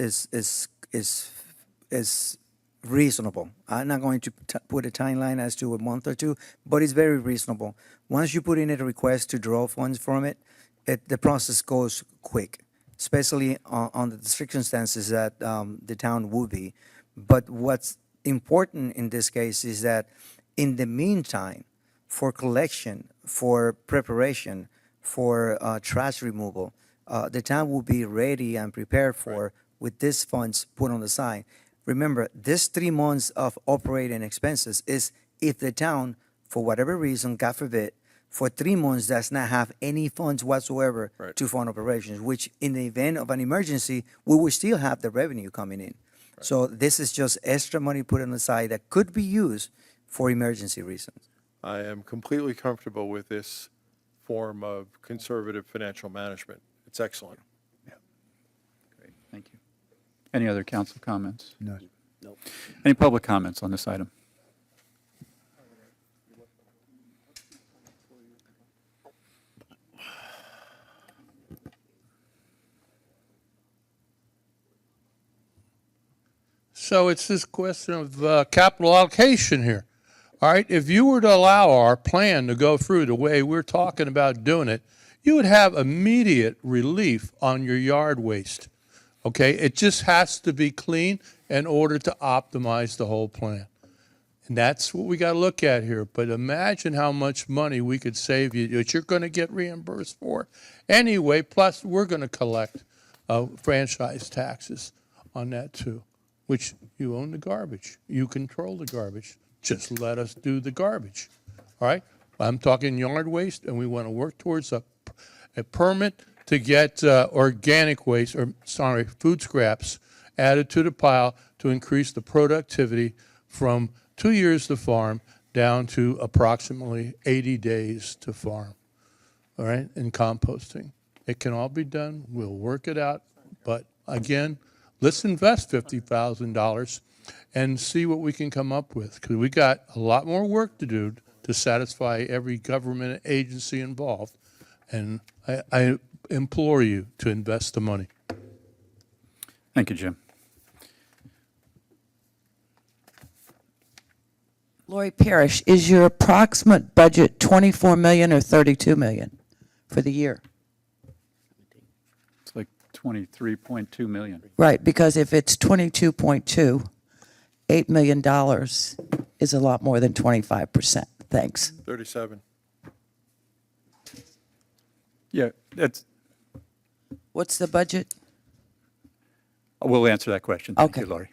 reasonable. I'm not going to put a timeline as to a month or two, but it's very reasonable. Once you put in a request to draw funds from it, the process goes quick, especially on the circumstances that the town would be. But what's important in this case is that in the meantime, for collection, for preparation, for trash removal, the town will be ready and prepared for with these funds put on the side. Remember, this 3 months of operating expenses is if the town, for whatever reason, God forbid, for 3 months does not have any funds whatsoever to fund operations, which in the event of an emergency, we will still have the revenue coming in. So this is just extra money put on the side that could be used for emergency reasons. I am completely comfortable with this form of conservative financial management. It's excellent. Great. Thank you. Any other council comments? No. Nope. Any public comments on this item? So it's this question of capital allocation here. All right, if you were to allow our plan to go through the way we're talking about doing it, you would have immediate relief on your yard waste. Okay, it just has to be clean in order to optimize the whole plan. And that's what we got to look at here. But imagine how much money we could save you that you're going to get reimbursed for anyway, plus we're going to collect franchise taxes on that too, which you own the garbage. You control the garbage. Just let us do the garbage. All right? I'm talking yard waste, and we want to work towards a permit to get organic waste, food scraps added to the pile to increase the productivity from 2 years to farm down to approximately 80 days to farm. All right? And composting. It can all be done. We'll work it out. But again, let's invest $50,000 and see what we can come up with, because we got a lot more work to do to satisfy every government agency involved. And I implore you to invest the money. Thank you, Jim. Lori Parrish, is your approximate budget 24 million or 32 million for the year? It's like 23.2 million. Right, because if it's 22.2, $8 million is a lot more than 25%. Thanks. 37. Yeah, that's, What's the budget? we'll answer that question. Thank you, Okay. Laurie.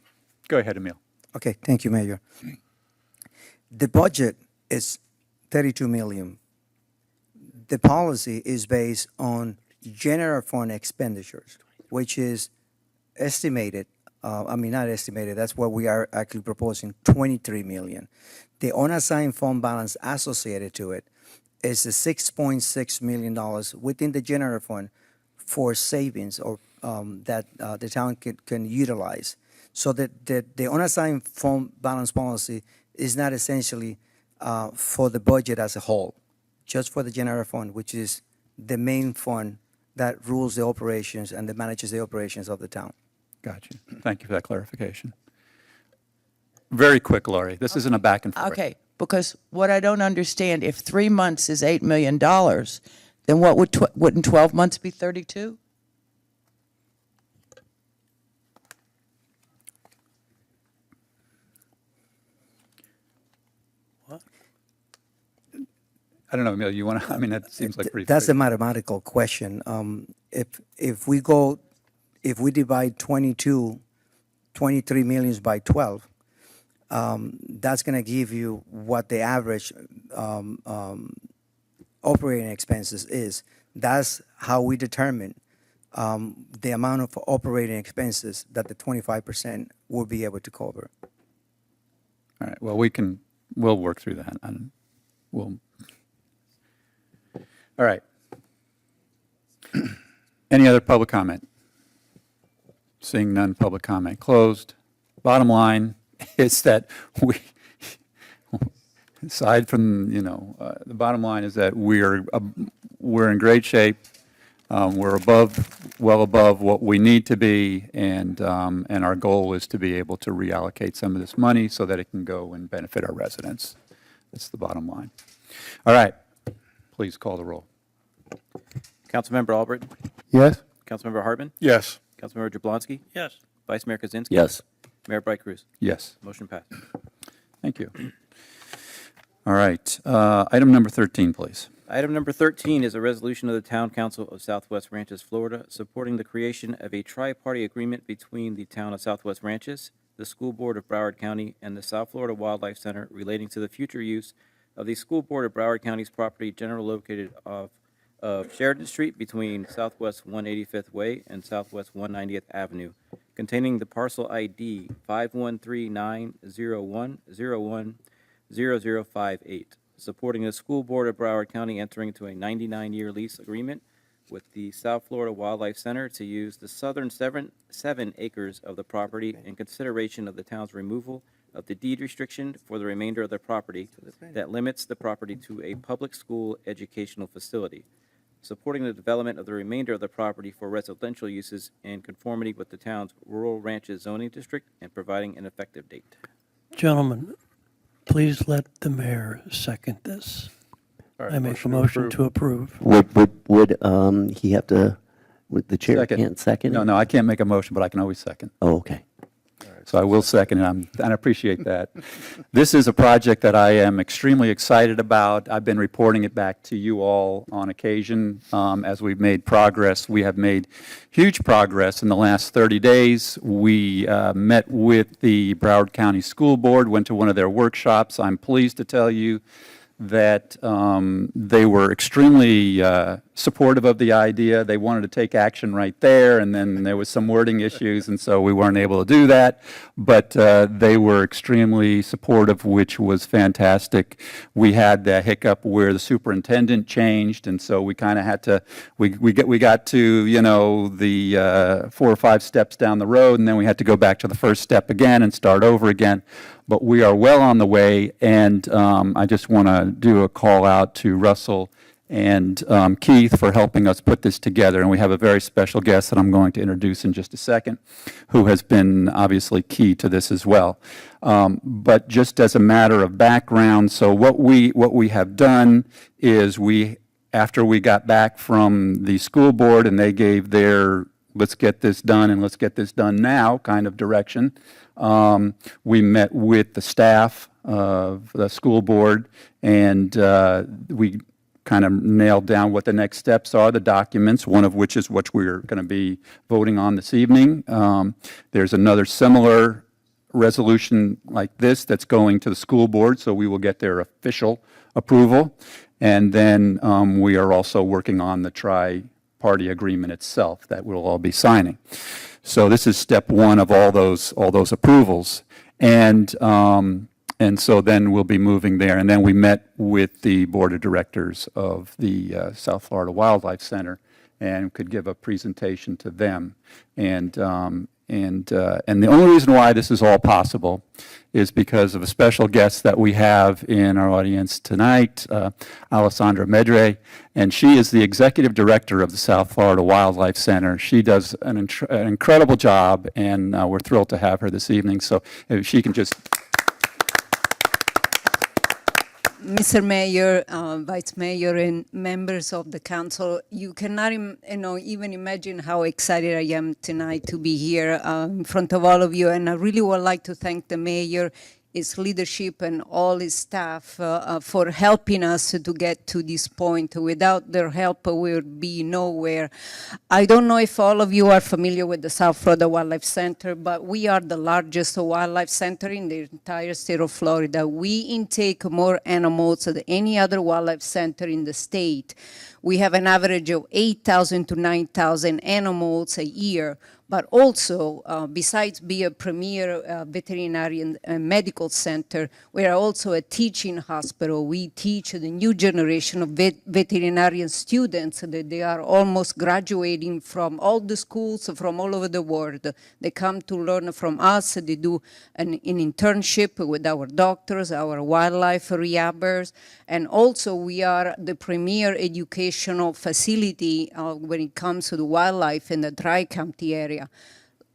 Go ahead, Emil. Okay, thank you, Mayor. The budget is 32 million. The policy is based on general fund expenditures, which is estimated, not estimated, that's what we are actually proposing, 23 million. The unassigned fund balance associated to it is the $6.6 million within the general fund for savings or that the town can utilize. So that the unassigned fund balance policy is not essentially for the budget as a whole, just for the general fund, which is the main fund that rules the operations and that manages the operations of the town. Gotcha. Thank you for that clarification. Very quick, Laurie. This isn't a back and forth. Okay, because what I don't understand, if 3 months is $8 million, then what wouldn't 12 months be 32? I don't know, Emil, you want to, that seems like pretty. That's a mathematical question. If we divide 23 millions by 12, that's going to give you what the average operating expenses is. That's how we determine the amount of operating expenses that the 25% will be able to cover. All right, well, we'll work through that, and all right. Any other public comment? Seeing none, public comment closed. Bottom line is that aside from, the bottom line is that we're in great shape. We're well above what we need to be, and our goal is to be able to reallocate some of this money so that it can go and benefit our residents. That's the bottom line. All right, please call the roll. Councilmember Albritton? Yes? Councilmember Hartman? Yes. Councilmember Jablonski? Yes. Vice Mayor Kaczynski? Yes. Mayor Bright Cruz? Yes. Motion passed. Thank you. All right, item number 13, please. Item number 13 is a resolution of the Town Council of Southwest Ranches, Florida, supporting the creation of a tri-party agreement between the Town of Southwest Ranches, the School Board of Broward County, and the South Florida Wildlife Center relating to the future use of the School Board of Broward County's property generally located of Sheridan Street between Southwest 185th Way and Southwest 190th Avenue, containing the parcel ID 513-901-01-0058, supporting the School Board of Broward County entering into a 99-year lease agreement with the South Florida Wildlife Center to use the southern 7 acres of the property in consideration of the town's removal of the deed restriction for the remainder of the property that limits the property to a public school educational facility, supporting the development of the remainder of the property for residential uses in conformity with the town's rural ranches zoning district and providing an effective date. Gentlemen, please let the mayor second this. All right, I make a motion to approve. Would he have to, would the chair Second. can't second? No, I can't make a motion, but I can always second. Oh, okay. So I will second it, and I appreciate that. This is a project that I am extremely excited about. I've been reporting it back to you all on occasion as we've made progress. We have made huge progress in the last 30 days. We met with the Broward County School Board, went to one of their workshops. I'm pleased to tell you that they were extremely supportive of the idea. They wanted to take action right there, and then there was some wording issues, and so we weren't able to do that. But they were extremely supportive, which was fantastic. We had the hiccup where the superintendent changed, and so we kind of had to, we got to, you know, the 4 or 5 steps down the road, and then we had to go back to the first step again and start over again. But we are well on the way, and I just want to do a call out to Russell and Keith for helping us put this together. And we have a very special guest that I'm going to introduce in just a second, who has been obviously key to this as well. But just as a matter of background, so what we have done is after we got back from the school board and they gave their let's get this done and let's get this done now kind of direction, we met with the staff of the school board, and we kind of nailed down what the next steps are, the documents, one of which is what we're going to be voting on this evening. There's another similar resolution like this that's going to the school board, so we will get their official approval. And then we are also working on the tri-party agreement itself that we'll all be signing. So this is step one of all those approvals. And so then we'll be moving there. And then we met with the board of directors of the South Florida Wildlife Center and could give a presentation to them. And the only reason why this is all possible is because of a special guest that we have in our audience tonight, Alessandra Medre, and she is the executive director of the South Florida Wildlife Center. She does an incredible job, and we're thrilled to have her this evening. So if she can just... Mr. Mayor, Vice Mayor, and members of the council, you cannot even imagine how excited I am tonight to be here in front of all of you. And I really would like to thank the mayor, his leadership, and all his staff for helping us to get to this point. Without their help, we would be nowhere. I don't know if all of you are familiar with the South Florida Wildlife Center, but we are the largest wildlife center in the entire state of Florida. We intake more animals than any other wildlife center in the state. We have an average of 8,000 to 9,000 animals a year. But also, besides being a premier veterinarian medical center, we are also a teaching hospital. We teach the new generation of veterinarian students that they are almost graduating from all the schools from all over the world. They come to learn from us. They do an internship with our doctors, our wildlife rehabbers, and also we are the premier educational facility when it comes to the wildlife in the Tri-County area.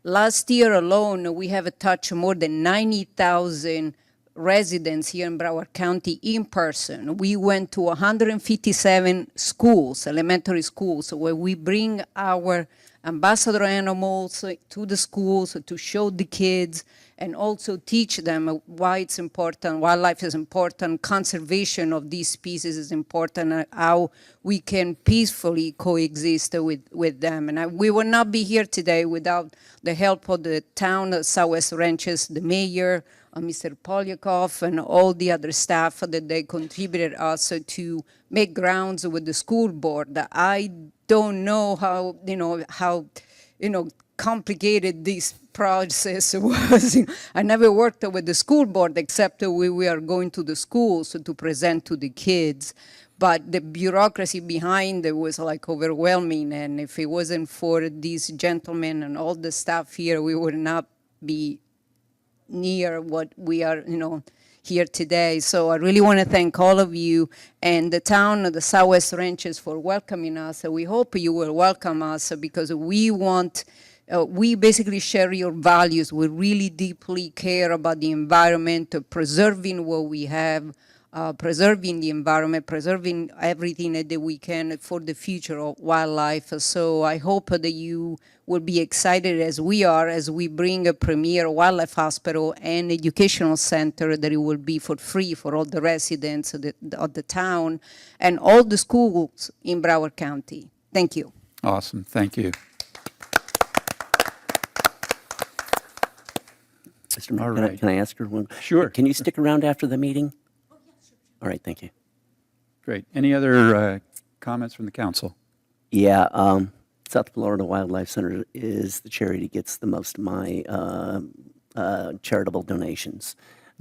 Last year alone, we have touched more than 90,000 residents here in Broward County in person. We went to 157 schools, elementary schools, where we bring our ambassador animals to the schools to show the kids and also teach them why it's important, wildlife is important, conservation of these species is important, how we can peacefully coexist with them. And we would not be here today without the help of the town of Southwest Ranches, the mayor, Mr. Polyakov, and all the other staff that they contributed us to make grounds with the school board. I don't know how complicated this process was. I never worked with the school board except we are going to the schools to present to the kids. But the bureaucracy behind it was like overwhelming. And if it wasn't for these gentlemen and all the staff here, we would not be near what we are, here today. So I really want to thank all of you and the town of the Southwest Ranches for welcoming us. We hope you will welcome us because we basically share your values. We really deeply care about the environment, preserving what we have, preserving the environment, preserving everything that we can for the future of wildlife. So I hope that you will be excited as we are as we bring a premier wildlife hospital and educational center that it will be for free for all the residents of the town and all the schools in Broward County. Thank you. Awesome, thank you. Mr. Mayor, All can, right. can I ask her one? Sure. Can you stick around after the meeting? All right, thank you. Great. Any other comments from the council? Yeah, South Florida Wildlife Center is the charity that gets the most of my charitable donations.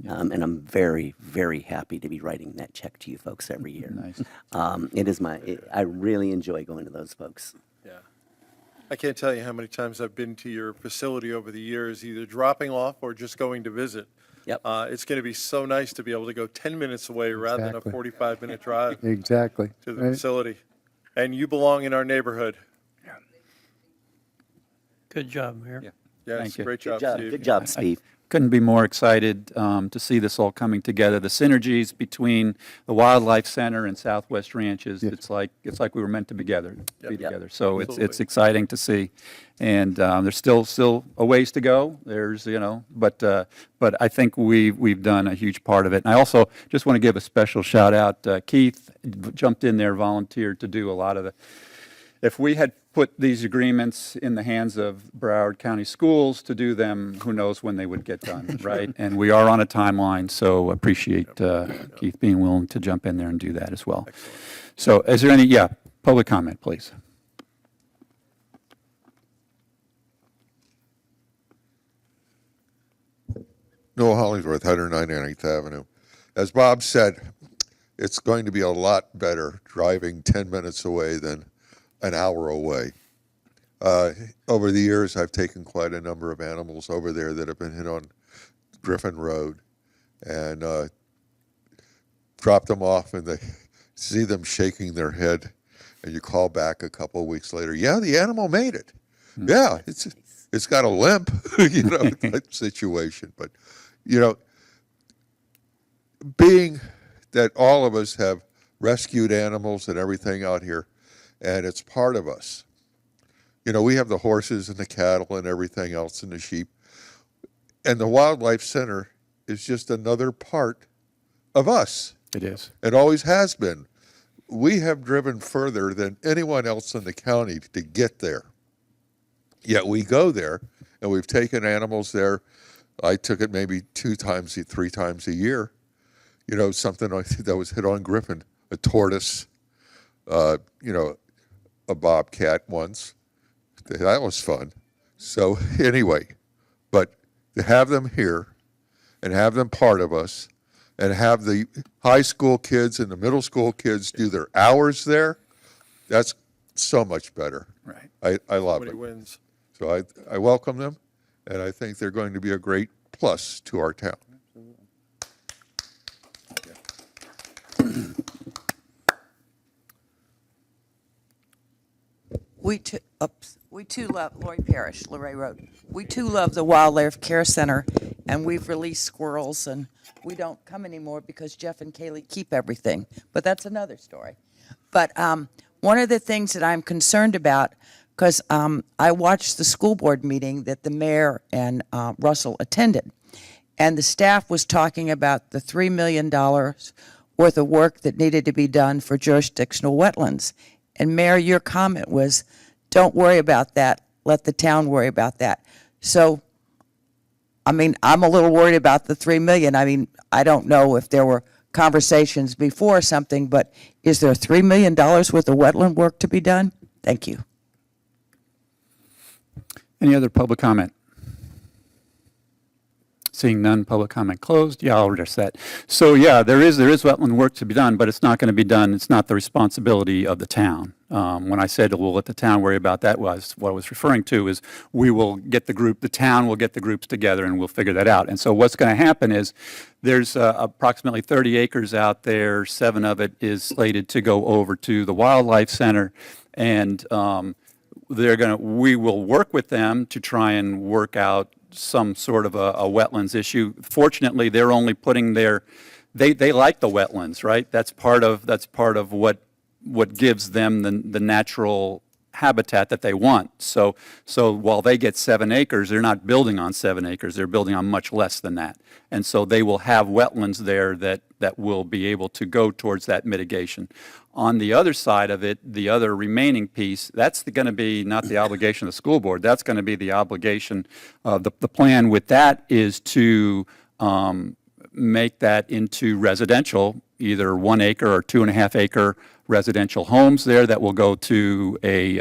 And I'm very, very happy to be writing that check to you folks every year. Nice. I really enjoy going to those folks. Yeah. I can't tell you how many times I've been to your facility over the years, either dropping off or just going to visit. Yep. It's going to be so nice to be able to go 10 minutes away rather than a Exactly. 45-minute drive Exactly. to the Right. facility. And you belong in our neighborhood. Good job, Mayor. Yeah. Yes, Thank you. great job, Steve. Good job, Steve. Couldn't be more excited to see this all coming together. The synergies between the Wildlife Center and Southwest Ranches, it's like we were meant to be together. So it's Absolutely. exciting to see. And there's still a ways to go. There's, but I think we've done a huge part of it. And I also just want to give a special shout out. Keith jumped in there, volunteered to do a lot of the. If we had put these agreements in the hands of Broward County Schools to do them, who knows when they would get done, right? And we are on a timeline, so appreciate Keith being willing to jump in there and do that as well. So is there any, public comment, please? Noah Hollingsworth, 109 8th Avenue. As Bob said, it's going to be a lot better driving 10 minutes away than an hour away. Over the years, I've taken quite a number of animals over there that have been hit on Griffin Road and dropped them off, and they see them shaking their head, and you call back a couple of weeks later, yeah, the animal made it. Yeah, it's got a limp, type situation. But, being that all of us have rescued animals and everything out here, and it's part of us. We have the horses and the cattle and everything else and the sheep. And the Wildlife Center is just another part of us. It is. It always has been. We have driven further than anyone else in the county to get there. Yet we go there, and we've taken animals there. I took it maybe 3 times a year. Something that was hit on Griffin, a tortoise, a bobcat once. That was fun. So anyway, but to have them here and have them part of us and have the high school kids and the middle school kids do their hours there, that's so much better. Right. I love Nobody it. wins. So I welcome them, and I think they're going to be a great plus to our town. We too love Lori Parish, Luray Road. We too love the Wildlife Care Center, and we've released squirrels, and we don't come anymore because Jeff and Kaylee keep everything. But that's another story. But one of the things that I'm concerned about, because I watched the school board meeting that the mayor and Russell attended, and the staff was talking about the $3 million worth of work that needed to be done for jurisdictional wetlands. And Mayor, your comment was, don't worry about that, let the town worry about that. So, I'm a little worried about the $3 million. I don't know if there were conversations before or something, but is there $3 million worth of wetland work to be done? Thank you. Any other public comment? Seeing none, public comment closed. Yeah, I'll address that. So yeah, there is wetland work to be done, but it's not going to be done. It's not the responsibility of the town. When I said we'll let the town worry about that, was what I was referring to is we will get the town will get the groups together and we'll figure that out. And so what's going to happen is there's approximately 30 acres out there. 7 of it is slated to go over to the Wildlife Center, and we will work with them to try and work out some sort of a wetlands issue. Fortunately, they're only putting their they like the wetlands, right? That's part of what gives them the natural habitat that they want. So while they get 7 acres, they're not building on 7 acres, they're building on much less than that. And so they will have wetlands there that will be able to go towards that mitigation. On the other side of it, the other remaining piece, that's going to be not the obligation of the school board, that's going to be the obligation, the plan with that is to make that into residential, either 1 acre or 2.5 acre residential homes there that will go to a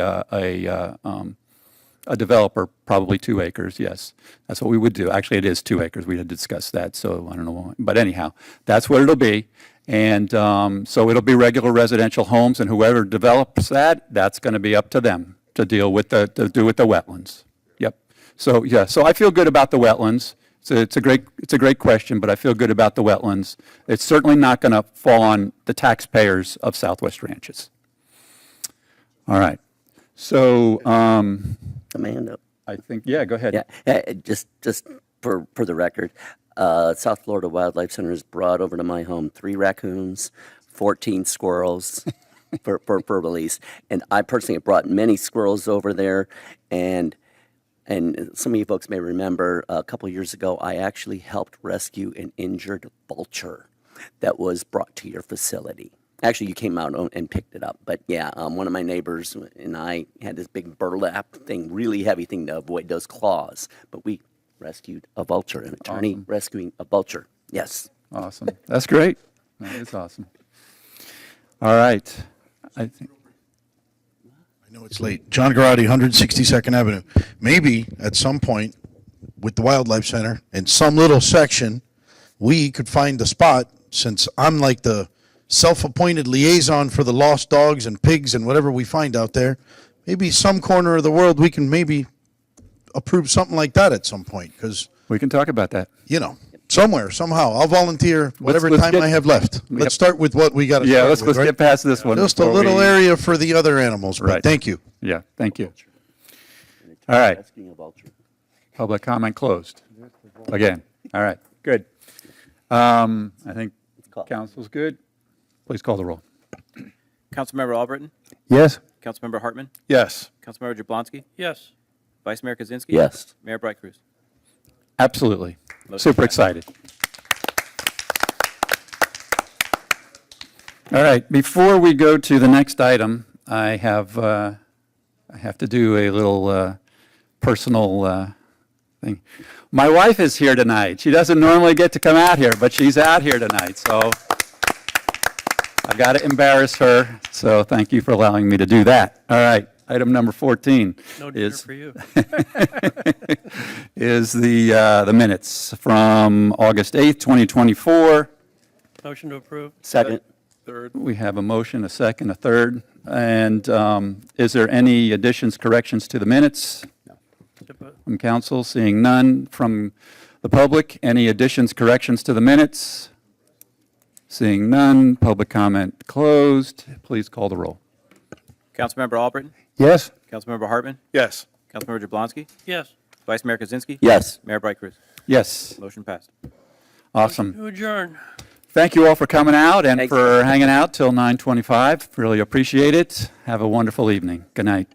developer, probably 2 acres, yes. That's what we would do. Actually, it is 2 acres. We had discussed that, so I don't know why. But anyhow, that's what it'll be. And so it'll be regular residential homes, and whoever develops that, that's going to be up to them to do with the wetlands. Yep. So, yeah, so I feel good about the wetlands. It's a great question, but I feel good about the wetlands. It's certainly not going to fall on the taxpayers of Southwest Ranches. All right. So, Amanda. I think, yeah, go ahead. Yeah, just for the record, South Florida Wildlife Center has brought over to my home 3 raccoons, 14 squirrels for release. And I personally have brought many squirrels over there. And some of you folks may remember a couple of years ago, I actually helped rescue an injured vulture that was brought to your facility. Actually, you came out and picked it up. But yeah, one of my neighbors and I had this big burlap thing, really heavy thing to avoid those claws. But we rescued a vulture, an attorney rescuing a vulture. Yes. Awesome. That's great. That is awesome. All right. I know it's late. John Garotti, 162nd Avenue. Maybe at some point with the Wildlife Center, in some little section, we could find a spot, since I'm like the self-appointed liaison for the lost dogs and pigs and whatever we find out there. Maybe some corner of the world we can maybe approve something like that at some point, because we can talk about that. You know, somewhere, somehow. I'll volunteer whatever let's time get- I have left. Let's start with what we got to Yeah, start let's with, right? get past this one. Just a before little we- area for the other animals, but Right. thank you. Yeah, thank you. All right. Rescuing a vulture. Public comment closed. Again. All right, good. I think council's good. Please call the roll. Councilmember Albritton? Yes. Councilmember Hartman? Yes. Councilmember Jablonski? Yes. Vice Mayor Kaczynski? Yes. Mayor Bright Cruz? Absolutely. Motion Super passed. excited. All right, before we go to the next item, I have to do a little personal thing. My wife is here tonight. She doesn't normally get to come out here, but she's out here tonight, so I got to embarrass her. So thank you for allowing me to do that. All right, item number 14 No dinner is for you. is the minutes from August 8th, 2024. Motion to approve. Second. Third. We have a motion, a second, a third. And is there any additions, corrections to the minutes from council? Seeing none. From the public, any additions, corrections to the minutes? Seeing none. Public comment closed. Please call the roll. Councilmember Albritton? Yes. Councilmember Hartman? Yes. Councilmember Jablonski? Yes. Vice Mayor Kaczynski? Yes. Mayor Bright Cruz? Yes. Motion passed. Awesome. To adjourn. Thank you all for coming out and Thanks. for hanging out till 9:25. Really appreciate it. Have a wonderful evening. Good night.